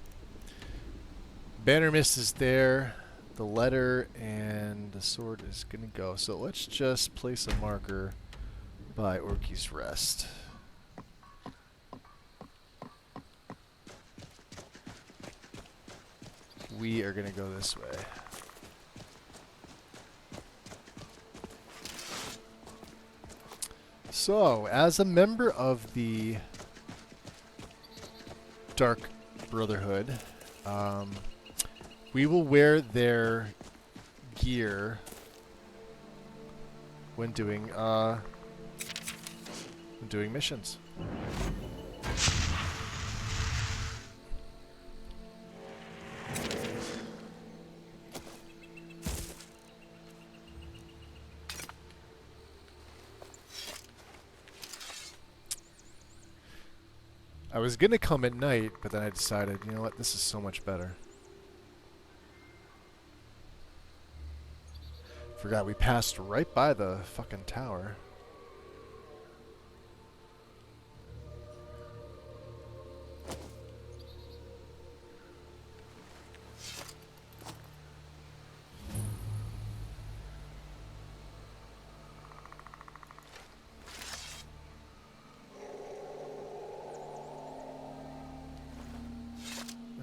Banner Mist is there. The letter and the sword is going to go. So let's just place a marker by Orky's Rest. We are going to go this way. So, as a member of the Dark Brotherhood, we will wear their gear when doing missions. I was gonna come at night, but then I decided, you know what, this is so much better. Forgot we passed right by the fucking tower.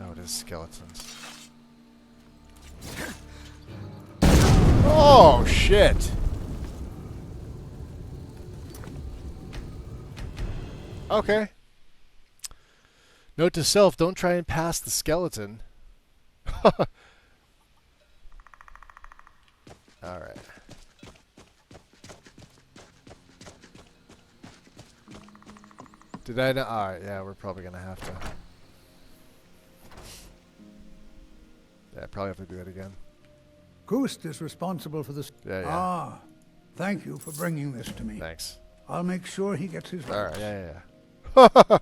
Oh, it is skeletons. Oh, shit! Okay. Note to self, don't try and pass the skeleton. Alright. Did I not? Alright, yeah, we're probably gonna have to. Yeah, probably have to do that again. Kust is responsible for this. Yeah, yeah. Ah, thank you for bringing this to me. Thanks. I'll make sure he gets his rights. Alright, yeah.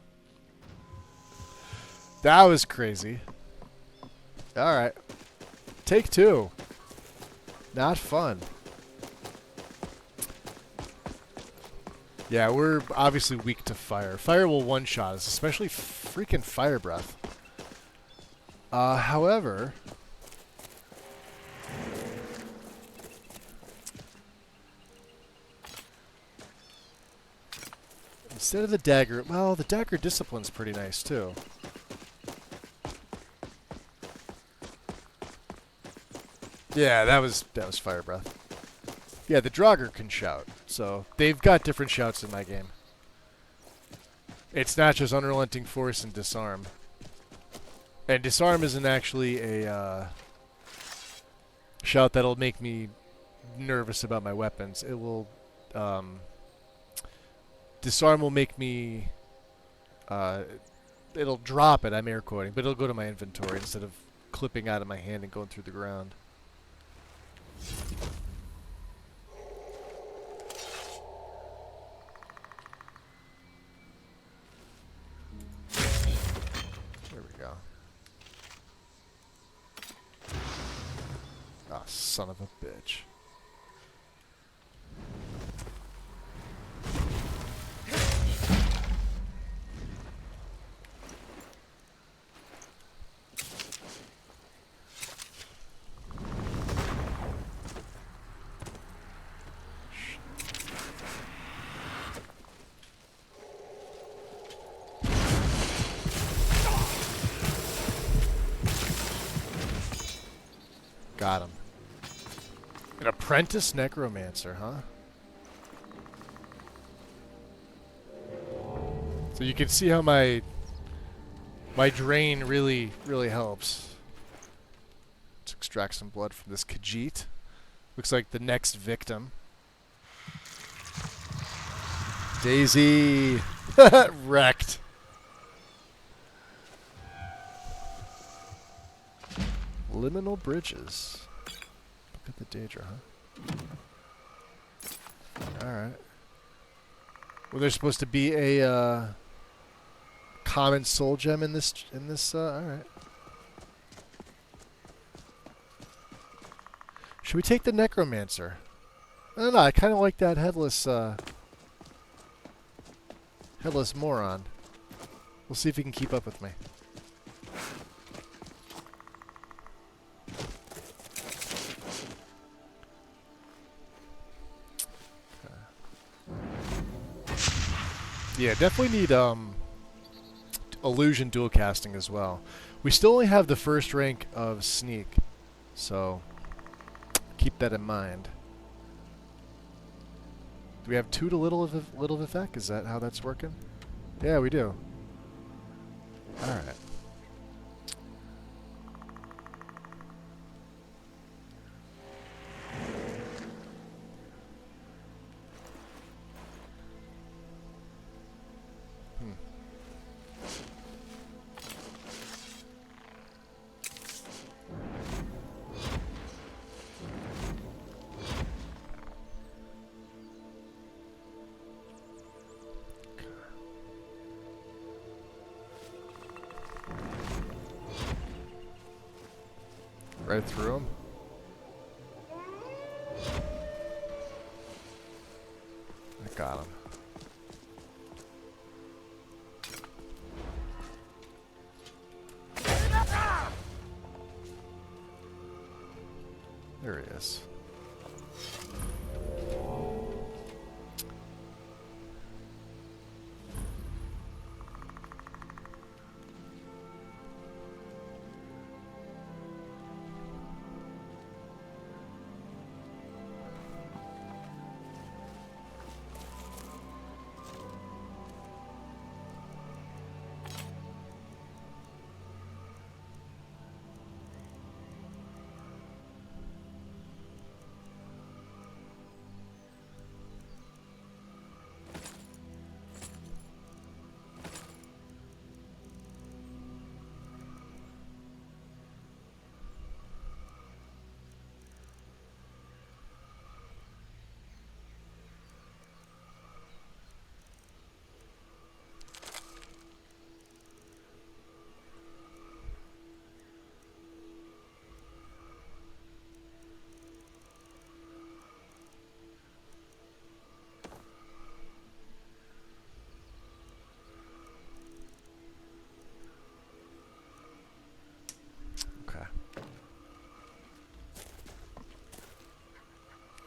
That was crazy. Alright. Take two. Not fun. Yeah, we're obviously weak to fire. Fire will one-shot us, especially freaking fire breath. However... Instead of the dagger, well, the dagger discipline's pretty nice too. Yeah, that was fire breath. Yeah, the Draugr can shout, so they've got different shouts in my game. It's not just unrelenting force and disarm. And disarm isn't actually a shout that'll make me nervous about my weapons. It will disarm will make me it'll drop it, I'm air quoting, but it'll go to my inventory instead of clipping out of my hand and going through the ground. There we go. Ah, son of a bitch. Got him. An apprentice necromancer, huh? So you can see how my drain really helps. Let's extract some blood from this Khajiit. Looks like the next victim. Daisy! Wrecked. Liminal bridges. Look at the Daedra, huh? Alright. Well, there's supposed to be a common soul gem in this alright. Should we take the necromancer? I don't know, I kinda like that headless moron. We'll see if he can keep up with me. Yeah, definitely need illusion dual casting as well. We still only have the first rank of sneak, so keep that in mind. Do we have 2 to little of effect? Is that how that's working? Yeah, we do. All right. Right through him. I got him. There he is.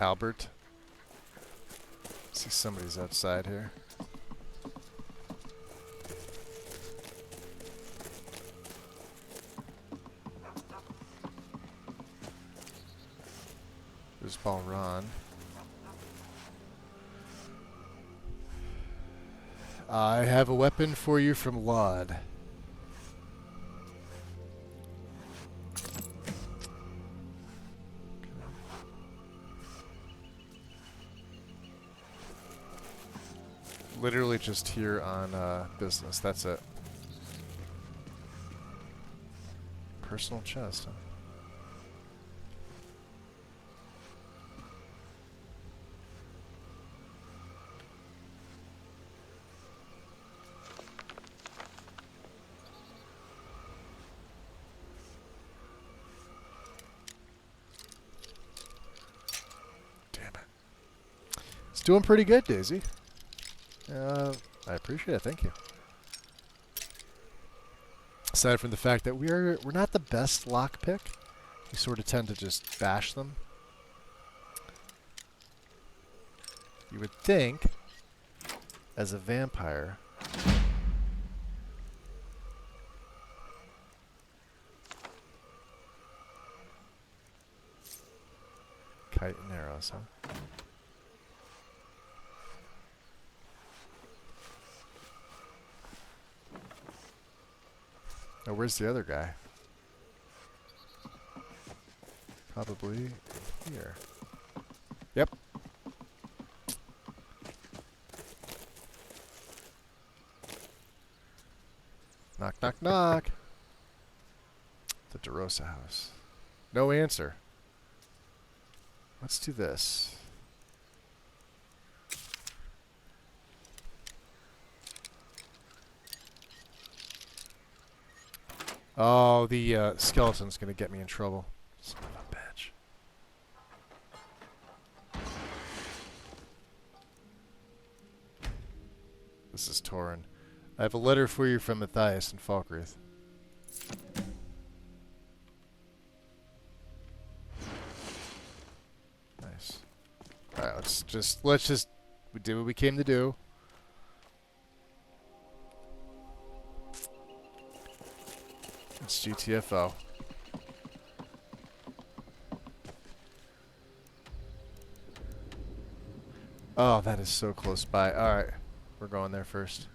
Albert. See, somebody's outside here. There's Balron. I have a weapon for you from Laud. Literally just here on business. That's it. Personal chest, huh? Damn it. It's doing pretty good, Daisy. I appreciate it. Thank you. Aside from the fact that we're not the best lockpick, we sort of tend to just bash them. You would think, as a vampire, kite and arrows, huh? Oh, where's the other guy? Probably here. Yep. Knock, knock, knock. The DeRosa house. No answer. Let's do this. Oh, the skeleton's gonna get me in trouble. Son of a bitch. This is Torin. I have a letter for you from Matthias and Falkreath. Nice. Alright, let's just we did what we came to do. It's GTFO. Oh, that is so close by. Alright, we're going there first.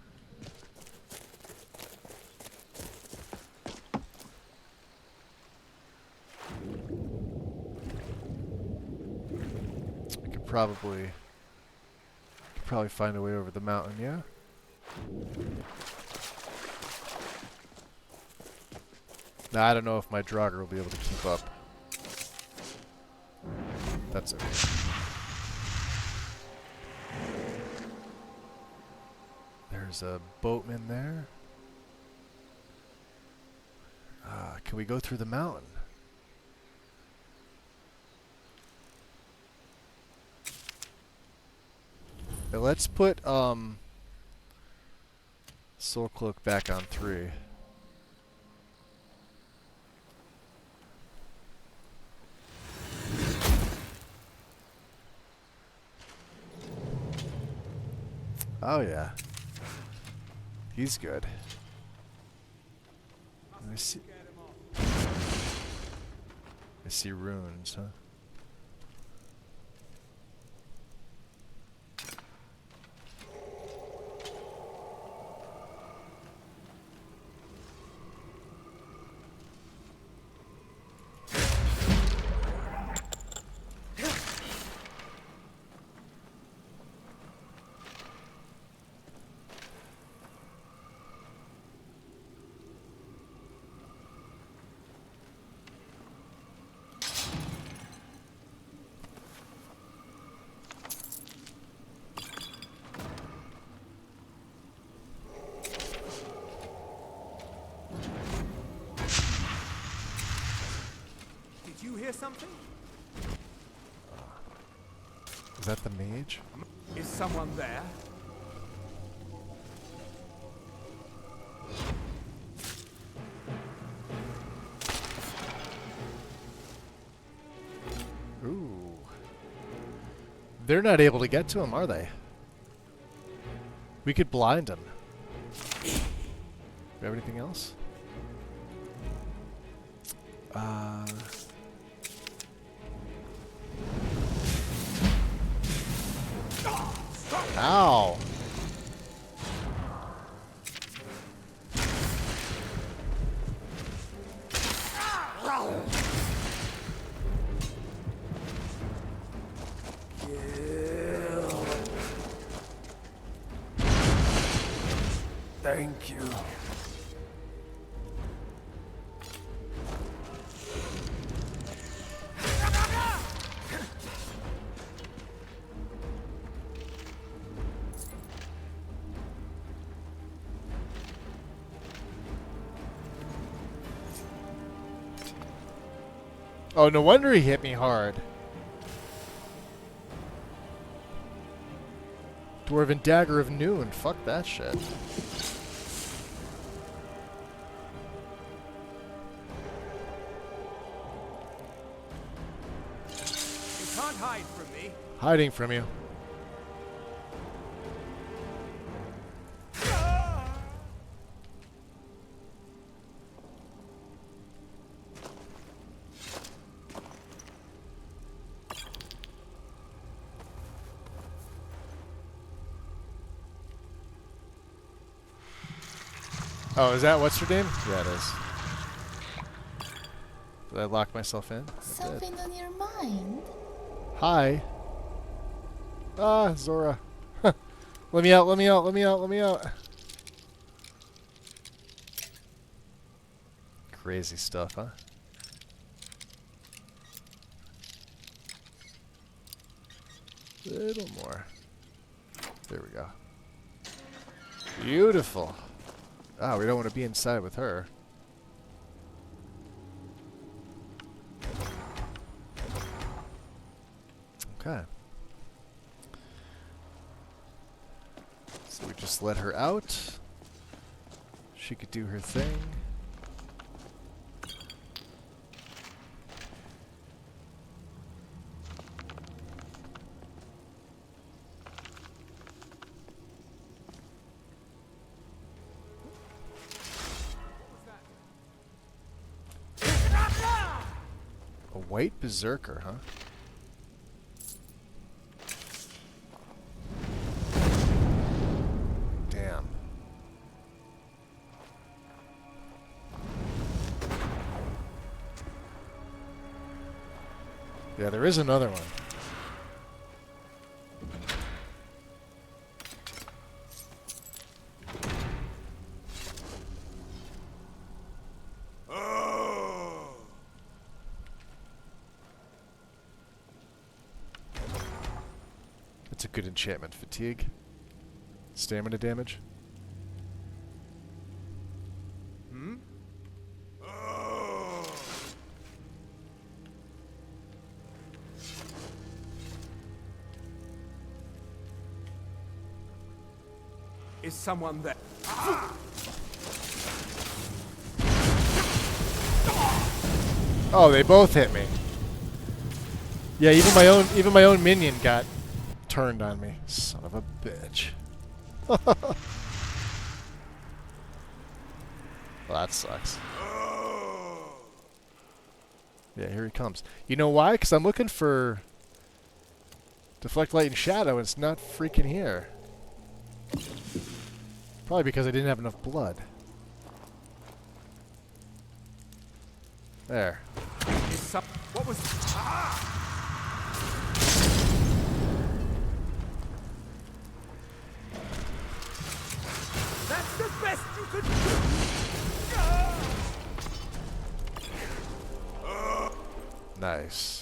We could probably find a way over the mountain, yeah? Now, I don't know if my Draugr will be able to keep up. That's okay. There's a boatman there. Can we go through the mountain? Now let's put Soul Cloak back on 3. Oh yeah, he's good. I see runes, huh? Something? Is that the mage? Is someone there? Ooh. They're not able to get to him, are they? We could blind him. Do you have anything else? Ow. Thank you. Oh, no wonder he hit me hard. Dwarven Dagger of Noon. Fuck that shit. You can't hide from me. Hiding from you. Oh, is that what's her name? Yeah, it is. Did I lock myself in? Something on your mind? Hi. Ah, Zora. Let me out, let me out, let me out, let me out. Crazy stuff, huh? Little more. There we go. Beautiful. Ah, we don't want to be inside with her. Okay. So we just let her out. She could do her thing. A white berserker, huh? Damn. Yeah, there is another one. That's a good enchantment. Fatigue. Stamina damage. Hmm? Is someone there? Oh, they both hit me. Yeah, even my own minion got turned on me. Son of a bitch. Well, that sucks. Yeah, here he comes. You know why? Because I'm looking for Deflect Light and Shadow, and it's not freaking here. Probably because I didn't have enough blood. There. What was? That's the best you could do. Nice.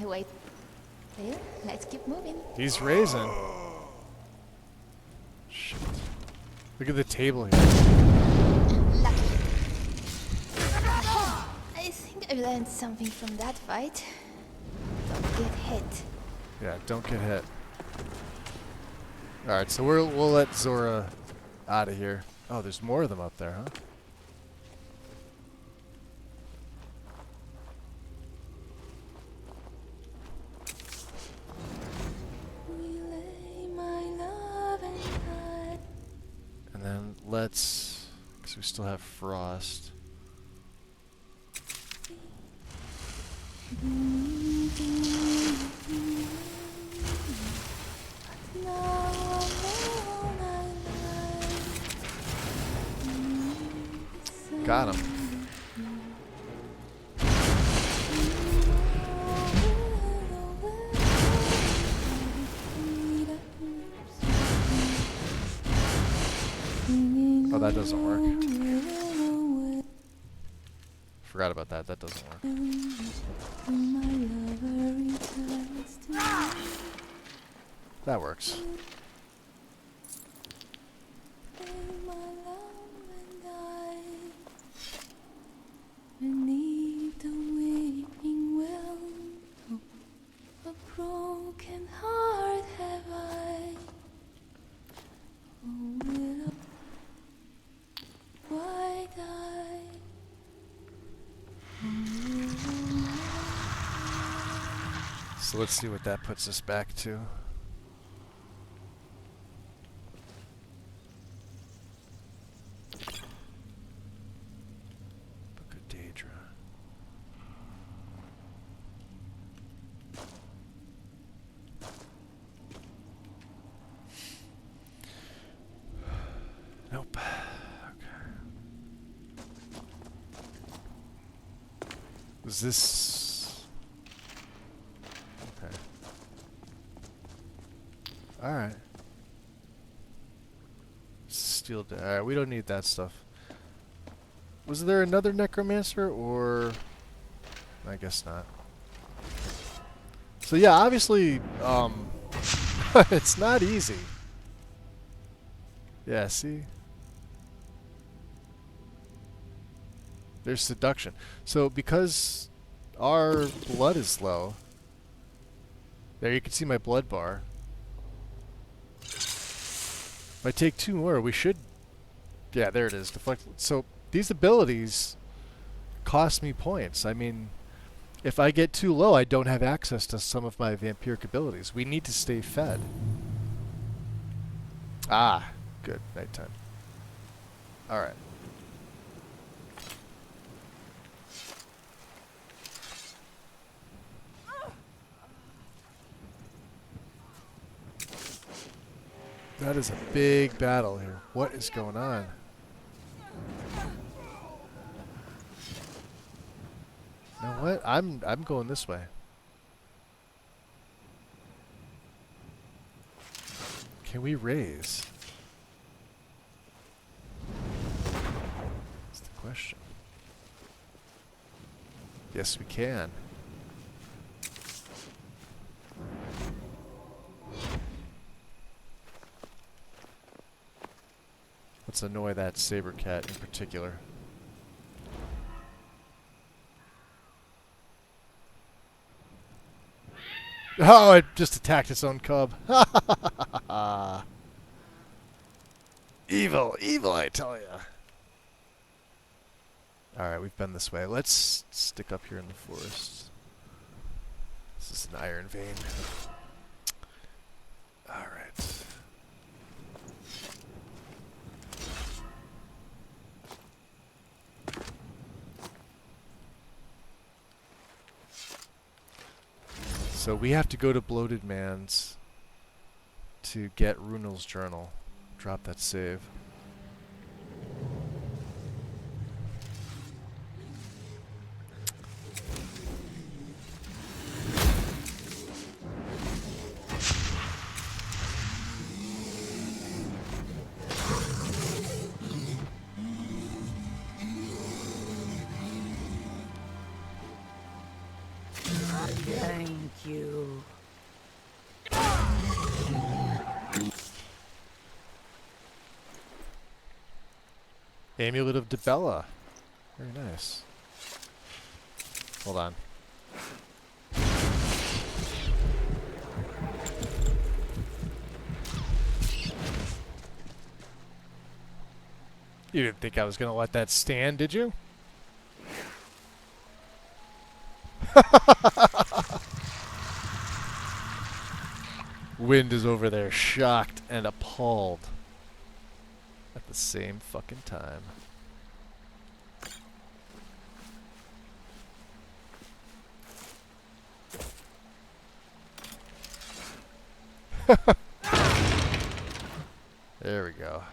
Wait. Well, let's keep moving. He's raising. Shit. Look at the table here. Lucky. I think I learned something from that fight. Don't get hit. Yeah, don't get hit. Alright, so we'll let Zora out of here. Oh, there's more of them up there, huh? And then let's, because we still have frost. Got him. Oh, that doesn't work. Forgot about that. That doesn't work. That works. Beneath the weeping well, a broken heart have I. Oh, will why die? So let's see what that puts us back to. Nope. Okay. Was this... Okay. Alright. Steel... Alright, we don't need that stuff. Was there another necromancer, or... I guess not. So yeah, obviously, it's not easy. Yeah, see? There's seduction. So because our blood is low, there you can see my blood bar. If I take 2 more, we should... Yeah, there it is. Deflect. So these abilities cost me points. I mean, if I get too low, I don't have access to some of my vampiric abilities. We need to stay fed. Ah, good. Nighttime. Alright. That is a big battle here. What is going on? You know what? I'm going this way. Can we raise? That's the question. Yes, we can. Let's annoy that saber cat in particular. Oh, it just attacked its own cub. Evil, evil, I tell ya. Alright, we've been this way. Let's stick up here in the forest. This is an iron vein. Alright. So we have to go to Bloated Man's to get Runel's journal. Drop that save. Thank you. Amulet of Dibella. Very nice. Hold on. You didn't think I was going to let that stand, did you? Wind is over there, shocked and appalled at the same fucking time. There we go.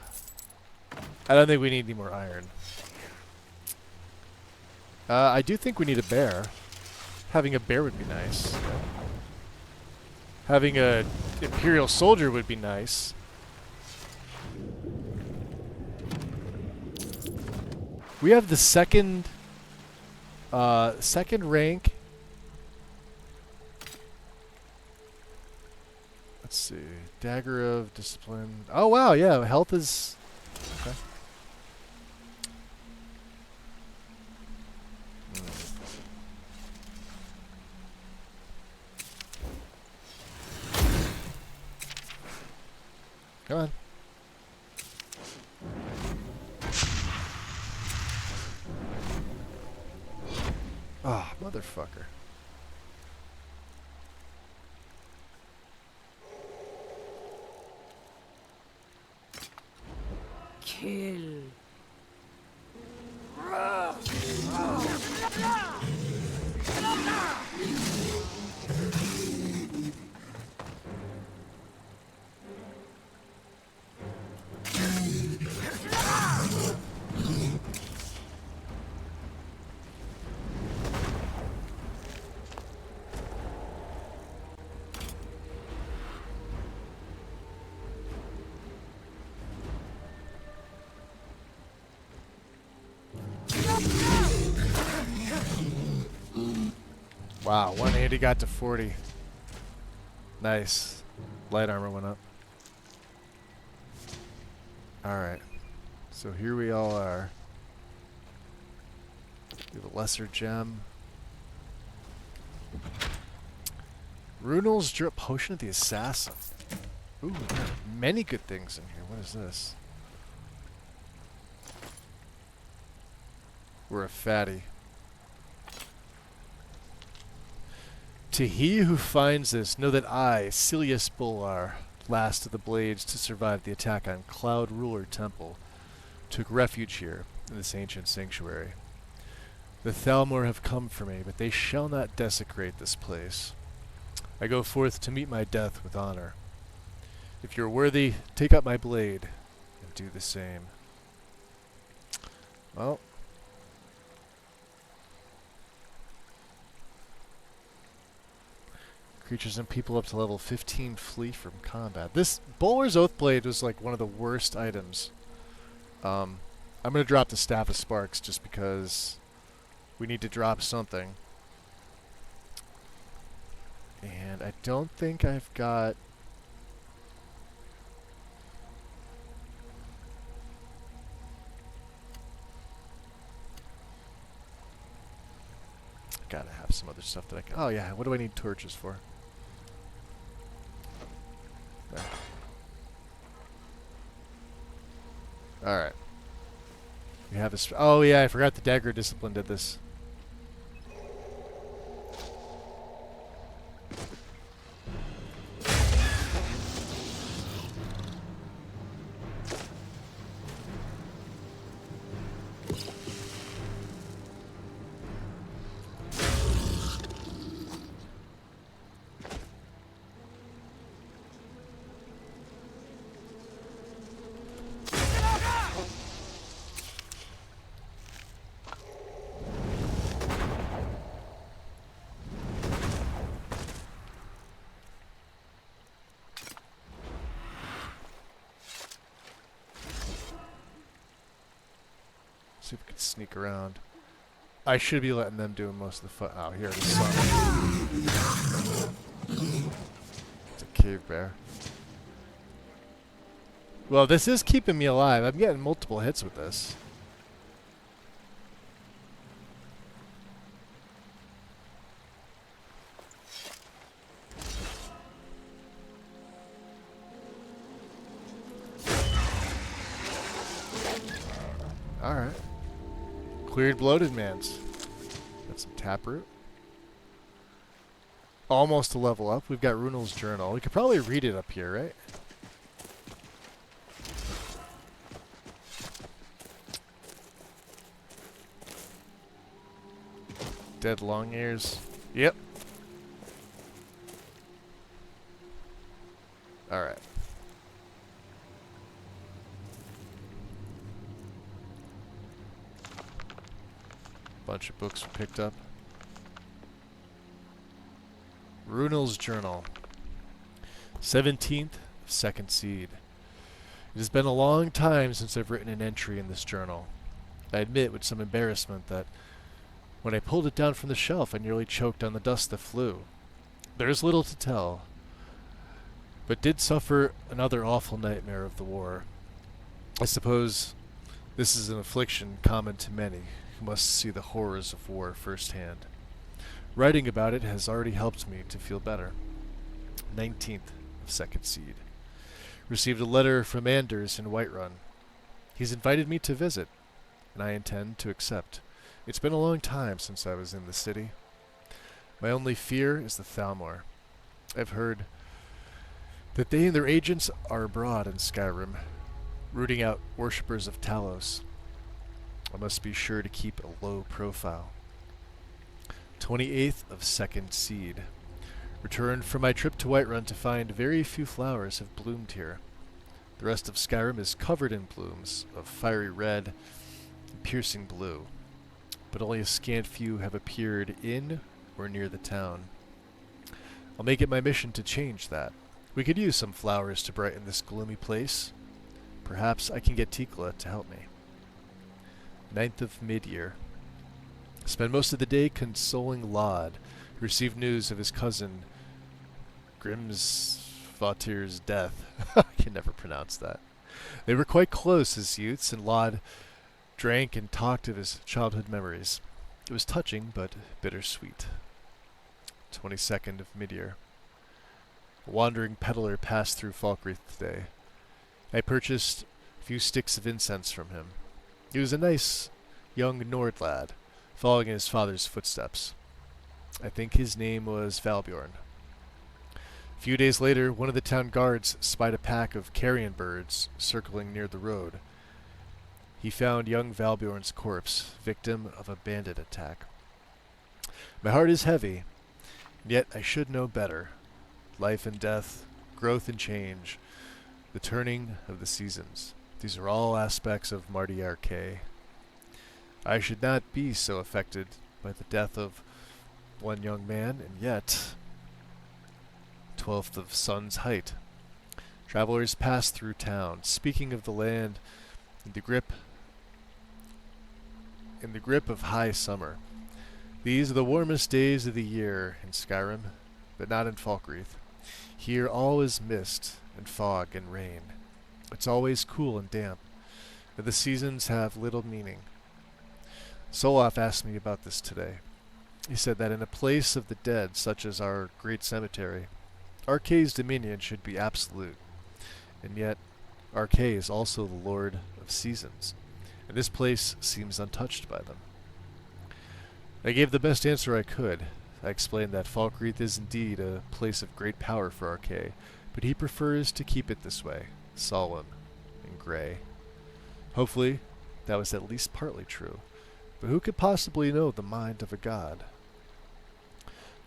I don't think we need any more iron. I do think we need a bear. Having a bear would be nice. Having a Imperial soldier would be nice. We have the second rank. Let's see. Dagger of Discipline. Oh wow, yeah, health is okay. Come on. Ah, oh, motherfucker. Kill. Wow, one-handed got to 40. Nice. Light armor went up. Alright. So here we all are. We have a lesser gem. Runel's drip potion of the assassin. Ooh, there are many good things in here. What is this? We're a fatty. To he who finds this, know that I, Silius Bolar, last of the blades to survive the attack on Cloud Ruler Temple, took refuge here in this ancient sanctuary. The Thalmor have come for me, but they shall not desecrate this place. I go forth to meet my death with honor. If you're worthy, take up my blade and do the same. Well. Creatures and people up to level 15 flee from combat. This Bowler's Oathblade was like one of the worst items. I'm going to drop the Staff of Sparks just because we need to drop something. And I don't think I've got... Gotta have some other stuff that I can... Oh yeah, what do I need torches for? There. Alright. We have a... Oh yeah, I forgot the Dagger Discipline did this. See if we can sneak around. I should be letting them do most of the fun. Oh, here it is. It's a cave bear. Well, this is keeping me alive. I'm getting multiple hits with this. Alright. Cleared bloated man's. Got some taproot. Almost a level up. We've got Runel's journal. We could probably read it up here, right? Dead long ears. Yep. Alright. Bunch of books picked up. Runel's journal. 17th of second seed. It has been a long time since I've written an entry in this journal. I admit with some embarrassment that when I pulled it down from the shelf, I nearly choked on the dust that flew. There is little to tell, but did suffer another awful nightmare of the war. I suppose this is an affliction common to many who must see the horrors of war firsthand. Writing about it has already helped me to feel better. 19th of second seed. Received a letter from Anders in Whiterun. He's invited me to visit, and I intend to accept. It's been a long time since I was in the city. My only fear is the Thalmor. I've heard that they and their agents are abroad in Skyrim, rooting out worshippers of Talos. I must be sure to keep a low profile. 28th of second seed. Returned from my trip to Whiterun to find very few flowers have bloomed here. The rest of Skyrim is covered in blooms of fiery red and piercing blue, but only a scant few have appeared in or near the town. I'll make it my mission to change that. We could use some flowers to brighten this gloomy place. Perhaps I can get Tikla to help me. 9th of mid-year. Spend most of the day consoling Lod, who received news of his cousin Grimsvatir's death. I can never pronounce that. They were quite close as youths, and Lod drank and talked of his childhood memories. It was touching, but bittersweet. 22nd of mid-year. A wandering peddler passed through Falkreath today. I purchased a few sticks of incense from him. He was a nice young Nord lad, following in his father's footsteps. I think his name was Valbjorn. A few days later, one of the town guards spied a pack of carrion birds circling near the road. He found young Valbjorn's corpse, victim of a bandit attack. My heart is heavy, and yet I should know better. Life and death, growth and change, the turning of the seasons. These are all aspects of Marty Arcay. I should not be so affected by the death of one young man, and yet... 12th of sun's height. Travelers pass through town, speaking of the land in the grip of high summer. These are the warmest days of the year in Skyrim, but not in Falkreath. Here all is mist and fog and rain. It's always cool and damp, but the seasons have little meaning. Soloff asked me about this today. He said that in a place of the dead, such as our great cemetery, Arcay's dominion should be absolute, and yet Arcay is also the lord of seasons, and this place seems untouched by them. I gave the best answer I could. I explained that Falkreath is indeed a place of great power for Arcay, but he prefers to keep it this way, solemn and gray. Hopefully, that was at least partly true, but who could possibly know the mind of a god?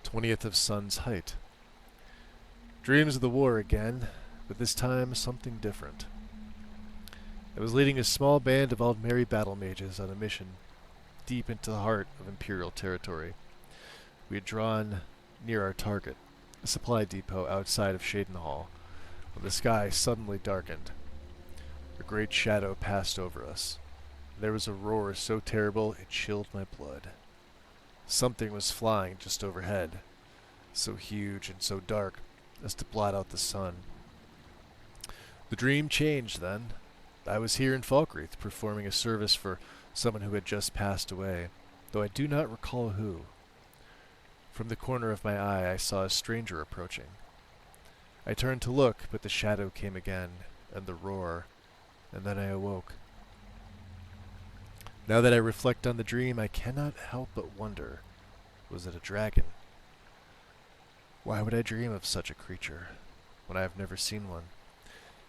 20th of sun's height. Dreams of the war again, but this time something different. I was leading a small band of Aldmeri battle mages on a mission deep into the heart of Imperial territory. We had drawn near our target, a supply depot outside of Shadenhall, when the sky suddenly darkened. A great shadow passed over us. There was a roar so terrible it chilled my blood. Something was flying just overhead. so huge and so dark as to blot out the sun. The dream changed then. I was here in Falkreath performing a service for someone who had just passed away, though I do not recall who. From the corner of my eye I saw a stranger approaching. I turned to look, but the shadow came again, and the roar, and then I awoke. Now that I reflect on the dream, I cannot help but wonder, was it a dragon? Why would I dream of such a creature, when I have never seen one?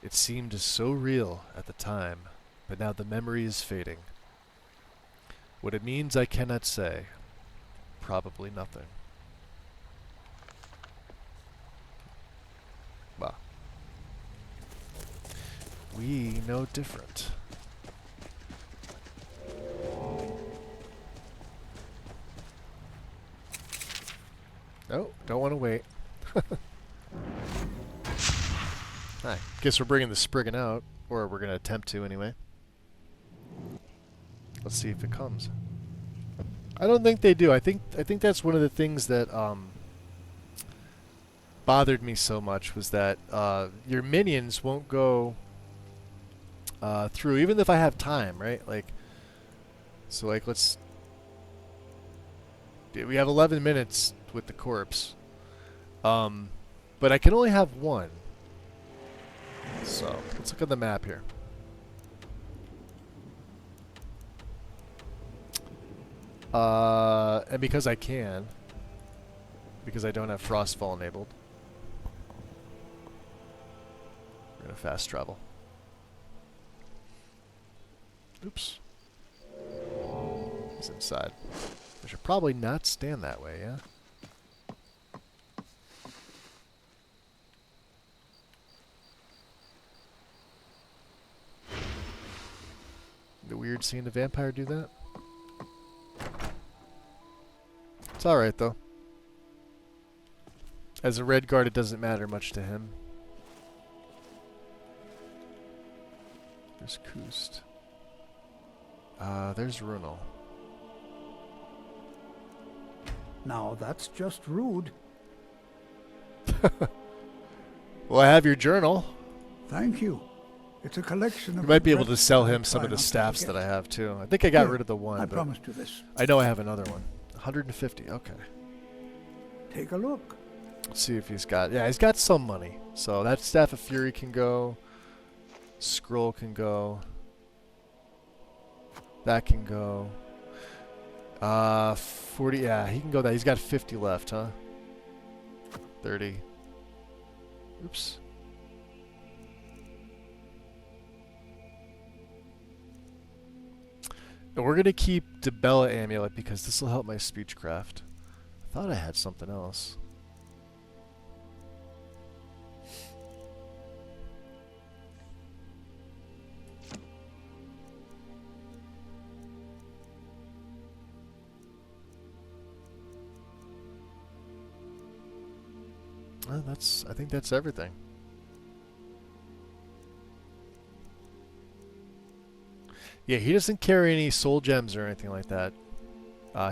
It seemed so real at the time, but now the memory is fading. What it means I cannot say. Probably nothing. Well, we know different. No, don't want to wait. I guess we're bringing the Spriggan out, or we're going to attempt to anyway. Let's see if it comes. I don't think they do. I think that's one of the things that bothered me so much was that your minions won't go through, even if I have time, right? Like, so like let's. We have 11 minutes with the corpse, but I can only have one. So let's look at the map here. And because I can, because I don't have Frostfall enabled, we're gonna fast travel. Oops. He's inside. I should probably not stand that way, yeah? The weird seeing the vampire do that. It's alright though. As a Redguard, it doesn't matter much to him. There's Kust. There's Runel. Now that's just rude. Well, I have your journal. Thank you. It's a collection of... You might be able to sell him some of the staffs that I have too. I think I got rid of the one. I promised you this. I know I have another one. 150, okay. Take a look. Let's see if he's got... Yeah, he's got some money. So that Staff of Fury can go. Scroll can go. That can go. 40, yeah, he can go that. He's got 50 left, huh? 30. Oops. And we're going to keep Debella Amulet because this will help my speechcraft. I thought I had something else. Well, I think that's everything. Yeah, he doesn't carry any soul gems or anything like that.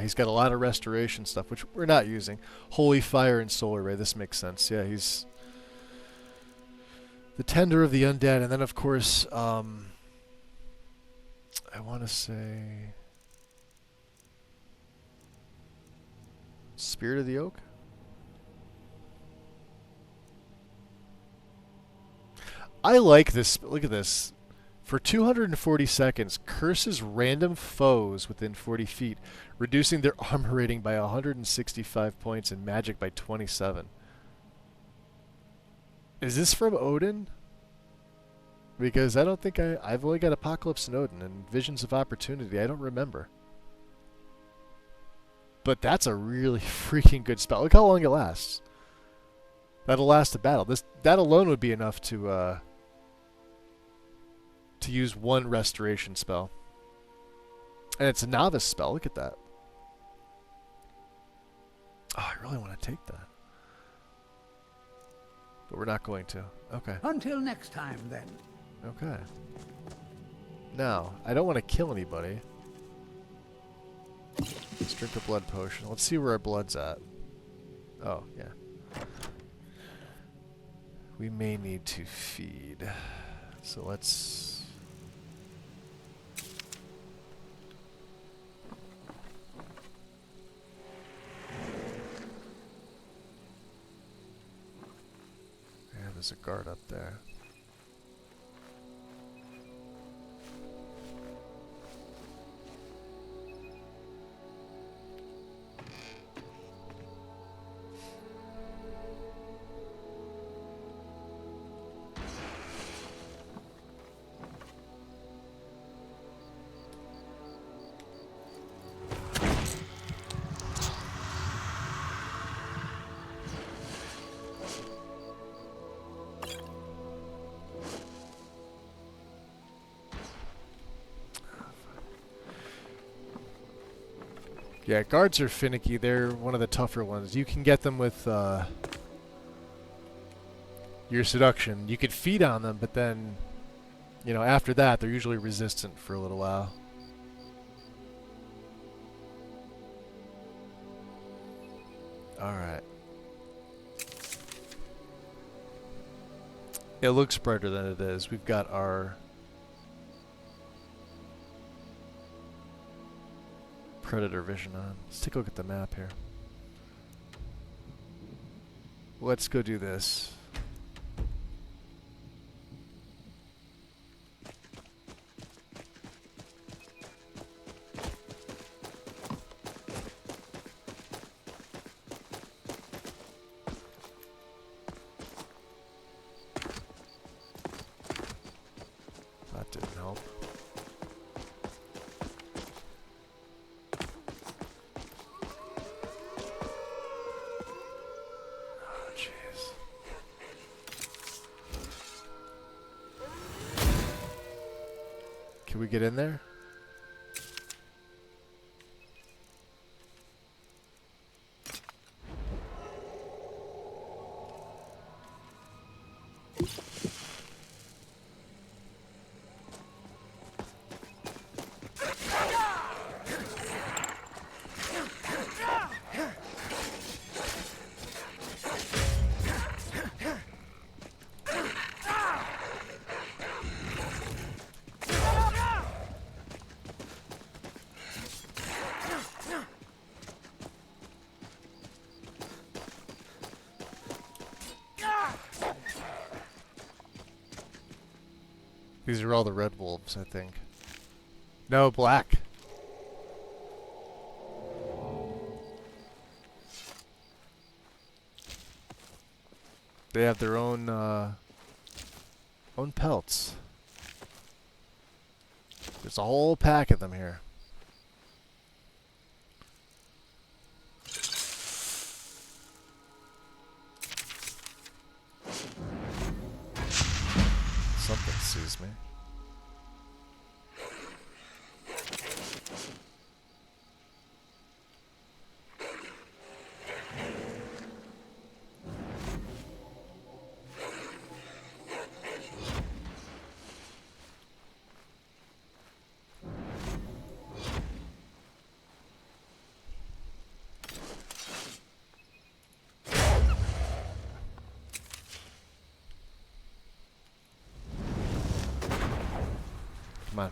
He's got a lot of restoration stuff, which we're not using. Holy Fire and Solar Ray, this makes sense. Yeah, he's the Tender of the Undead, and then of course, I want to say Spirit of the Oak? I like this. Look at this. For 240 seconds, curses random foes within 40 feet, reducing their armor rating by 165 points and magic by 27. Is this from Odin? Because I don't think I've only got Apocalypse and Odin and Visions of Opportunity. I don't remember. But that's a really freaking good spell. Look how long it lasts. That'll last a battle. That alone would be enough to use one restoration spell. And it's a novice spell. Look at that. Oh, I really want to take that. But we're not going to. Okay. Until next time, then. Okay. Now, I don't want to kill anybody. Let's drink a blood potion. Let's see where our blood's at. Oh, yeah. We may need to feed. So let's... Yeah, there's a guard up there. Yeah, guards are finicky. They're one of the tougher ones. You can get them with your seduction. You could feed on them, but then, you know, after that, they're usually resistant for a little while. Alright. It looks brighter than it is. We've got our predator vision on. Let's take a look at the map here. Let's go do this. That didn't help. Can we get in there? These are all the red wolves, I think. No, black. They have their own pelts. There's a whole pack of them here. Something sees me. Come on.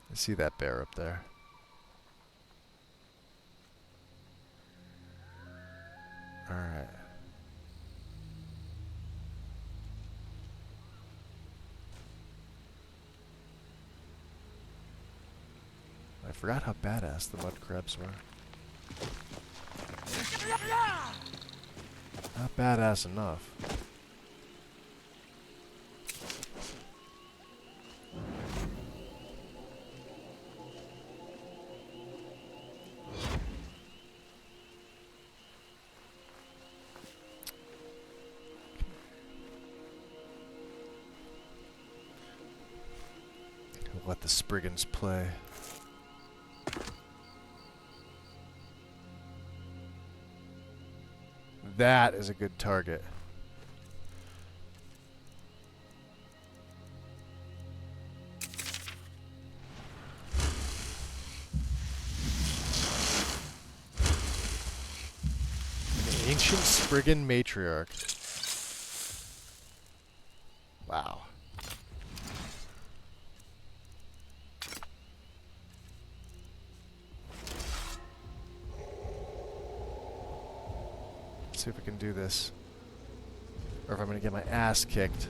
I see that bear up there. All right. I forgot how badass the mud crabs were. Not badass enough. Let the Spriggans play. That is a good target. Ancient Spriggan Matriarch. Wow. Let's see if we can do this. Or if I'm going to get my ass kicked.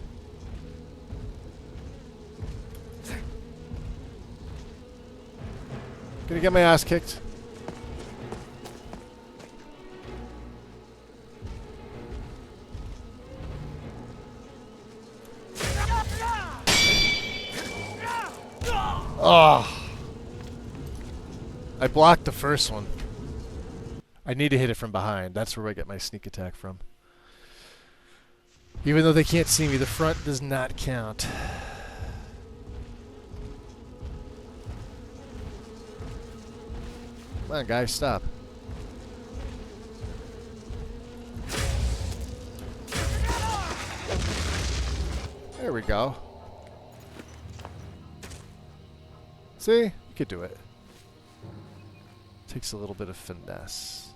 Gonna get my ass kicked. Oh. I blocked the first one. I need to hit it from behind. That's where I get my sneak attack from. Even though they can't see me, the front does not count. Come on, guys, stop. There we go. See? You could do it. Takes a little bit of finesse.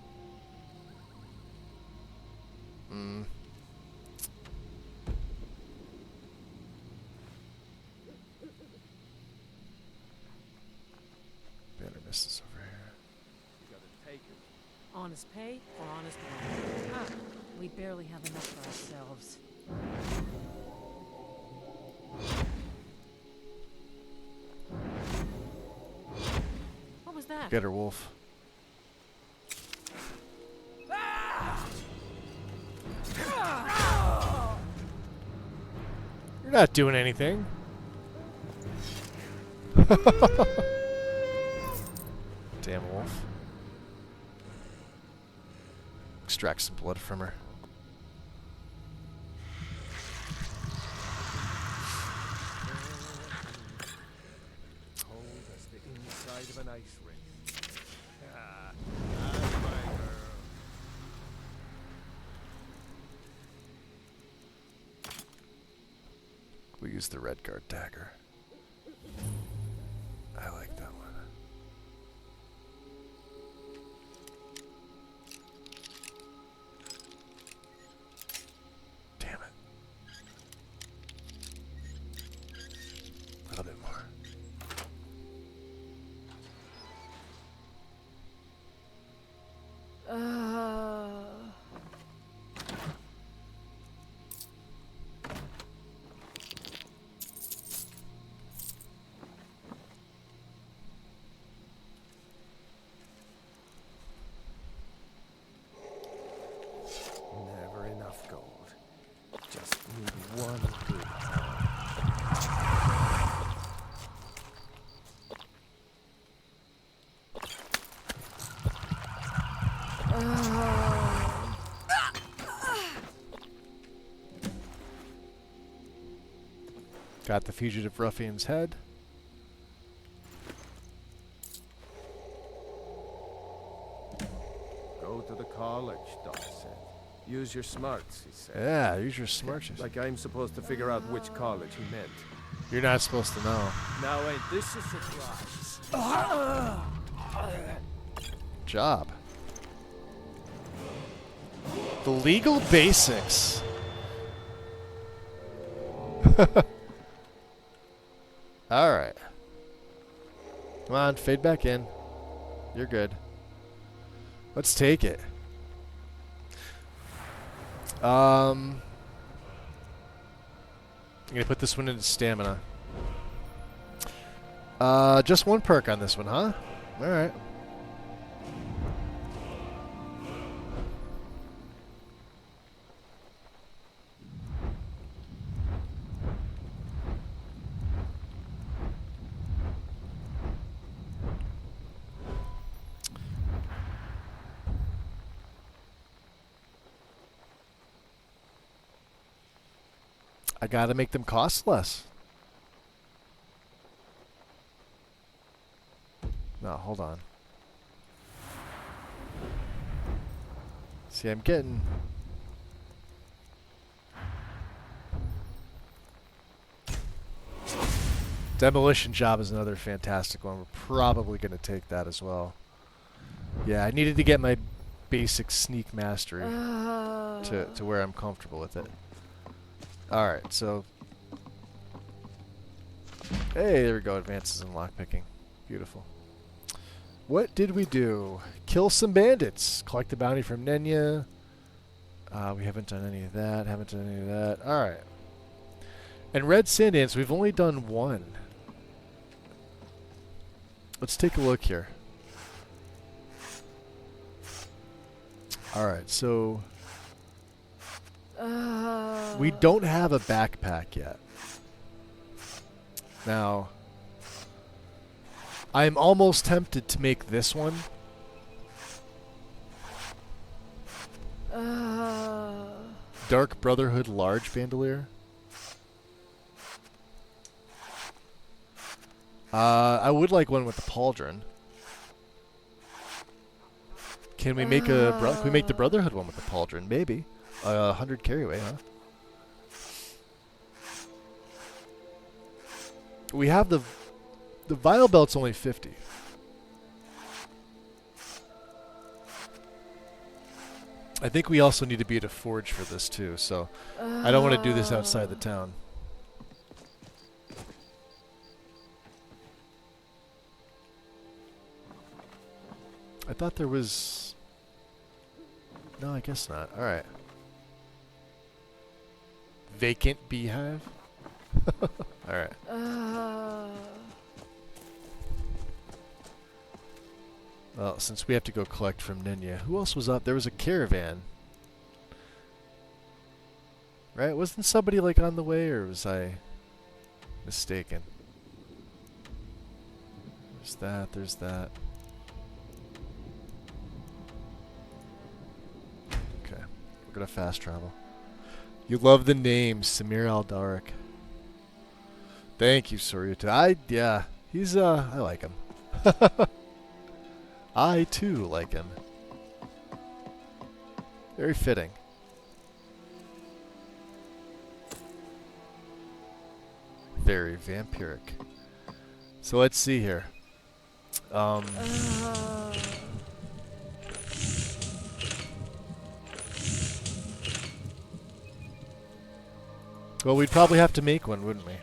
Better miss this over here. You gotta take it. Honest pay for honest work. Ah, we barely have enough for ourselves. What was that? Get her, wolf. You're not doing anything. Damn wolf. Extract some blood from her. Cold as the inside of an ice ring. Ah, that's my girl. We use the Redguard dagger. I like that one. Damn it. A little bit more. Never enough gold. Just need one good. Got the fugitive ruffian's head. Go to the college, Doc said. Use your smarts, he said. Yeah, use your smarts. Like I'm supposed to figure out which college he meant. You're not supposed to know. Now ain't this a surprise? Job. The legal basics. Alright. Come on, fade back in. You're good. Let's take it. I'm gonna put this one into stamina. Just one perk on this one, huh? Alright. I gotta make them cost less. No, hold on. See, I'm getting... Demolition job is another fantastic one. We're probably going to take that as well. Yeah, I needed to get my basic sneak mastery to where I'm comfortable with it. Alright, so... Hey, there we go. Advances in lockpicking. Beautiful. What did we do? Kill some bandits. Collect the bounty from Nenya. We haven't done any of that. Haven't done any of that. Alright. And Red Sandance, we've only done one. Let's take a look here. Alright, so... we don't have a backpack yet. Now... I'm almost tempted to make this one. Dark Brotherhood Large Bandolier. I would like one with the pauldron. Can we make can we make the Brotherhood one with the pauldron? Maybe. 100 carryway, huh? We have the vial belt's only 50. I think we also need to be at a forge for this too, so I don't want to do this outside the town. I thought there was... No, I guess not. Alright. Vacant beehive? Alright. Well, since we have to go collect from Nenya, who else was up? There was a caravan. Right? Wasn't somebody like on the way, or was I mistaken? There's that, there's that. Okay, we're gonna fast travel. You love the name, Samir Al-Daric. Thank you, Soryuta. Yeah, he's, I like him. I, too, like him. Very fitting. Very vampiric. So let's see here. Well, we'd probably have to make one, wouldn't we?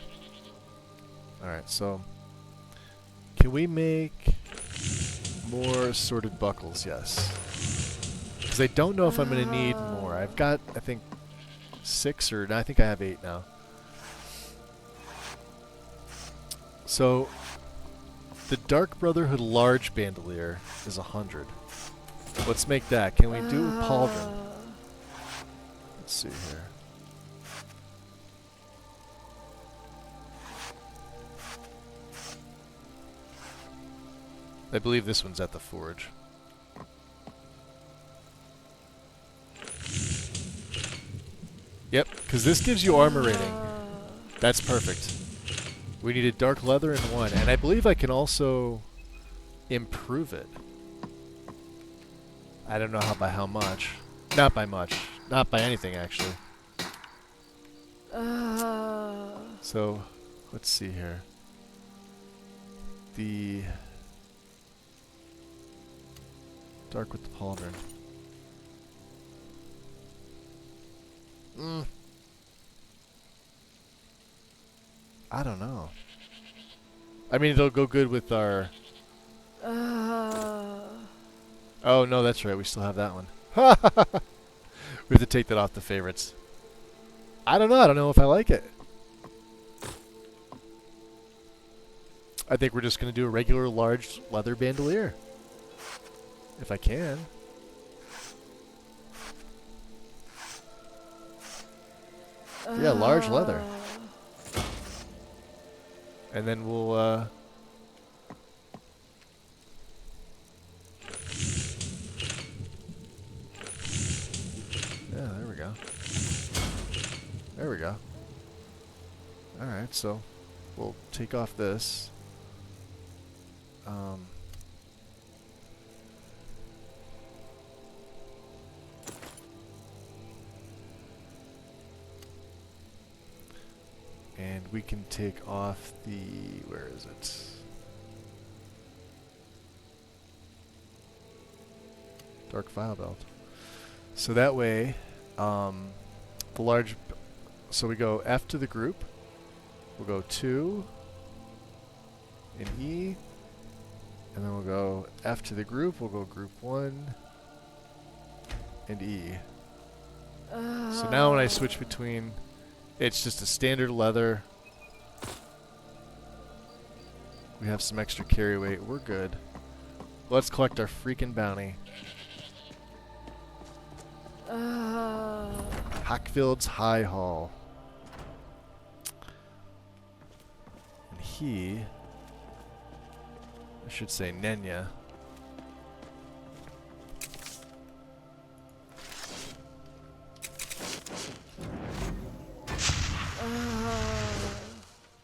Alright, so... Can we make... more assorted buckles? Yes. Because I don't know if I'm going to need more. I've got, I think, 6 or... No, I think I have 8 now. So, the Dark Brotherhood Large Bandolier is 100. Let's make that. Can we do a pauldron? Let's see here. I believe this one's at the forge. Yep, because this gives you armor rating. That's perfect. We needed dark leather in one, and I believe I can also improve it. I don't know by how much. Not by much. Not by anything, actually. So, let's see here. The... Dark with the pauldron. I don't know. I mean, it'll go good with our... Oh, no, that's right. We still have that one. We have to take that off the favorites. I don't know. I don't know if I like it. I think we're just going to do a regular large leather bandolier. If I can. Yeah, large leather. And then we'll, yeah, there we go. There we go. Alright, so we'll take off this. And we can take off the... Where is it? Dark File Belt. So that way, the large... So we go F to the group. We'll go 2 in E. And then we'll go F to the group. We'll go group 1 and E. So now when I switch between... It's just a standard leather. We have some extra carry weight. We're good. Let's collect our freaking bounty. Hackfield's High Hall. And he... I should say Nenya.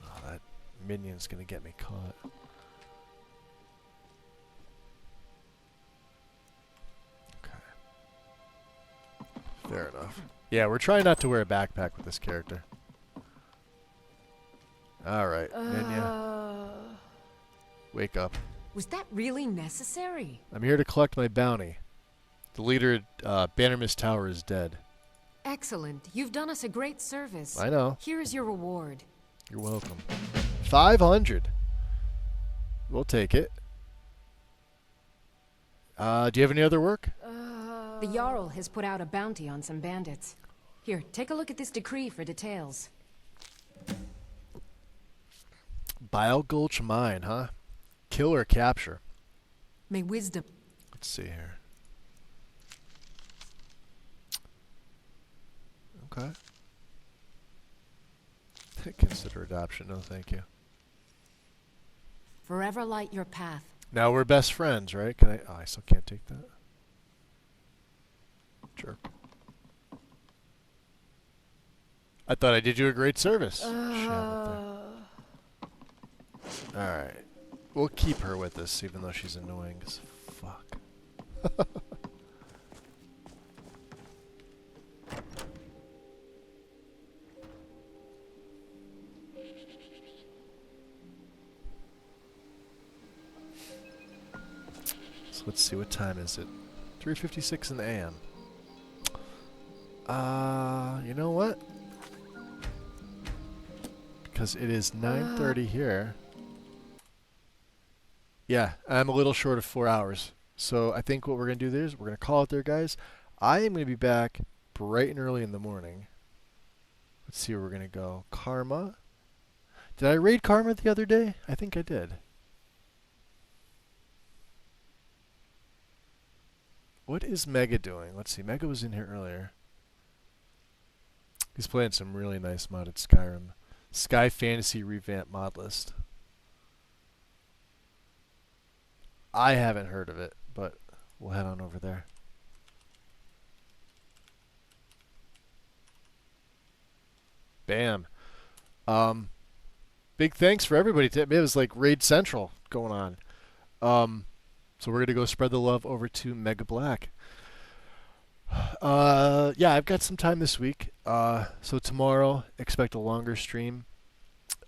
Oh, that minion's gonna get me caught. Fair enough. Yeah, we're trying not to wear a backpack with this character. Alright, Nenya. Wake up. Was that really necessary? I'm here to collect my bounty. The leader at Bannermist Tower is dead. Excellent. You've done us a great service. I know. Here is your reward. You're welcome. 500. We'll take it. Do you have any other work? The Jarl has put out a bounty on some bandits. Here, take a look at this decree for details. Bile Gulch Mine, huh? Kill or capture? May wisdom... Let's see here. Okay. Consider adoption. No, thank you. Forever light your path. Now we're best friends, right? Can I... Oh, I still can't take that. Jerk. I thought I did you a great service. Alright. We'll keep her with us, even though she's annoying as fuck. So let's see, what time is it? 3:56 in the AM. You know what? Because it is 9:30 here. Yeah, I'm a little short of 4 hours. So I think what we're going to do there is we're going to call it there, guys. I am going to be back bright and early in the morning. Let's see where we're going to go. Karma. Did I raid Karma the other day? I think I did. What is Mega doing? Let's see. Mega was in here earlier. He's playing some really nice modded Skyrim. Sky Fantasy Revamp mod list. I haven't heard of it, but we'll head on over there. Bam. Big thanks for everybody. It was like Raid Central going on. So we're going to go spread the love over to Mega Black. Yeah, I've got some time this week. So tomorrow, expect a longer stream.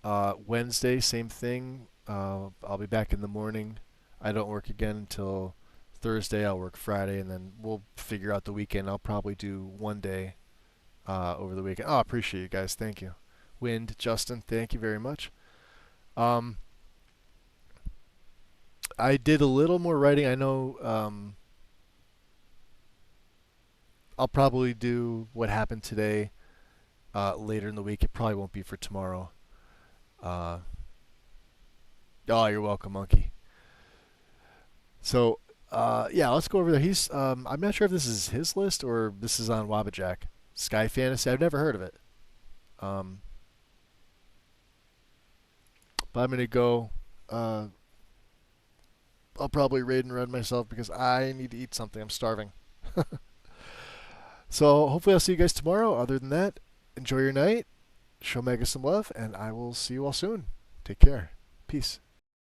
Wednesday, same thing. I'll be back in the morning. I don't work again until Thursday. I'll work Friday, and then we'll figure out the weekend. I'll probably do one day over the weekend. Oh, I appreciate you guys. Thank you. Wind, Justin, thank you very much. I did a little more writing. I know I'll probably do what happened today later in the week. It probably won't be for tomorrow. Oh, you're welcome, Monkey. So, yeah, let's go over there. He's, I'm not sure if this is his list or this is on Wabbajack. Sky Fantasy. I've never heard of it. But I'm going to go, I'll probably raid and run myself because I need to eat something. I'm starving. So hopefully I'll see you guys tomorrow. Other than that, enjoy your night. Show Mega some love, and I will see you all soon. Take care. Peace.